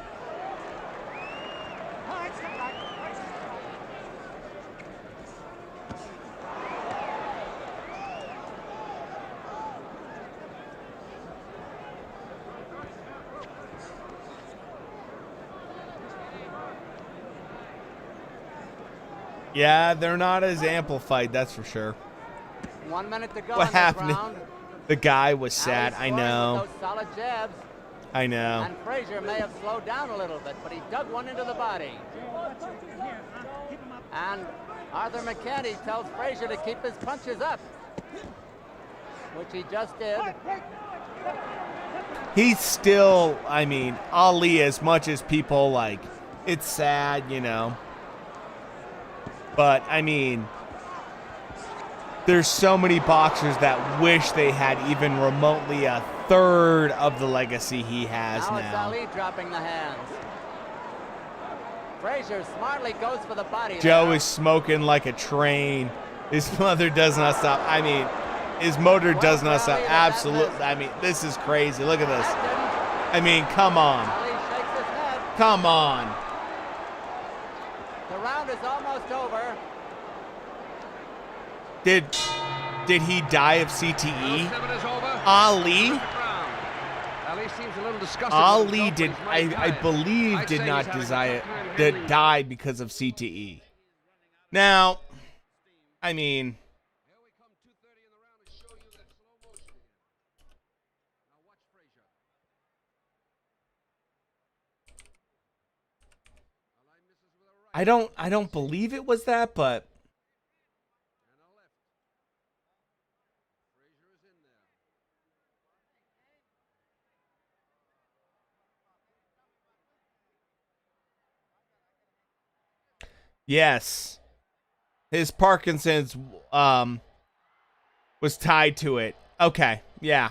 Yeah, they're not as amplified, that's for sure. 1 minute to go. What in happened? This round. The guy was sad. I know. Those solid jabs. I know. And Frazier may have slowed down a little bit, but he dug one into the body. And Arthur McCanty tells Frazier to keep his punches up, which he just did. He's still, I mean, Ali, as much as people like, it's sad, you know. But, I mean, there's so many boxers that wish they had even remotely a third of the legacy he has now. now. It's Ali dropping the hands. Frazier smartly goes for the body. Joe there. is smoking like a train. His mother does not stop. I mean, his motor does not stop. Absolutely. I mean, this is crazy. Look at this. I mean, come on. Ali shakes his head. Come on. The round is almost over. Did he die of CTE? Ali? Ali seems a little disgusted. Ali did, I believe, did not die because of CTE. Now, I mean, I don't believe it was that, but yes, his Parkinson's was tied to it. Okay, yeah.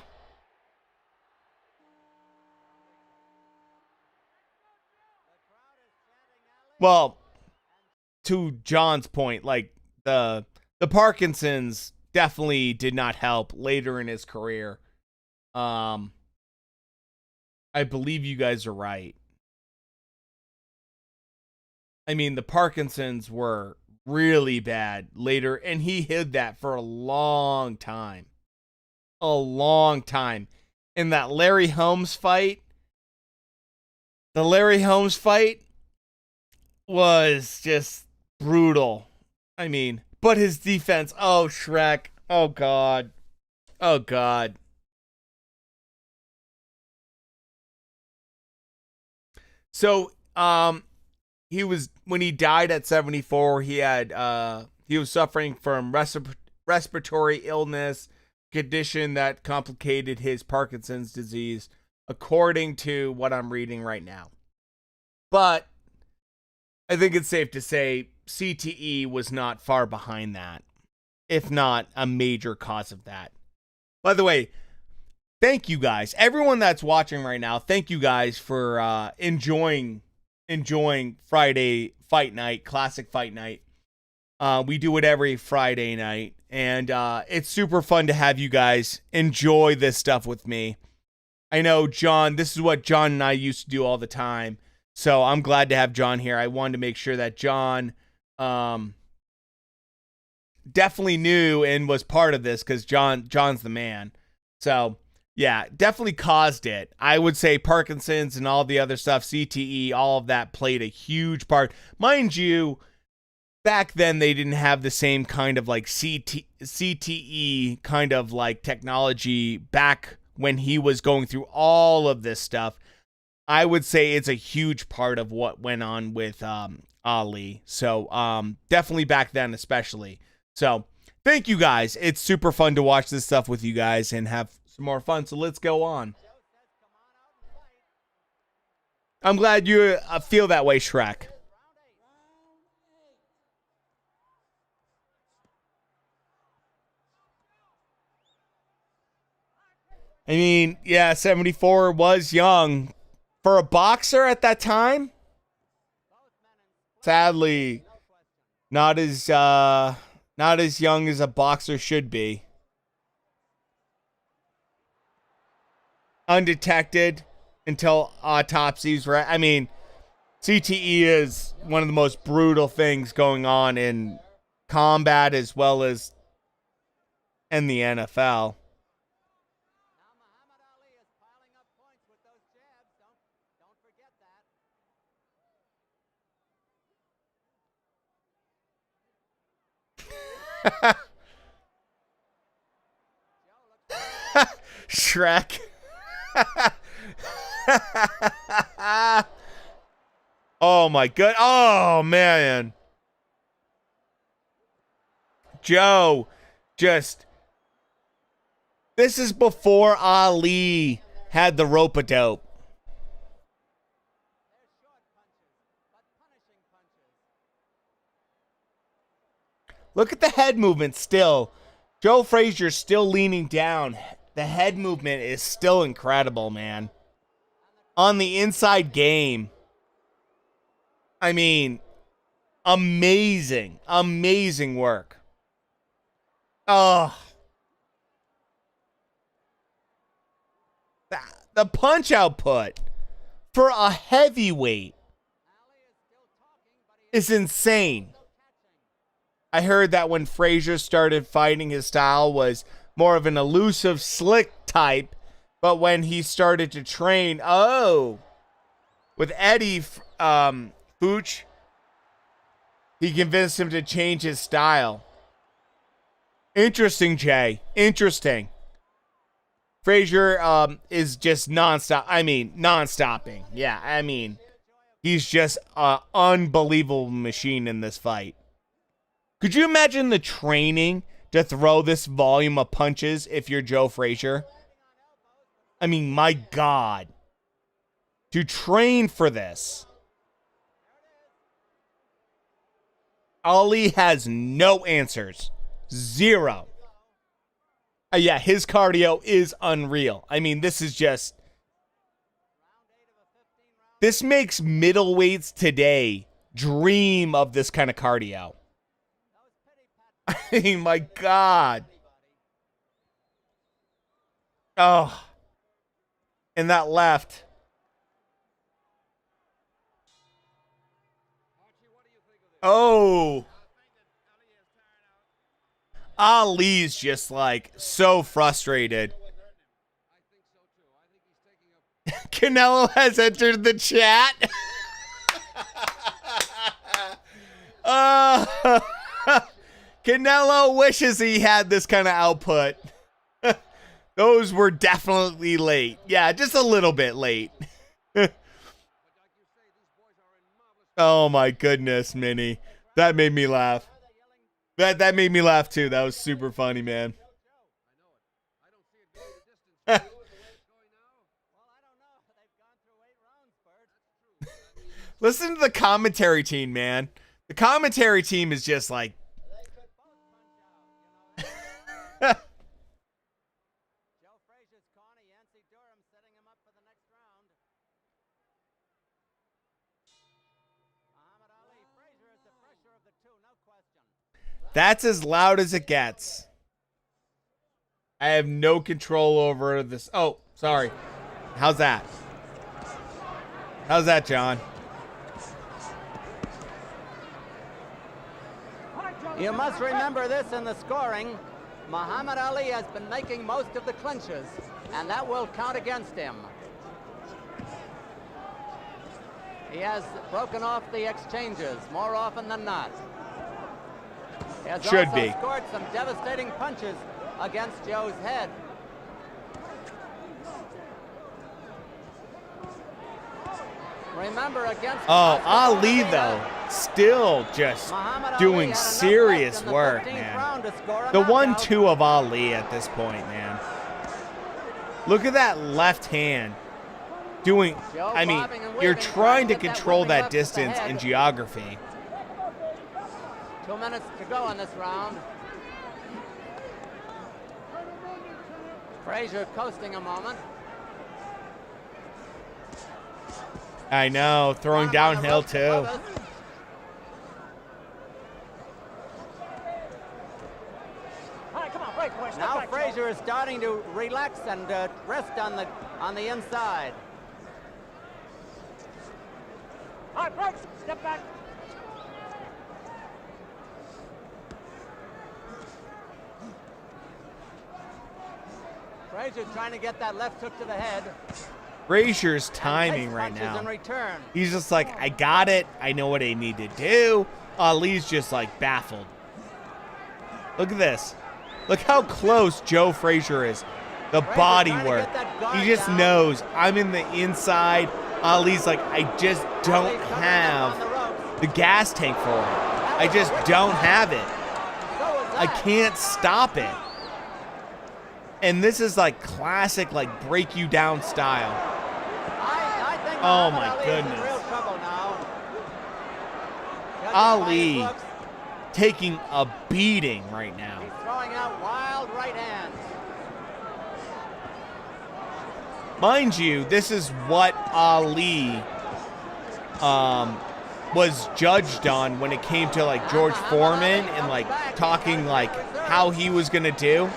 Well, to John's point, like the Parkinson's definitely did not help later in his career. I believe you guys are right. I mean, the Parkinson's were really bad later, and he hid that for a long time. A long time. In that Larry Holmes fight, the Larry Holmes fight was just brutal. I mean, but his defense, oh, Shrek. Oh, God. Oh, God. So, when he died at 74, he was suffering from respiratory illness, condition that complicated his Parkinson's disease, according to what I'm reading right now. But I think it's safe to say CTE was not far behind that, if not a major cause of that. By the way, thank you guys. Everyone that's watching right now, thank you guys for enjoying Friday Fight Night, Classic Fight Night. We do it every Friday night, and it's super fun to have you guys enjoy this stuff with me. I know John, this is what John and I used to do all the time, so I'm glad to have John here. I wanted to make sure that John definitely knew and was part of this, because John's the man. So yeah, definitely caused it. I would say Parkinson's and all the other stuff, CTE, all of that played a huge part. Mind you, back then they didn't have the same kind of like CTE kind of like technology back when he was going through all of this stuff. I would say it's a huge part of what went on with Ali. So definitely back then especially. So thank you guys. It's super fun to watch this stuff with you guys and have some more fun. So let's go on. I'm glad you feel that way, Shrek. I mean, yeah, 74 was young. For a boxer at that time, sadly, not as young as a boxer should be. Undetected until autopsies, right? I mean, CTE is one of the most brutal things going on in combat as well as in the NFL. Shrek. Oh my god. Oh man. Joe just, this is before Ali had the rope-a-dope. Look at the head movement still. Joe Frazier's still leaning down. The head movement is still incredible, man. On the inside game. I mean, amazing. Amazing work. Oh. The punch output for a heavyweight is insane. I heard that when Frazier started fighting, his style was more of an elusive, slick type. But when he started to train, with Eddie Fuch, he convinced him to change his style. Interesting, Jay. Interesting. Frazier is just nonstop. I mean, non-stopping. Yeah, I mean, he's just an unbelievable machine in this fight. Could you imagine the training to throw this volume of punches if you're Joe Frazier? I mean, my God. To train for this. Ali has no answers. Zero. Yeah, his cardio is unreal. I mean, this is just... This makes middleweights today dream of this kind of cardio. I mean, my God. Oh. And that left. Oh. Ali's just like so frustrated. Canelo has entered the chat. Canelo wishes he had this kind of output. Those were definitely late. Yeah, just a little bit late. Oh my goodness, Minnie. That made me laugh. That made me laugh too. That was super funny, man. Listen to the commentary team, man. The commentary team is just like... That's as loud as it gets. I have no control over this. Oh, sorry. How's that? How's that, John? You must remember this in the scoring. Muhammad Ali has been making most of the clinches, and that will count against him. He has broken off the exchanges more often than not. He has also scored some devastating punches against Joe's head. Remember against Ali though, still just doing serious work, man. The 1-2 of Ali at this point, man. Look at that left hand. Doing, I mean, you're trying to control that distance in geography. 2 minutes to go in this round. Frazier coasting a moment. I know, throwing downhill too. All right, come on, break, boys. Now Frazier is starting to relax and rest on the inside. All right, break. Step back. Frazier trying to get that left hook to the head. Frazier's timing right now. He's just like, I got it. I know what I need to do. Ali's just like baffled. Look at this. Look how close Joe Frazier is. The body work. He just knows I'm in the inside. Ali's like, I just don't have the gas tank for it. I just don't have it. I can't stop it. And this is like classic, like break you down style. I think oh my goodness. In real trouble now. Ali taking a beating right now. He's throwing out wild right hands. Mind you, this is what Ali was judged on when it came to like George Foreman and like talking like how he was gonna do.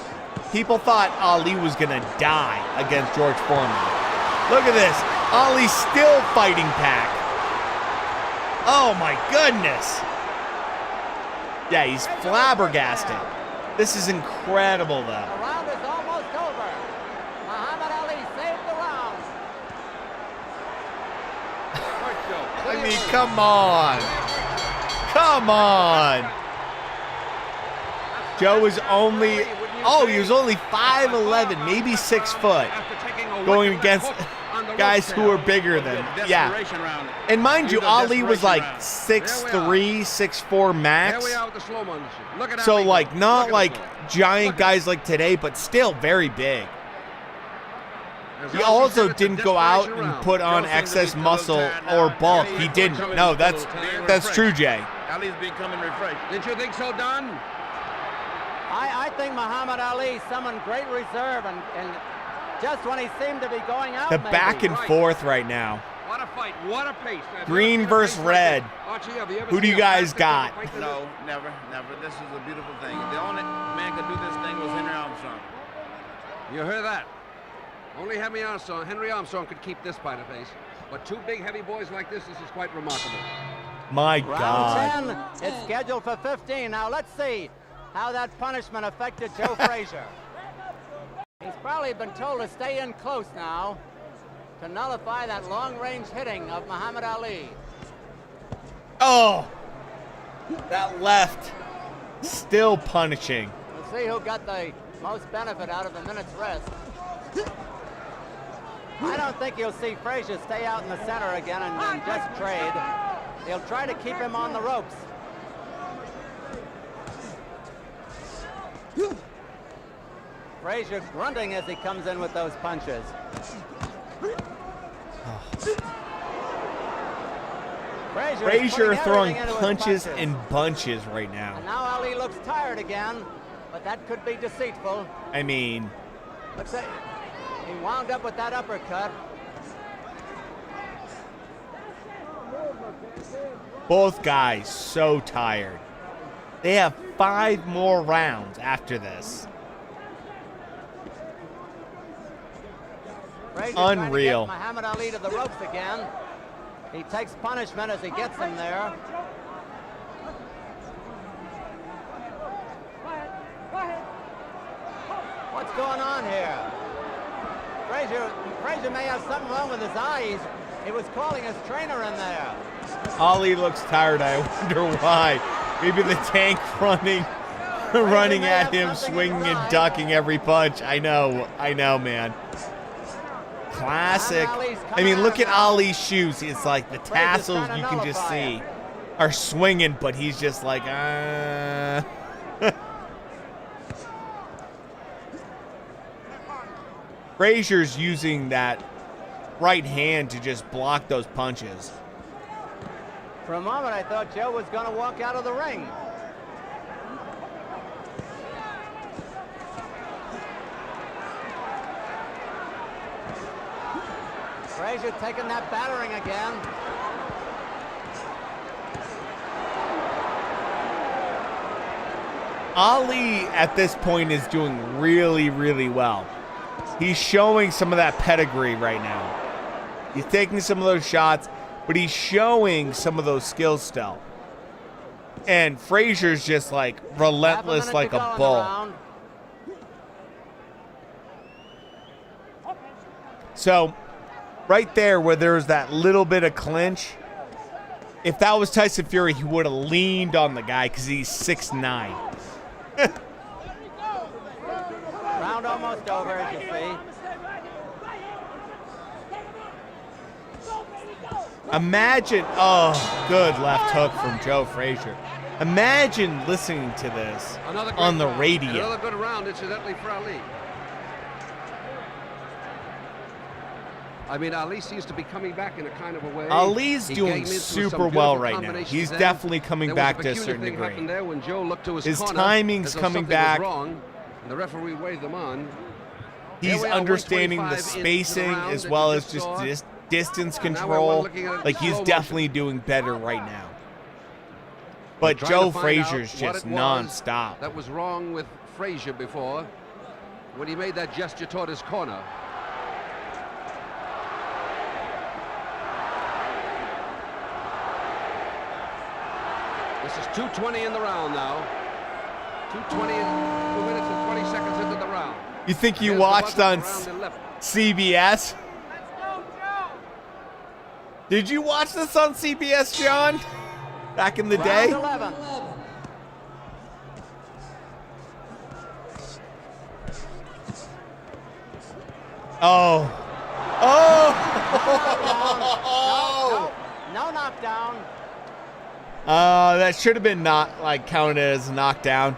People thought Ali was gonna die against George Foreman. Look at this. Ali's still fighting back. Oh my goodness. Yeah, he's flabbergasted. This is incredible though. The round is almost over. Muhammad Ali saved the round. I mean, come on. Come on. Joe was only, he was only 5'11", maybe 6 foot, going against guys who are bigger than, And mind you, Ali was like 6'3", 6'4" max. So like, not like giant guys like today, but still very big. He also didn't go out and put on excess muscle or bulk. He didn't. No, that's true, Jay. Ali's becoming refreshed. Didn't you think so, Don? I think Muhammad Ali summoned great reserve, and just when he seemed to be going out, the back and forth right now. What a fight! What a pace! Green versus red. Who do you guys got? No, never. This is a beautiful thing. The only man could do this thing was Henry Armstrong. You heard that? Only Henry Armstrong could keep this by the face. But two big heavy boys like this is quite remarkable. My God. Round 10, it's scheduled for 15. Now let's see how that punishment affected Joe Frazier. He's probably been told to stay in close now to nullify that long-range hitting of Muhammad Ali. Oh, that left still punishing. We'll see who got the most benefit out of the minute's rest. I don't think you'll see Frazier stay out in the center again and just trade. He'll try to keep him on the ropes. Frazier grunting as he comes in with those punches. Frazier throwing punches in bunches right now. And now Ali looks tired again, but that could be deceitful. I mean, Looks like he wound up with that uppercut. both guys so tired. They have 5 more rounds after this. Frazier Unreal. trying to get Muhammad Ali to the ropes again. He takes punishment as he gets him there. What's going on here? Frazier may have something wrong with his eyes. He was calling his trainer in there. Ali looks tired. I wonder why. Maybe the Tank running at him, swinging and ducking every punch. I know, man. Classic. I mean, look at Ali's shoes. It's like the tassels, you can just see, are swinging, but he's just like, Frazier's using that right hand to just block those punches. For a moment, I thought Joe was going to walk out of the ring. Frazier taking that battering again. Ali, at this point, is doing really, really well. He's showing some of that pedigree right now. He's taking some of those shots, but he's showing some of those skills still. And Frazier's just like relentless like a bull. So, right there where there's that little bit of clinch, if that was Tyson Fury, he would have leaned on the guy because he's 6'9". Round almost over, as you see. Imagine, oh, good left hook from Joe Frazier. Imagine listening to this on the radio. Another good round, incidentally, for Ali. I mean, Ali seems to be coming back in a kind of a way. Ali's doing super well right now. He's definitely coming back to a certain degree. There when Joe looked to his corner, timing's coming back. Wrong, and the referee waved them on. He's understanding the spacing as well as just distance control. Like, he's definitely doing better right now. But Joe Frazier's just nonstop. That was wrong with Frazier before when he made that gesture toward his corner. This is 2:20 in the round now. 2:20 and 2 minutes and 20 seconds into the round. You think you watched on CBS? Did you watch this on CBS, John? Back in the day? Round 11. Oh. No knockdown. That should have been counted as a knockdown.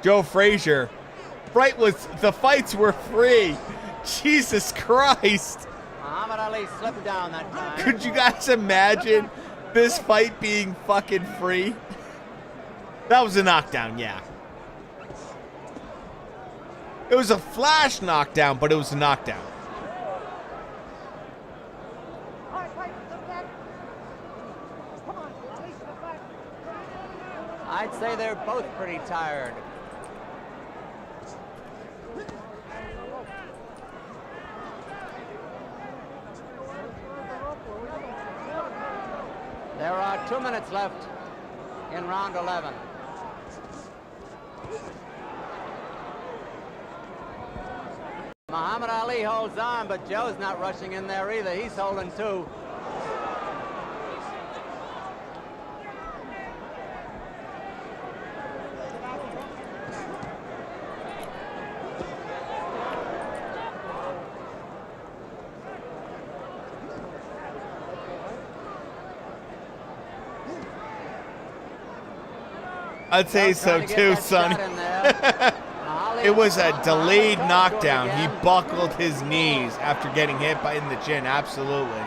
Joe Frazier. The fights were free. Jesus Christ. Muhammad Ali slipped down that time. Could you guys imagine this fight being fucking free? That was a knockdown, yeah. It was a flash knockdown, but it was a knockdown. I'd say they're both pretty tired. There are 2 minutes left in round 11. Muhammad Ali holds on, but Joe's not rushing in there either. He's holding too. I'd say so too, Sonny. It was a delayed knockdown. He buckled his knees after getting hit in the chin. Absolutely.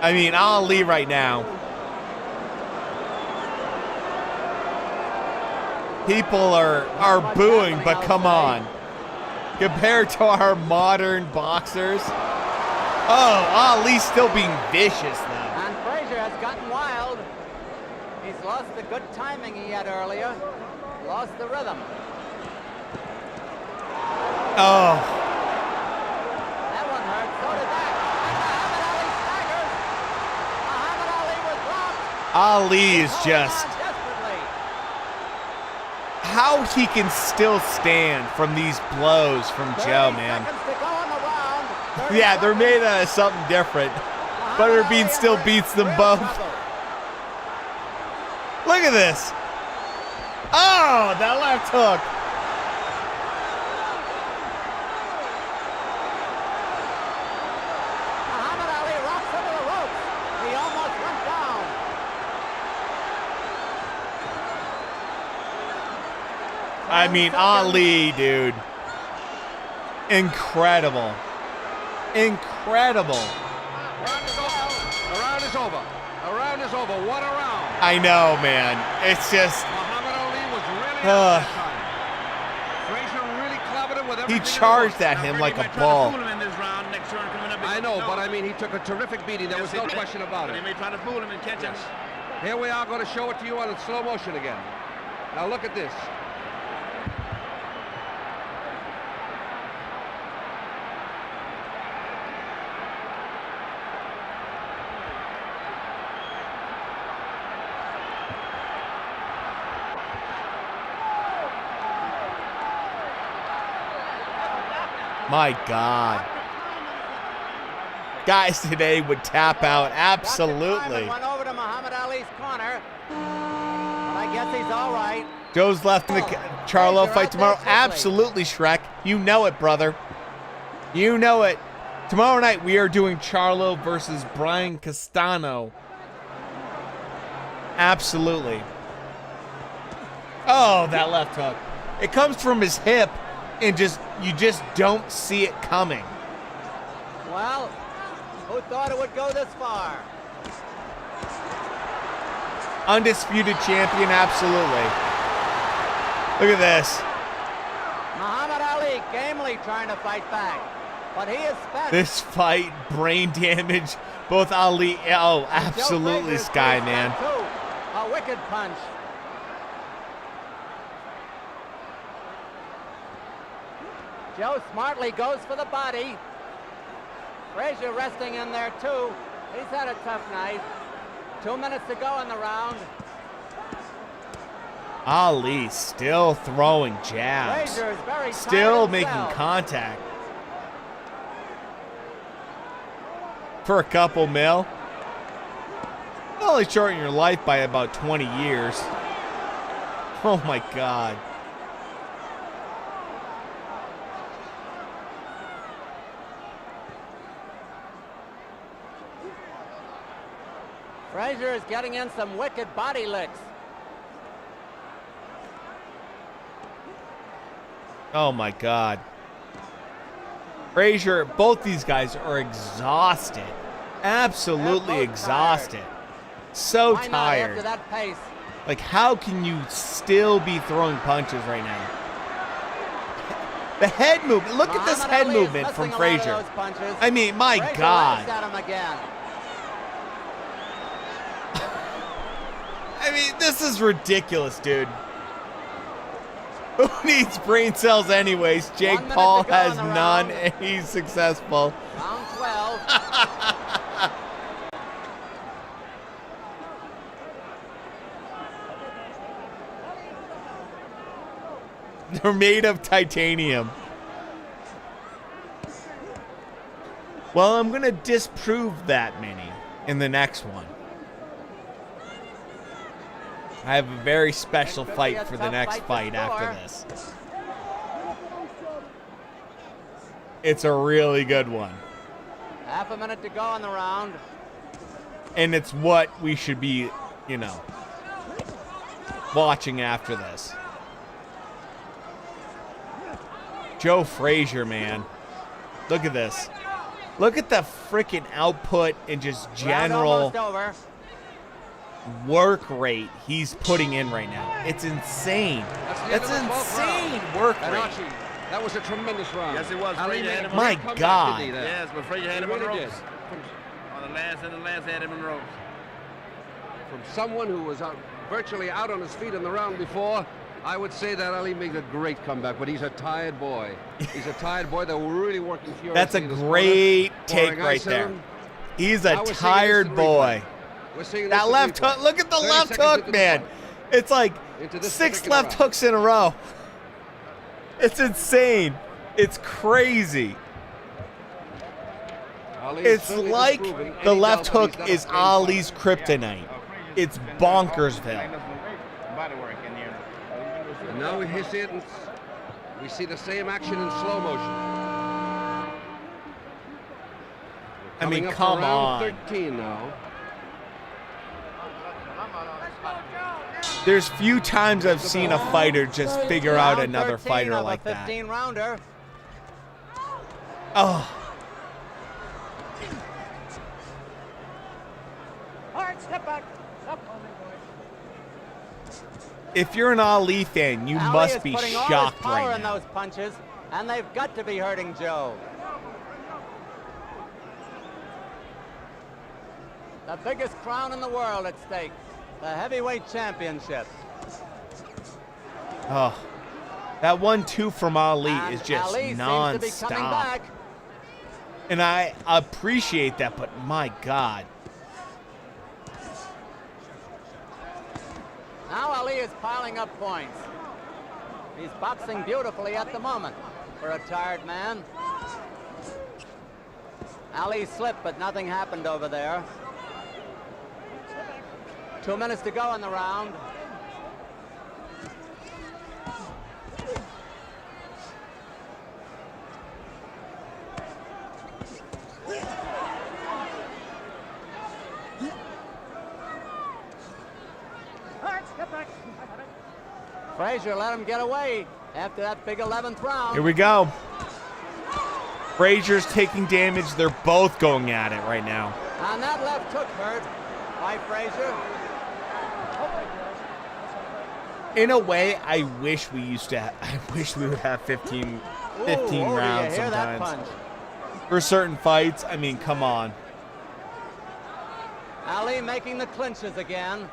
I mean, Ali right now. People are booing, but come on. Compared to our modern boxers. Oh, Ali's still being vicious, though. And Frazier has gotten wild. He's lost the good timing he had earlier. Lost the rhythm. Oh. That one hurt. So did that. And Muhammad Ali staggers. Muhammad Ali was dropped. Ali is just... How he can still stand from these blows from Joe, man. Yeah, they're made out of something different. Butterbean still beats them both. Look at this. Oh, that left hook. Muhammad Ali rocks over the ropes. He almost went down. I mean, Ali, dude. Incredible. Incredible. The round is over. The round is over. What a round. I know, man. It's just... Muhammad Ali was really out that time. Frazier really clobbered him with everything. He charged at him like a ball. I know, but I mean, he took a terrific beating. There was no question about it. They may try to fool him and catch him. Here we are going to show it to you on slow motion again. Now look at this. My God. Guys today would tap out. Absolutely. Went over to Muhammad Ali's corner. But I guess he's all right. Joe's left in the Charlo fight tomorrow. Absolutely, Shrek. You know it, brother. You know it. Tomorrow night we are doing Charlo versus Brian Castano. Absolutely. Oh, that left hook. It comes from his hip. And you just don't see it coming. Well, who thought it would go this far? Undisputed champion, absolutely. Look at this. Muhammad Ali gamely trying to fight back, but he is spent. This fight, brain damage, both Ali, oh, absolutely, Sky, man. A wicked punch. Joe smartly goes for the body. Frazier resting in there too. He's had a tough night. 2 minutes to go in the round. Ali still throwing jabs. Frazier is very still making contact. For a couple mil. Only shorten your life by about 20 years. Oh my God. Frazier is getting in some wicked body licks. Oh my God. Frazier, both these guys are exhausted. Absolutely exhausted. So Why not tired. after that pace? Like, how can you still be throwing punches right now? The head movement. Look at this head movement from Frazier. I mean, my God. At him again. I mean, this is ridiculous, dude. Who needs brain cells anyways? Jake Paul has none, and he's successful. Round 12. They're made of titanium. Well, I'm going to disprove that, Minnie, in the next one. I have a very special fight for the next fight after this. It's a really good one. Half a minute to go in the round. And it's what we should be, you know, watching after this. Joe Frazier, man. Look at this. Look at the freaking output and just general work rate he's putting in right now. It's insane. That's insane work rate. Archie, that was a tremendous round. Yes, it was. Ali made a My great comeback, God. didn't he, there? Yes, but Frazier had him on the really ropes. On the last had him on the ropes. From someone who was virtually out on his feet in the round before, I would say that Ali made a great comeback, but he's a tired boy. He's a tired boy that we're really working furiously. That's a in this great corner, take pouring right ice in there. him. He's Now a we're seeing tired this in boy. We're seeing That this in left replay. hook, look at the 30 left seconds hook, into the man. fight. It's like Into this 6 particular left round. hooks in a row. It's insane. It's crazy. Ali is It's certainly like disproving the any left doubt that hook he's not is a great Ali's fighter. kryptonite. It's bonkersville. Body work in here. And now we see the same action in slow motion. I mean, Coming up come for round on. 13 now. There's few times I've seen a fighter just figure out Round another 13 fighter of like a that. 15-rounder. Oh, Step back. if you're an Ali fan, you Ali must is be putting all his shocked power right in now. those punches, and they've got to be hurting Joe. The biggest crown in the world at stake, the heavyweight championship. Oh, that 1-2 from Ali And is just Ali seems to be coming non-stop. back. And I appreciate that, but my God. Now Ali is piling up points. He's boxing beautifully at the moment for a tired man. Ali slipped, but nothing happened over there. 2 minutes to go in the round. Frazier let him get away after that big 11th round. Here we go. Frazier's taking damage. They're both going at it right now. And that left hook hurt by Frazier. In a way, I wish we used to. I wish we would have 15 Ooh, rounds do you hear that sometimes. punch? For certain fights, I mean, come on. Ali making the clinches again.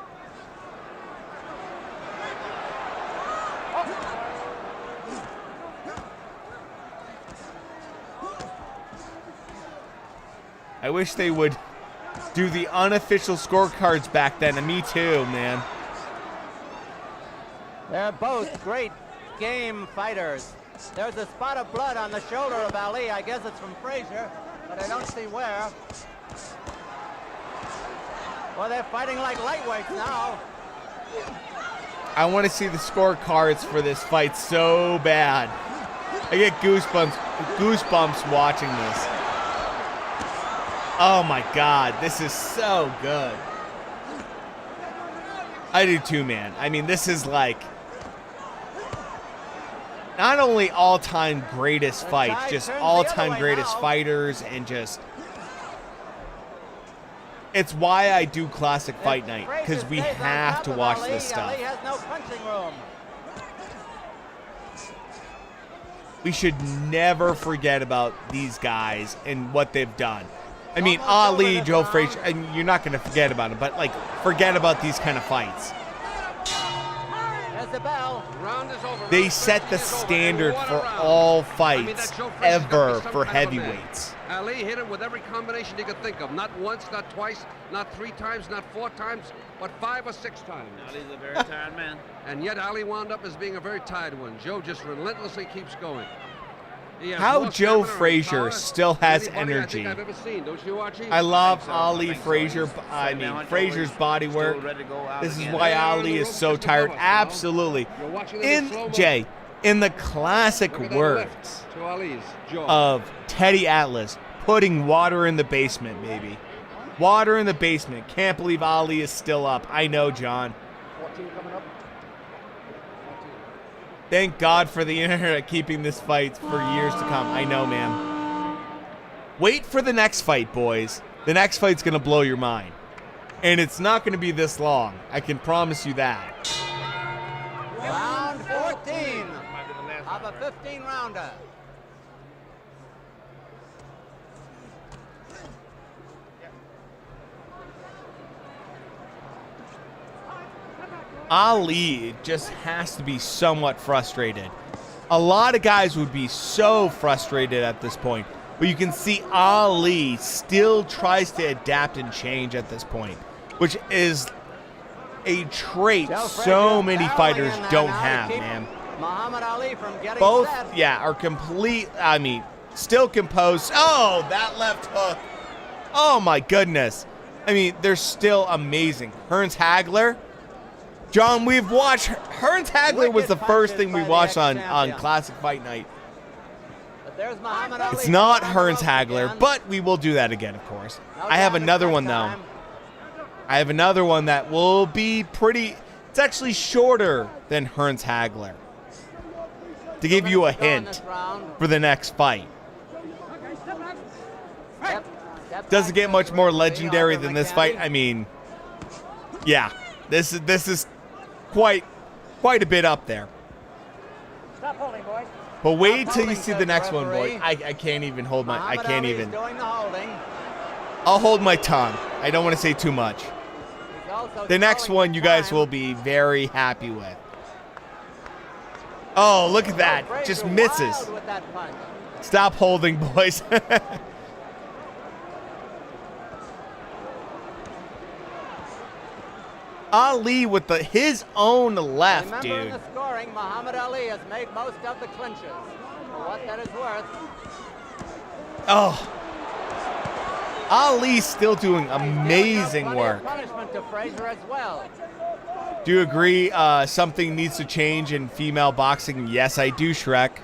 I wish they would do the unofficial scorecards back then. And me too, man. They're both great game fighters. There's a spot of blood on the shoulder of Ali. I guess it's from Frazier, but I don't see where. Well, they're fighting like lightweights now. I want to see the scorecards for this fight so bad. I get goosebumps watching this. Oh my God, this is so good. I do too, man. I mean, this is like not only all-time greatest fights, just all-time greatest fighters, and just it's why I do Classic Fight Night, because we have to watch this stuff. Ali has no punching room. We should never forget about these guys and what they've done. I mean, Ali, Joe Frazier, and you're not going to forget about them, but like, forget about these kind of fights. There's the bell. Round is over. They set the standard for all fights ever for heavyweights. Ali hit him with every combination he could think of. Not once, not twice, not 3 times, not 4 times, but 5 or 6 times. Ali's a very tired man. And yet Ali wound up as being a very tired one. Joe just relentlessly keeps going. He has How more Joe stamina and Frazier power still has than anybody I energy. think I've ever seen. Don't you, Archie? I love Ali Frazier. I mean, Frazier's body work. This is why Ali is so tired. Absolutely. In the classic words to Ali's jaw. of Teddy Atlas, putting water in the basement, baby. Water in the basement. Can't believe Ali is still up. I know, John. 14 coming up. Thank God for the internet keeping this fight for years to come. I know, man. Wait for the next fight, boys. The next fight's going to blow your mind. And it's not going to be this long. I can promise you that. Round 14 of a 15-rounder. Ali just has to be somewhat frustrated. A lot of guys would be so frustrated at this point. But you can see Ali still tries to adapt and change at this point, which is a trait so many fighters don't have, man. Muhammad Ali from getting Both, set. yeah, are complete, I mean, still composed. Oh, that left hook. Oh, my goodness. I mean, they're still amazing. Hearns Hagler. John, we've watched, Hearns Hagler was the first thing we watched on Classic Fight Night. There's Muhammad Ali. It's not Hearns Hagler, but we will do that again, of course. I have another one, though. I have another one that will be pretty... It's actually shorter than Hearns Hagler. To give you a hint for the next fight. Doesn't get much more legendary than this fight. I mean, yeah. This is quite a bit up there. Stop holding, boy. But wait till you see the next one, boy. I can't even hold my... I can't even... I'll hold my tongue. I don't want to say too much. The next one you guys will be very happy with. Oh, look at that. Just misses. Stop holding, boys. Ali with his own left, Remember dude. in the scoring, Muhammad Ali has made most of the clinches. For what that is worth. Oh. Ali's still doing amazing work. Punishment to Frazier as well. Do you agree something needs to change in female boxing? Yes, I do, Shrek.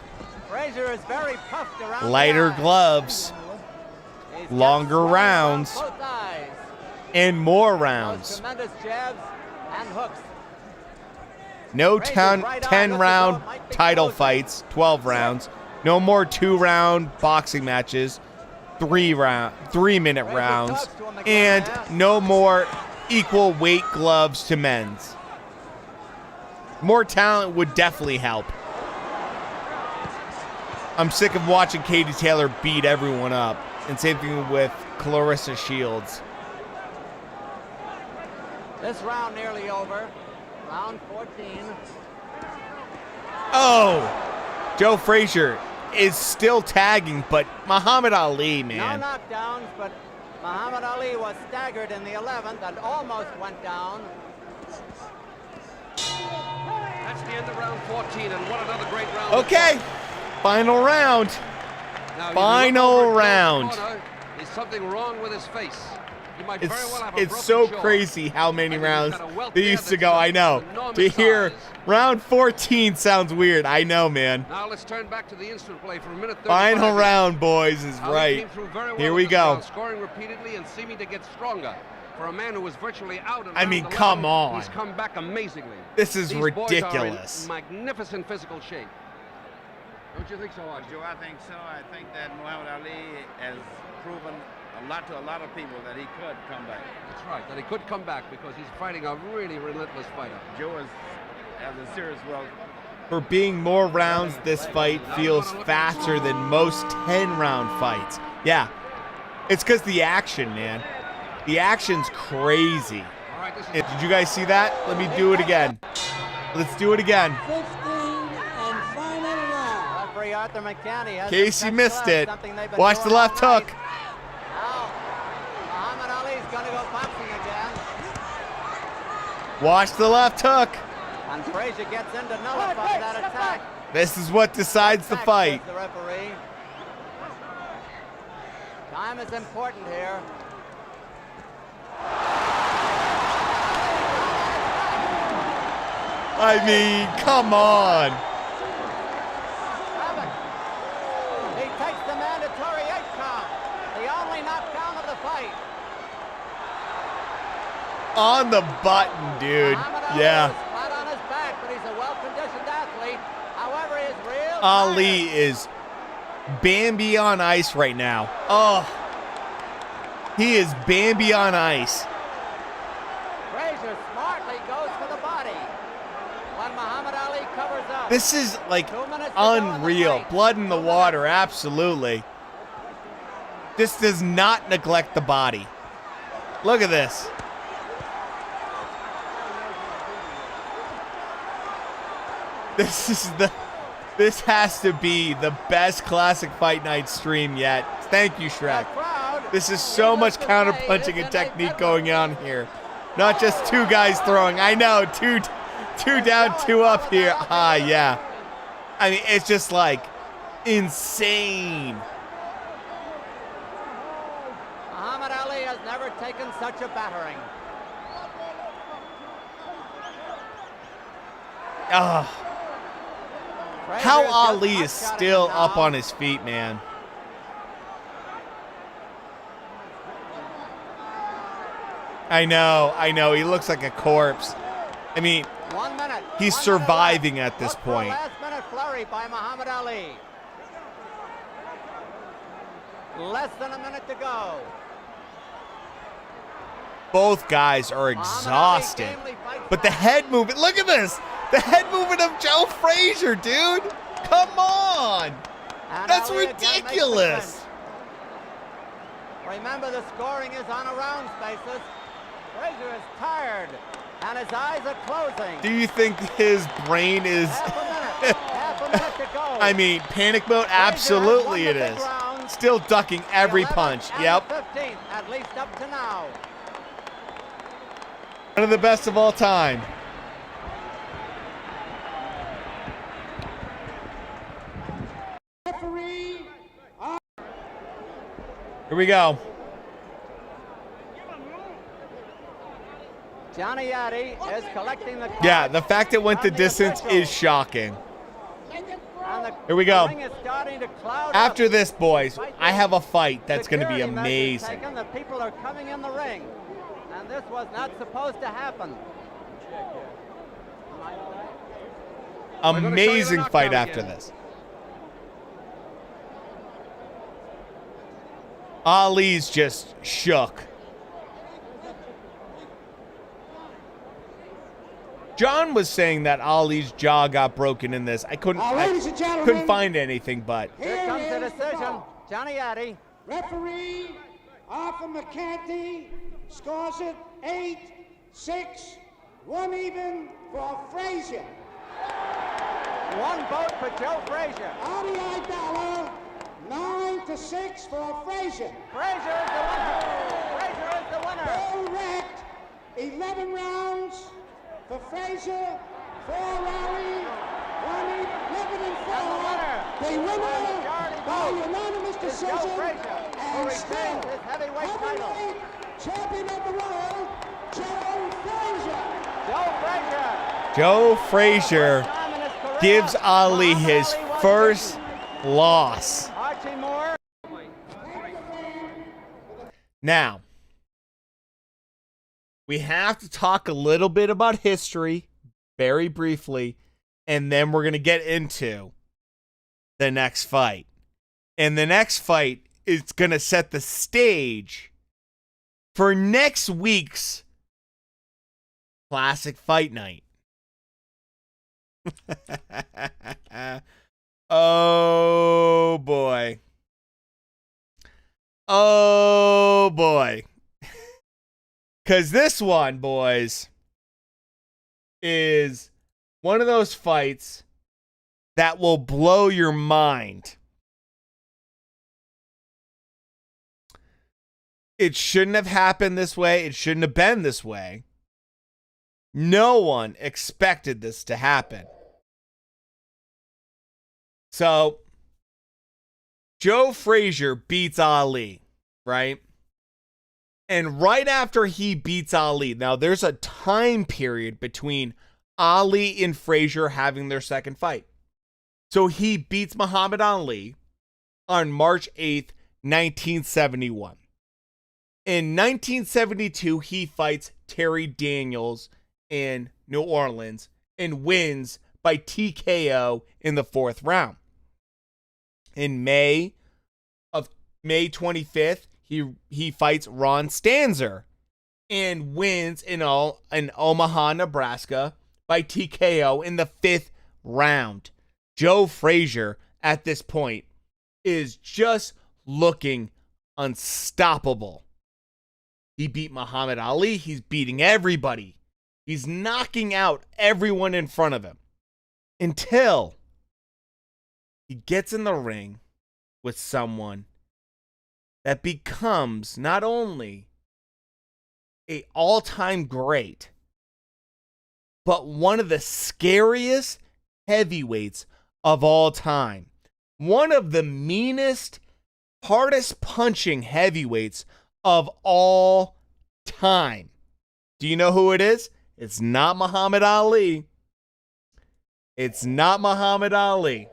Frazier is very puffed around. Lighter gloves, longer rounds, and more rounds. Tremendous jabs and hooks. No 10-round title fights, 12 rounds. No more 2-round boxing matches, 3-minute rounds, and no more equal weight gloves to men's. More talent would definitely help. I'm sick of watching Katie Taylor beat everyone up. And same thing with Clarissa Shields. This round nearly over. Round 14. Oh! Joe Frazier is still tagging, but Muhammad Ali, man. No knockdowns, but Muhammad Ali was staggered in the 11th and almost went down. That's the end of round 14, and what another great round. Okay, final round. Now, Final round. There's something wrong with his face. He might very well have a It's broken so jaw. crazy how many rounds got a wealth they there used to that's go. I know. enormous To hear size. round 14 sounds weird. I know, man. Now let's turn back to the instant play for a minute. 35. Final round, boys, is Ali right. came through very well Here in we this go. round, scoring repeatedly and seeming to get stronger. For a man who was virtually out. I mean, come on. He's come back amazingly. This is These boys ridiculous. are in magnificent physical shape. Don't you think so, Archie? Joe, I think so. I think that Muhammad Ali has proven a lot to a lot of people that he could come back. That's right, that he could come back because he's fighting a really relentless fighter. Joe has a serious well. For being more rounds, this fight feels faster than most 10-round fights. Yeah, it's because the action, man. The action's crazy. All right, Did you guys see that? Let me do it again. Let's do it again. Referee Arthur McCanny has Casey missed it. something they've been Watch the doing left all night. hook. Now, Muhammad Ali's going to go boxing again. Watch the left hook. And Frazier gets in to nullify that attack. This is what decides the fight. The referee. Time is important here. I mean, come on. He takes the mandatory 8 count. The only knockdown of the fight. on the button, dude. Yeah. Flat on his back, but he's a well-conditioned athlete. However, his real Ali is Bambi on ice right now. Oh, he is Bambi on ice. Frazier smartly goes for the body. When Muhammad Ali covers up. This is like unreal. Blood in the water, absolutely. This does not neglect the body. Look at this. This has to be the best Classic Fight Night stream yet. Thank you, Shrek. This is so much counterpunching and technique going on here. Not just two guys throwing. I know, two down, two up here. Ah, yeah. I mean, it's just like insane. Muhammad Ali has never taken such a battering. How Ali is still up on his feet, man. I know. He looks like a corpse. I mean, 1 minute. He's surviving at this point. Last-minute flurry by Muhammad Ali. Less than a minute to go. Both guys are exhausted. But the head movement, look at this. The head movement of Joe Frazier, dude. Come on. That's ridiculous. Remember, the scoring is on a rounds basis. Frazier is tired, and his eyes are closing. Do you think his brain is... Half a minute to go. I mean, panic mode? Absolutely it is. Still ducking every punch. Yep. 15th, at least up to now. One of the best of all time. Here we go. Johnny Yaddy is collecting the cards. Yeah, the fact it went the distance is shocking. Here we go. After this, boys, I have a fight that's going to be amazing. The people are coming in the ring, and this was not supposed to happen. Amazing fight after this. Ali's just shook. John was saying that Ali's jaw got broken in this. I couldn't find anything, but Here comes the decision. Johnny Yaddy. Referee Arthur McCarthy scores it 8-6, 1 even for Frazier. 1 vote for Joe Frazier. RBI dollar 9-6 for Frazier. Frazier is the winner. Frazier is the winner. Full wrecked 11 rounds for Frazier, 4 Ali, 1 11 and 4. The winner by unanimous decision and still heavyweight champion of the world, Joe Frazier. Joe Frazier gives Ali his first loss. Now, we have to talk a little bit about history, very briefly, and then we're going to get into the next fight. And the next fight is going to set the stage for next week's Classic Fight Night. Oh, boy. Oh, boy. Because this one, boys, is one of those fights that will blow your mind. It shouldn't have happened this way. It shouldn't have been this way. No one expected this to happen. So, Joe Frazier beats Ali, right? And right after he beats Ali, now there's a time period between Ali and Frazier having their second fight. So he beats Muhammad Ali on March 8th, 1971. In 1972, he fights Terry Daniels in New Orleans and wins by TKO in the 4th round. In May 25th, he fights Ron Stanzer and wins in Omaha, Nebraska by TKO in the 5th round. Joe Frazier at this point is just looking unstoppable. He beat Muhammad Ali. He's beating everybody. He's knocking out everyone in front of him until he gets in the ring with someone that becomes not only an all-time great, but one of the scariest heavyweights of all time. One of the meanest, hardest punching heavyweights of all time. Do you know who it is? It's not Muhammad Ali. It's not Muhammad Ali.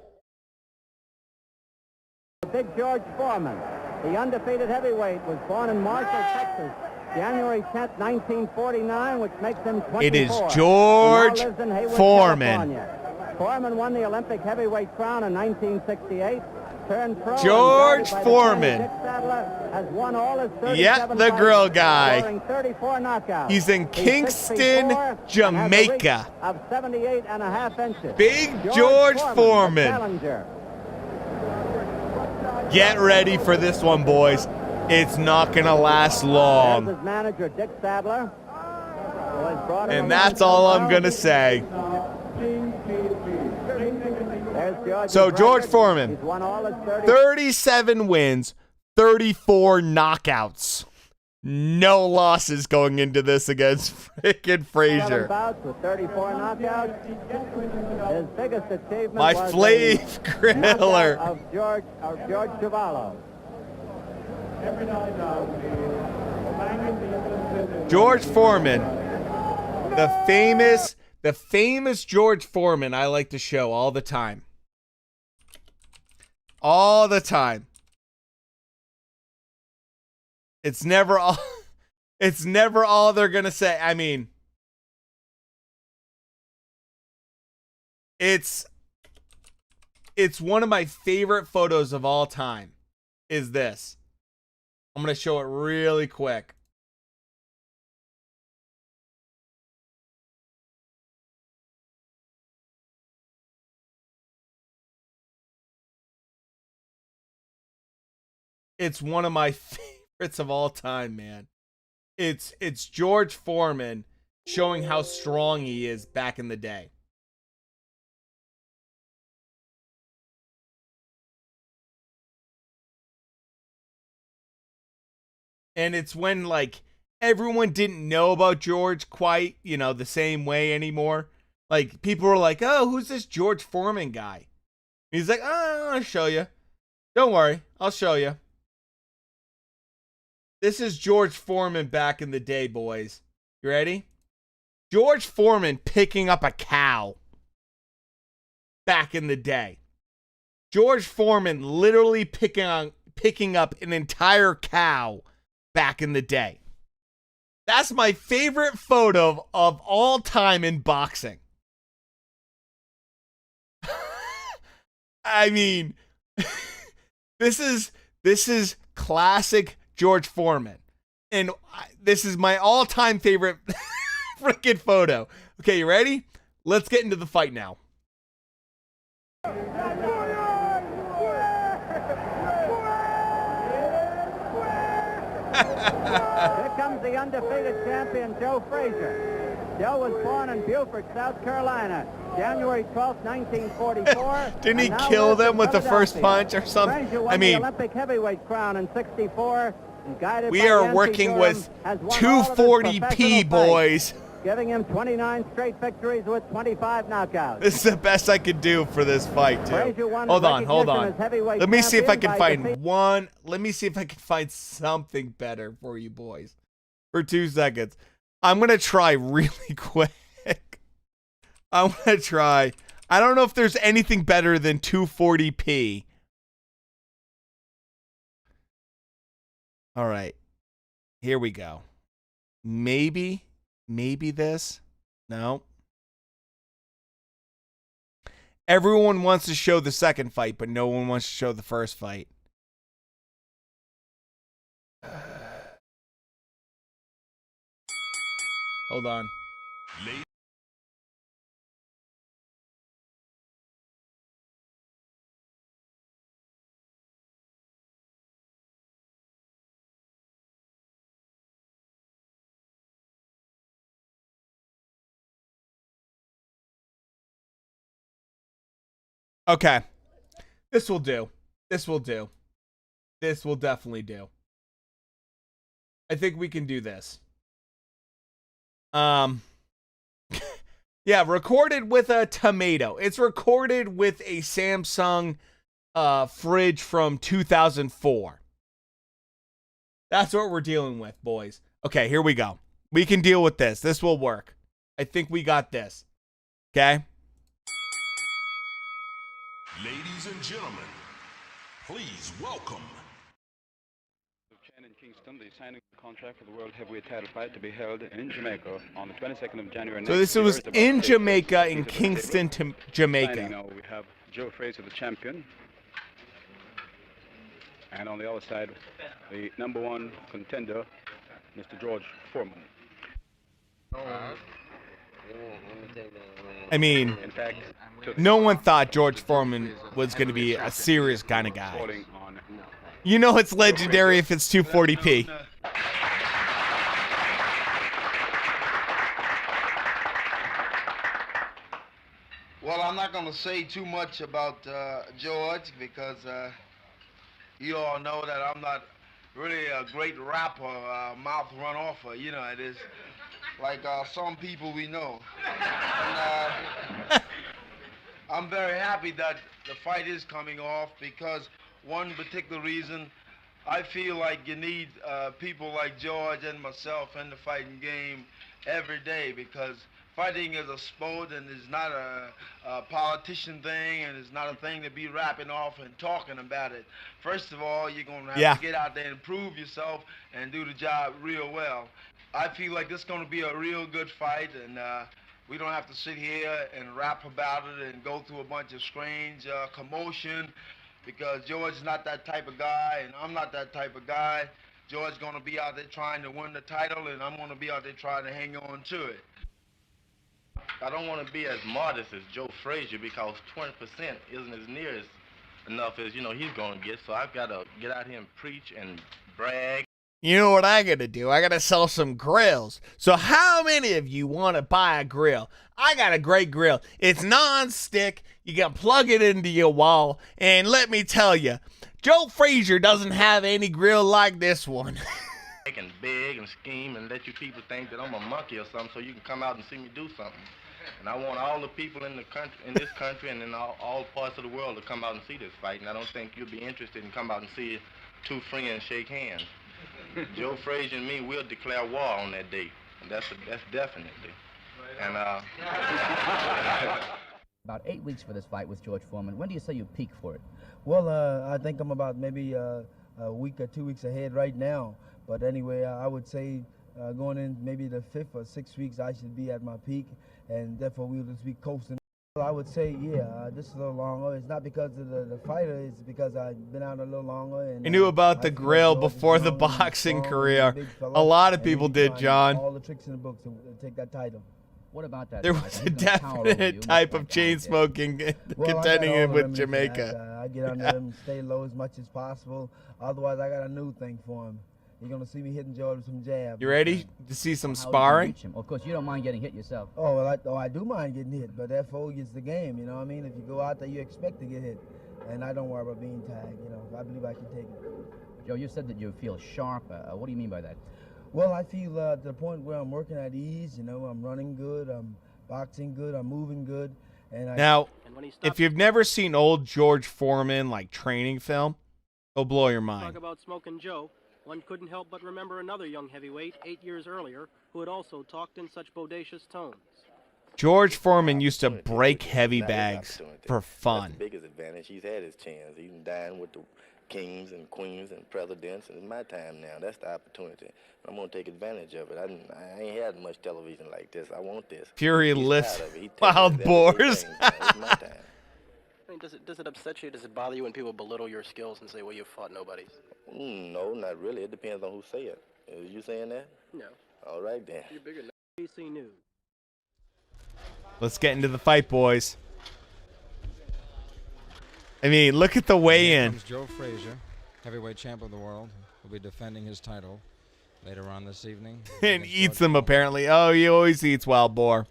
Big George Foreman, the undefeated heavyweight, was born in Marshall, Texas, January 10th, 1949, which makes him 24. It is George Foreman. California. Foreman won the Olympic heavyweight crown in 1968. Turned pro. George Foreman. Dick Sadler has won all his 37 Yep, the grill fights, guy. scoring 34 knockouts. He's in Kingston, 6'4", Jamaica. and has a reach of 78.5 inches. Big George Foreman. the challenger. Get ready for this one, boys. It's not going to last long. There's his manager, Dick Sadler. who has brought him And that's all I'm going to say. So George Foreman, He's won all his 37 wins, 34 knockouts. No losses going into this against frickin' Frazier. bouts with 34 knockouts. His biggest achievement My was Flav a Griller. knockout of George Chuvalo. George Foreman, the famous George Foreman I like to show all the time. All the time. It's never all they're going to say. I mean, it's one of my favorite photos of all time is this. I'm going to show it really quick. It's one of my favorites of all time, man. It's George Foreman showing how strong he is back in the day. And it's when, like, everyone didn't know about George quite, the same way anymore. Like, people were like, oh, who's this George Foreman guy? He's like, oh, I'll show you. Don't worry, I'll show you. This is George Foreman back in the day, boys. You ready? George Foreman picking up a cow back in the day. George Foreman literally picking up an entire cow back in the day. That's my favorite photo of all time in boxing. I mean, this is classic George Foreman. And this is my all-time favorite freaking photo. Okay, you ready? Let's get into the fight now. Here comes the undefeated champion, Joe Frazier. Joe was born in Beaufort, South Carolina, January 12, 1944. Didn't he kill them with the first punch or something? Frazier won the Olympic heavyweight crown in 64. And guided we by are Yancey working Durham, with has won all of his 240p, professional boys. fights, giving him 29 straight victories with 25 knockouts. This is the best I could do for this fight, too. Frazier won Hold on. recognition as heavyweight Let me see if I champion can by find defeat- one. Let me see if I can find something better for you boys. For 2 seconds. I'm going to try really quick. I'm going to try. I don't know if there's anything better than 240p. All right. Here we go. Maybe maybe this. No. Everyone wants to show the second fight, but no one wants to show the first fight. Hold on. Okay. This will do. This will do. This will definitely do. I think we can do this. Yeah, recorded with a tomato. It's recorded with a Samsung fridge from 2004. That's what we're dealing with, boys. Okay, here we go. We can deal with this. This will work. I think we got this. Okay? Ladies and gentlemen, please welcome. Chen in Kingston, the signing of the contract for the World Heavyweight title fight to be held in Jamaica on the 22nd of January. So this was in Jamaica, in Kingston, Jamaica. Signing now we have Joe Frazier, the champion. And on the other side, the #1 contender, Mr. George Foreman. I mean, no one thought George Foreman was going to be a serious kind of guy. You know it's legendary if it's 240p. Well, I'm not going to say too much about George because you all know that I'm not really a great rapper, mouth run offer. You know, it is like some people we know. And, I'm very happy that the fight is coming off because one particular reason, I feel like you need people like George and myself in the fighting game every day because fighting is a sport and it's not a politician thing and it's not a thing to be rapping off and talking about it. First of all, you're going to have to get out there and prove yourself and do the job real well. I feel like this is going to be a real good fight and we don't have to sit here and rap about it and go through a bunch of strange commotion because George is not that type of guy and I'm not that type of guy. George's going to be out there trying to win the title and I'm going to be out there trying to hang on to it. I don't want to be as modest as Joe Frazier because 20% isn't as near as enough as, you know, he's going to get. So I've got to get out here and preach and brag. You know what I gotta do? I gotta sell some grills. So how many of you want to buy a grill? I got a great grill. It's non-stick. You can plug it into your wall. And let me tell you, Joe Frazier doesn't have any grill like this one. And beg and scheme and let you people think that I'm a monkey or something so you can come out and see me do something. And I want all the people in the country, in this country and in all parts of the world to come out and see this fight. And I don't think you'll be interested in come out and see two friends shake hands. Joe Frazier and me will declare war on that date. And that's definitely. And About 8 weeks for this fight with George Foreman. When do you say you peak for it? Well, I think I'm about maybe a week or 2 weeks ahead right now. But anyway, I would say going in maybe the 5th or 6th weeks, I should be at my peak, and therefore we'll just be coasting. I would say, yeah, just a little longer. It's not because of the fighter, it's because I've been out a little longer. And I knew about the grill before the boxing career. A lot of people did, John. All the tricks in the book to take that title. What about that? There was a definite type of chain smoking contending it with Jamaica. I get under them, stay low as much as possible. Otherwise, I got a new thing for him. You're going to see me hitting George with some jabs. You ready to see some sparring? Of course, you don't mind getting hit yourself. Oh, well, I do mind getting hit, but that is the game, you know what I mean? If you go out there, you expect to get hit. And I don't worry about being tagged, you know. I believe I can take it. Joe, you said that you feel sharp. What do you mean by that? Well, I feel to the point where I'm working at ease, you know. I'm running good, I'm boxing good, I'm moving good. And now, if you've never seen old George Foreman, like, training film, it'll blow your mind. Talk about Smoking Joe. One couldn't help but remember another young heavyweight 8 years earlier who had also talked in such bodacious tones. George Foreman used to break heavy bags for fun. That's the biggest advantage. He's had his chance. He's dying with the kings and queens and presidents, and it's my time now. That's the opportunity. I'm going to take advantage of it. I ain't had much television like this. I want this. Fury He's lifts tired of it. He wild takes boars. everything. It's my time. I mean, does it upset you? Does it bother you when people belittle your skills and say, well, you fought nobody? No, not really. It depends on who say it. Is you saying that? No. All right, then. You're bigger than ABC News. Let's get into the fight, boys. I mean, look at the weigh-in. Comes Joe Frazier, heavyweight champ of the world, will be defending his title later on this evening. And eats them, apparently. Oh, he always eats wild boar.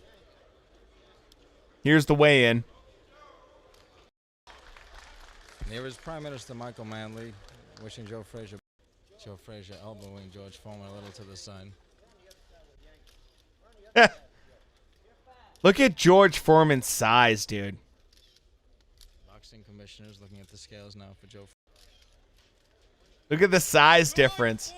Here's the weigh-in. Here is Prime Minister Michael Manley wishing Joe Frazier elbowing George Foreman a little to the side. Look at George Foreman's size, dude. Boxing commissioners looking at the scales now for Joe. Look at the size difference.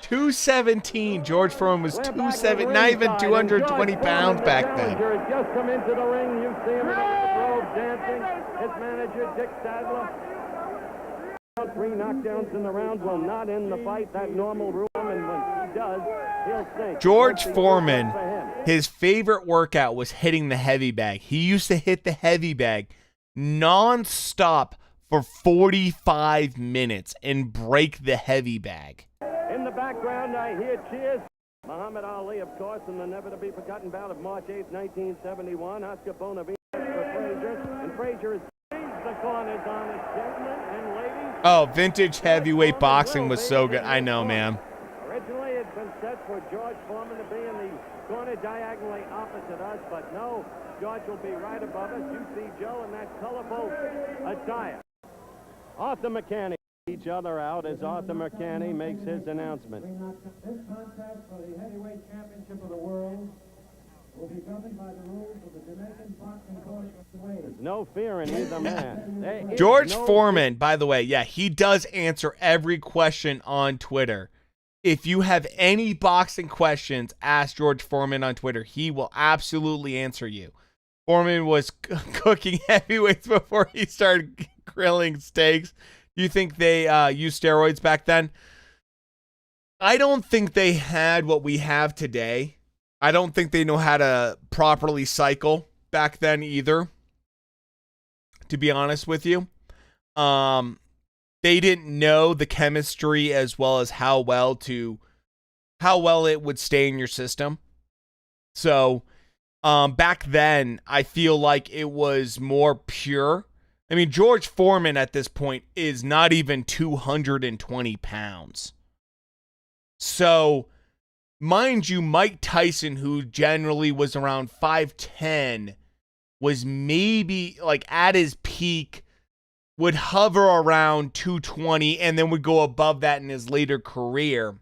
217. George Foreman was 217, not even 220 pounds back then. Has just come into the ring. You see him in the robe dancing. His manager, Dick Sadler. 3 knockdowns in the round will not end the fight. That normal rule, and when he does, he'll sink. George Foreman, his favorite workout was hitting the heavy bag. He used to hit the heavy bag non-stop for 45 minutes and break the heavy bag. In the background, I hear cheers. Muhammad Ali, of course, in the never-to-be-forgotten bout of March 8, 1971. Oscar Bonavide for Frazier, and Frazier has changed the corners on his gentlemen and ladies. Oh, vintage heavyweight boxing was so good. I know, man. Originally, it had been set for George Foreman to be in the corner diagonally opposite us, but no, George will be right above us. You see Joe in that colorful attire. Arthur McCanny. Each other out as Arthur McCanny makes his announcement. This contest for the heavyweight championship of the world will be governed by the rules of the Jamaican Boxing Code of the Way. There's no fear in either man. George Foreman, by the way, yeah, he does answer every question on Twitter. If you have any boxing questions, ask George Foreman on Twitter. He will absolutely answer you. Foreman was cooking heavyweights before he started grilling steaks. Do you think they used steroids back then? I don't think they had what we have today. I don't think they know how to properly cycle back then either, to be honest with you. They didn't know the chemistry as well as how well it would stay in your system. So back then, I feel like it was more pure. I mean, George Foreman at this point is not even 220 pounds. So, mind you, Mike Tyson, who generally was around 5'10", was maybe, like, at his peak, would hover around 220 and then would go above that in his later career.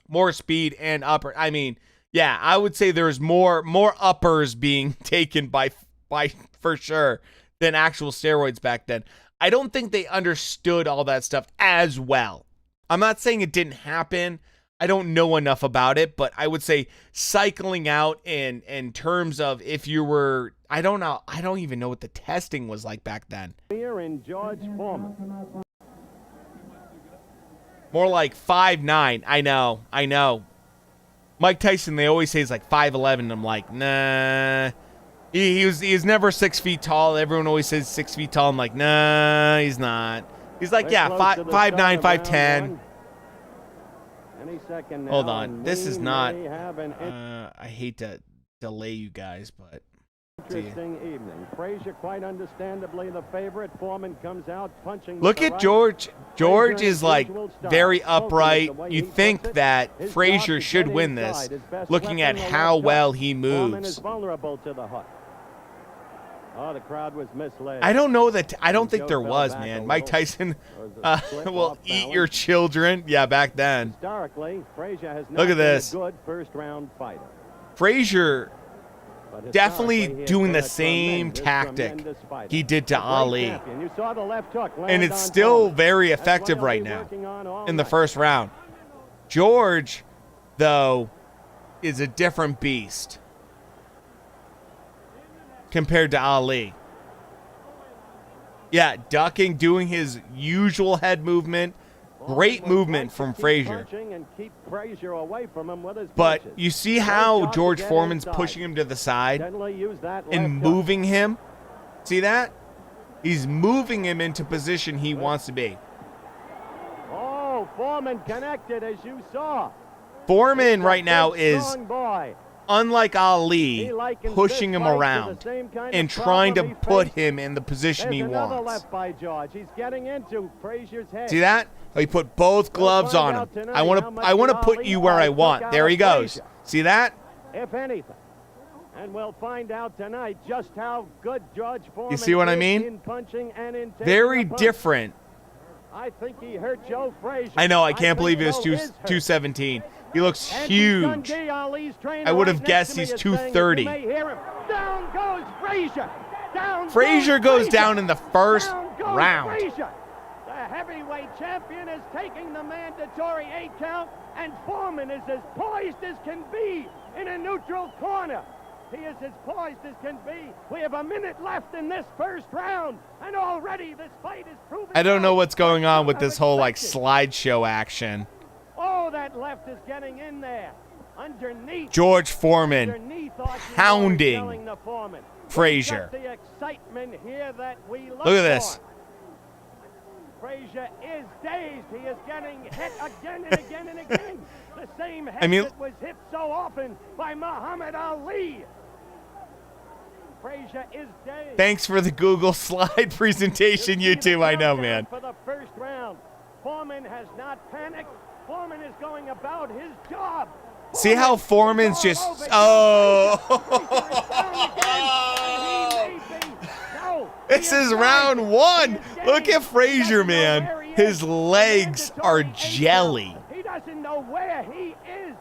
More speed and upper. I mean, yeah, I would say there's more uppers being taken by for sure than actual steroids back then. I don't think they understood all that stuff as well. I'm not saying it didn't happen. I don't know enough about it, but I would say cycling out in terms of if you were, I don't know, I don't even know what the testing was like back then. Here in George Foreman. More like 5'9". I know. Mike Tyson, they always say he's like 5'11". I'm like, nah. He's never 6 feet tall. Everyone always says 6 feet tall. I'm like, nah, he's not. He's like, yeah, 5'9", 5'10". Hold on. This is not. I hate to delay you guys, but. Interesting evening. Frazier, quite understandably the favorite. Foreman comes out punching. Look at George. George is like very upright. You think that Frazier should win this, looking at how well he moves. Vulnerable to the hook. Oh, the crowd was misled. I don't know that. I don't think there was, man. Mike Tyson will eat your children. Yeah, back then. Historically, Frazier has not Look at been this. a good first-round fighter. Frazier definitely doing the same tactic he did to Ali. And it's still very effective right now in the first round. George, though, is a different beast compared to Ali. Yeah, ducking, doing his usual head movement. Great movement from Frazier. And keep Frazier away from him with his But punches. you see how Great job George to get Foreman's inside. pushing him to the side Gently use that and left hook. moving him? See that? He's moving him into position he wants to be. Oh, Foreman connected, as you saw. Foreman right now Big, is, strong boy. unlike Ali, He likens pushing this him fight to the around same kind of and trying to problem he put faced. him in the position he There's another wants. left by George. He's getting into Frazier's head. See that? He put both gloves find on him. out tonight I want how to much I want to the put Ali you where I fight took want. out There of he goes. Frazier. See that? If anything. And we'll find out tonight just how good George Foreman see what I is mean? in punching and in taking Very the punch. different. I think he hurt Joe Frazier. I know. I can't believe it was Joe is hurt. 217. He looks And huge. Dundee, Ali's trainer, I would have right next guessed to me he's is saying, 230. you may hear him. Down goes Frazier. Down Frazier goes down in the first Down goes round. Frazier. The heavyweight champion is taking the mandatory 8 count, and Foreman is as poised as can be in a neutral corner. He is as poised as can be. We have a minute left in this first round, and already this fight is proving. I don't know out what's going on with what this you whole like expected. slideshow action. Oh, that left is getting in there. Underneath. George Foreman Underneath Archie pounding Moore is telling the Foreman. Frazier. We've got the excitement here that we look Look at this. for. Frazier is dazed. He is getting hit again and again and again. The same head that was hit so often by Muhammad Ali. Frazier is dazed. Thanks for the Google slide presentation, YouTube. I know, man. For the first round, Foreman has not panicked. Foreman is going about his job. See how Foreman's just This is round 1. Look at Frazier, man. His legs are jelly. He doesn't know where he is.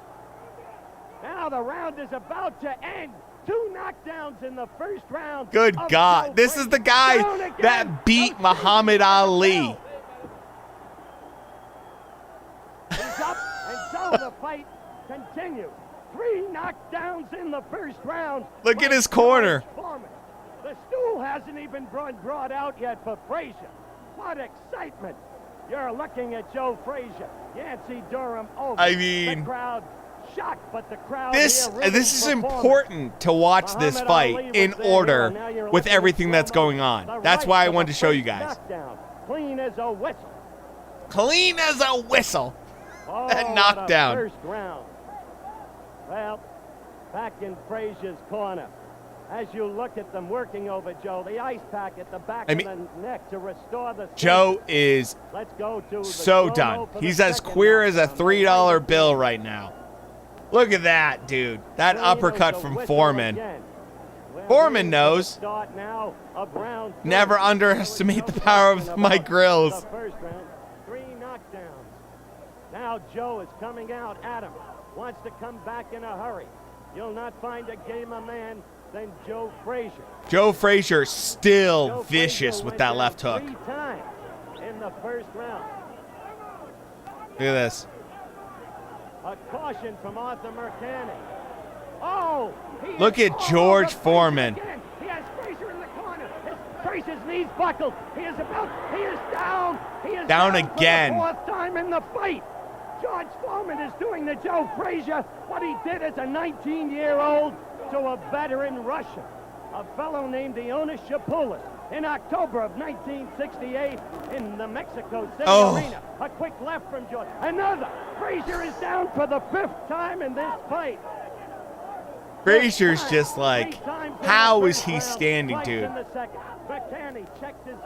Now the round is about to end. 2 knockdowns in the first round. Good of God. Joe This is the Frazier. guy Down again. that beat Muhammad Ali. He's up, and so the fight continues. 3 knockdowns in the first round. Look at his corner. Foreman. The stool hasn't even been brought out yet for Frazier. What excitement. You're looking at Joe Frazier. Yancey Durham over. I mean, the crowd shocked, but the crowd This here rooting is for Foreman. important to watch this Muhammad fight Ali in was there. Now order you're with looking at everything that's slow-mo. going on. The That's right why I to wanted the to show you first guys. knockdown. Clean as a whistle. Clean as a whistle. Oh, That what a knockdown. First round. Well, back in Frazier's corner. As you look at them working over Joe, the ice pack at the back of the neck to restore the Joe is Let's go to the so slow-mo done. for the He's as second queer as a knockdown. $3 bill right now. Look at that, dude. That Clean uppercut as a from whistle Foreman. again. We're Foreman ready for the knows. start now of round 3. Never underestimate the power of Mike Grills. The first round, 3 knockdowns. Now Joe is coming out at him. Wants to come back in a hurry. You'll not find a gamer man than Joe Frazier. Joe Frazier still Joe vicious Frazier with went that down left hook. 3 times in the first round. Look at this. A caution from Arthur Mercani. Oh! he Look is at all George over Frazier Foreman. again. He has Frazier in the corner. Frazier's knees buckled. He is down. He is Down for again. the 4th time in the fight. George Foreman is doing to Joe Frazier what he did as a 19-year-old to a veteran Russian, a fellow named Ionis Shapoulis, in October of 1968 in the Mexico City Arena. A quick left from George. Another. Frazier is down for the 5th time in this fight. Frazier's just like, how is he standing, Twice dude? in the second. McCanny checked his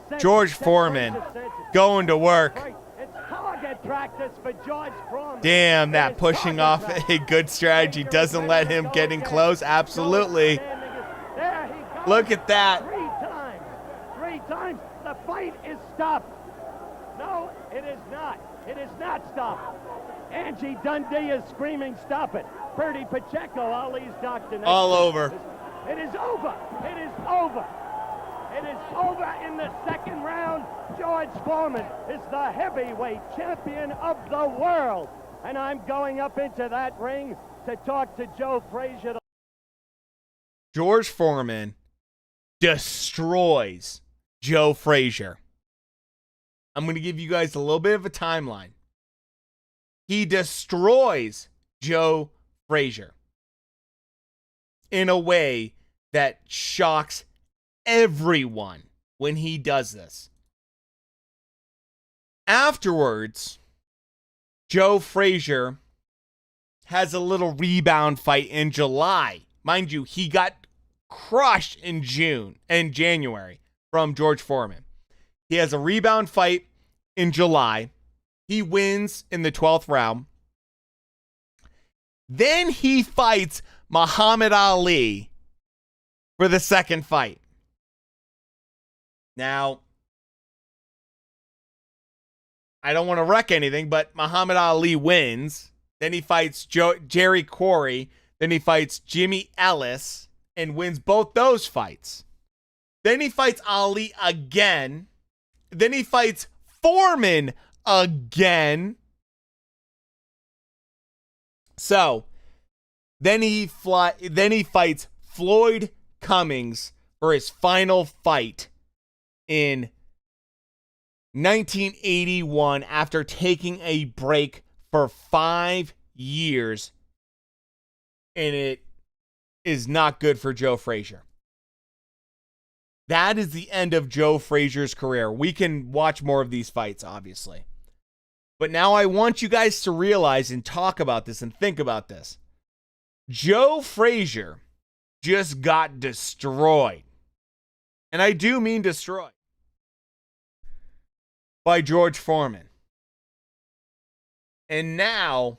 sentence. George Checked Foreman Frazier's sentence. going to work. Right. It's target practice for George Foreman. Damn, that pushing off a good strategy doesn't let him get in close. Absolutely. There he goes. Look at that. 3 times. 3 times. The fight is stopped. No, it is not. It is not stopped. Angie Dundee is screaming, stop it. Bertie Pacheco, Ali's doctor. next All to him. over. It is over. It is over. It is over in the second round. George Foreman is the heavyweight champion of the world. And I'm going up into that ring to talk to Joe Frazier. George Foreman destroys Joe Frazier. I'm going to give you guys a little bit of a timeline. He destroys Joe Frazier in a way that shocks everyone when he does this. Afterwards, Joe Frazier has a little rebound fight in July. Mind you, he got crushed in January from George Foreman. He has a rebound fight in July. He wins in the 12th round. Then he fights Muhammad Ali for the second fight. Now, I don't want to wreck anything, but Muhammad Ali wins. Then he fights Jerry Corey. Then he fights Jimmy Ellis and wins both those fights. Then he fights Ali again. Then he fights Foreman again. So, then he fights Floyd Cummings for his final fight in 1981 after taking a break for 5 years. And it is not good for Joe Frazier. That is the end of Joe Frazier's career. We can watch more of these fights, obviously. But now I want you guys to realize and talk about this and think about this. Joe Frazier just got destroyed. And I do mean destroyed. By George Foreman. And now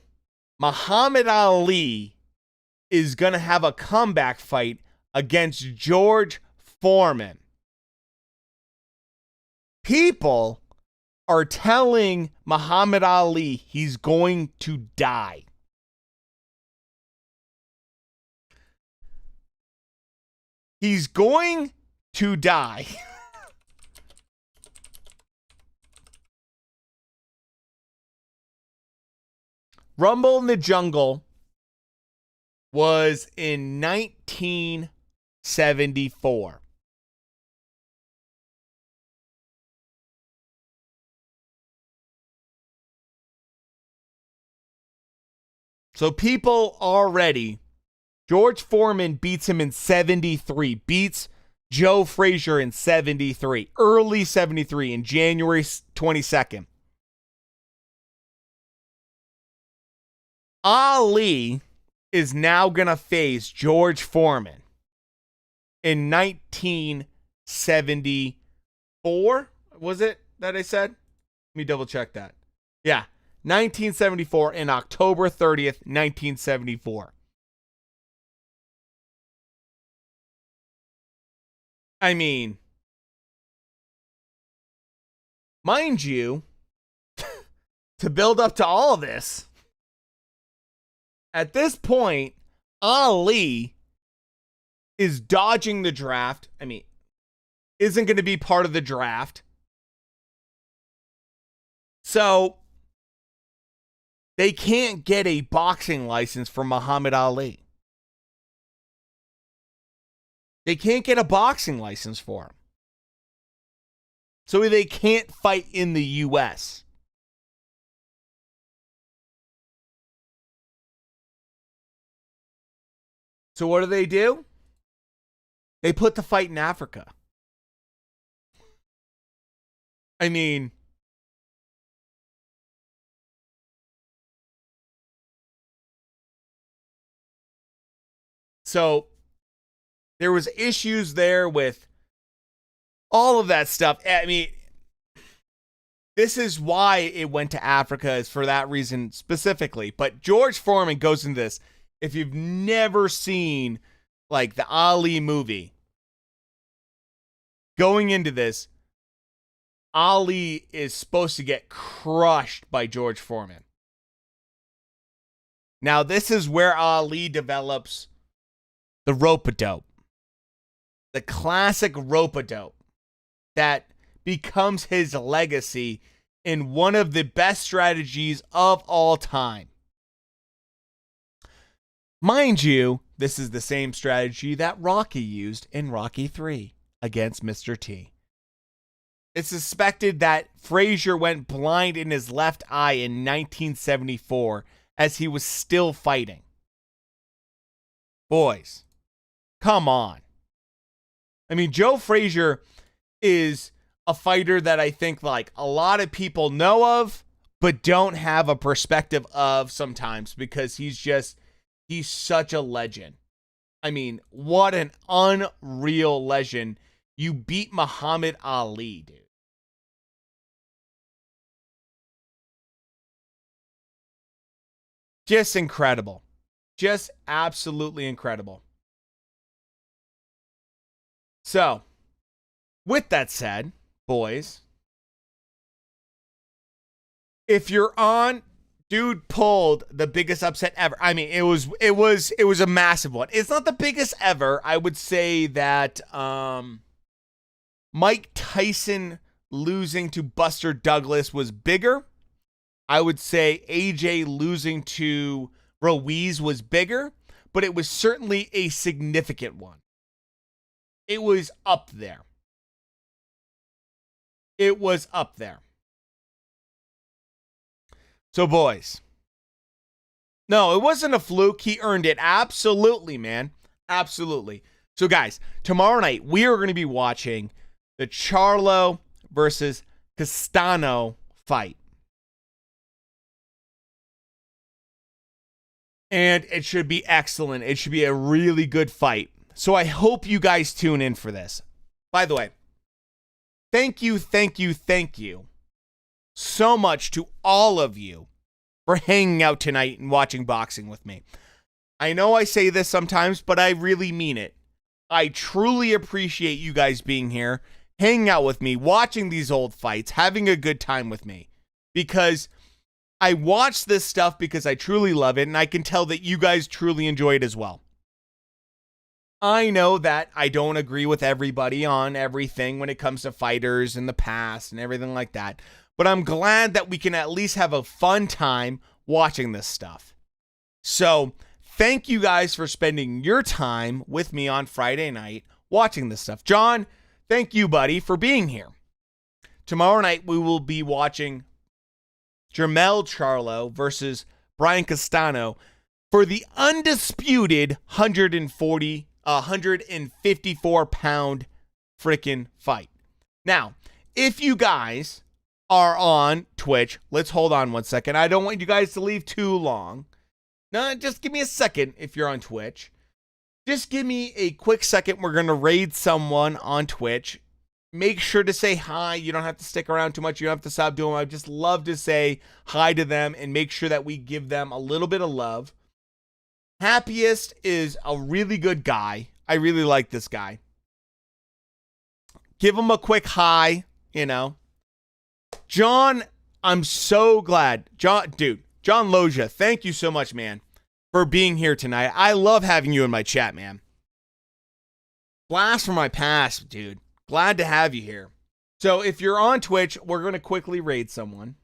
Muhammad Ali is going to have a comeback fight against George Foreman. People are telling Muhammad Ali he's going to die. He's going to die. Rumble in the Jungle was in 1974. So people already, George Foreman beats him in 73, beats Joe Frazier in 73, early 73, in January 22nd. Ali is now going to face George Foreman in 1974. Was it that I said? Let me double check that. Yeah, 1974 and October 30th, 1974. I mean, mind you, to build up to all this, at this point, Ali is dodging the draft. I mean, isn't going to be part of the draft. So, they can't get a boxing license for Muhammad Ali. They can't get a boxing license for him. So they can't fight in the U.S. So what do? They put the fight in Africa. I mean, so there was issues there with all of that stuff. I mean, this is why it went to Africa, is for that reason specifically. But George Foreman goes into this. If you've never seen like the Ali movie, going into this, Ali is supposed to get crushed by George Foreman. Now, this is where Ali develops the rope-a-dope. The classic rope-a-dope that becomes his legacy in one of the best strategies of all time. Mind you, this is the same strategy that Rocky used in Rocky III against Mr. T. It's suspected that Frazier went blind in his left eye in 1974 as he was still fighting. Boys, come on. I mean, Joe Frazier is a fighter that I think like a lot of people know of, but don't have a perspective of sometimes because he's such a legend. I mean, what an unreal legend. You beat Muhammad Ali, dude. Just incredible. Just absolutely incredible. So, with that said, boys, if you're on, dude pulled the biggest upset ever. I mean, it was a massive one. It's not the biggest ever. I would say that Mike Tyson losing to Buster Douglas was bigger. I would say AJ losing to Ruiz was bigger, but it was certainly a significant one. It was up there. It was up there. So, boys. No, it wasn't a fluke. He earned it. Absolutely, man. Absolutely. So, guys, tomorrow night, we are going to be watching the Charlo versus Castano fight. And it should be excellent. It should be a really good fight. So I hope you guys tune in for this. By the way, thank you so much to all of you for hanging out tonight and watching boxing with me. I know I say this sometimes, but I really mean it. I truly appreciate you guys being here, hanging out with me, watching these old fights, having a good time with me. Because I watch this stuff because I truly love it, and I can tell that you guys truly enjoy it as well. I know that I don't agree with everybody on everything when it comes to fighters in the past and everything like that, but I'm glad that we can at least have a fun time watching this stuff. So, thank you guys for spending your time with me on Friday night watching this stuff. John, thank you, buddy, for being here. Tomorrow night, we will be watching Jermell Charlo versus Brian Castano for the undisputed 154-pound freaking fight. Now, if you guys are on Twitch, let's hold on one second. I don't want you guys to leave too long. No, just give me a second if you're on Twitch. Just give me a quick second. We're going to raid someone on Twitch. Make sure to say hi. You don't have to stick around too much. You don't have to stop doing it. I just love to say hi to them and make sure that we give them a little bit of love. Happiest is a really good guy. I really like this guy. Give him a quick hi, you know. John, I'm so glad. John Loja, thank you so much, man, for being here tonight. I love having you in my chat, man. Blast from my past, dude. Glad to have you here. So if you're on Twitch, we're going to quickly raid someone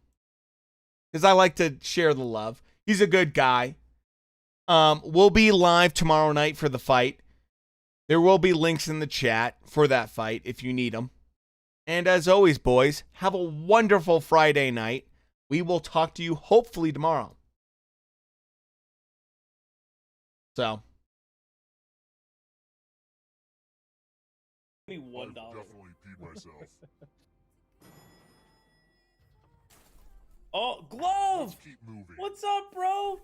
because I like to share the love. He's a good guy. We'll be live tomorrow night for the fight. There will be links in the chat for that fight if you need them. And as always, boys, have a wonderful Friday night. We will talk to you hopefully tomorrow. So. $21. Definitely pee myself. Oh, Glove! What's up, bro?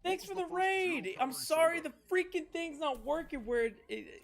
Thanks for the raid. I'm sorry the freaking thing's not working where it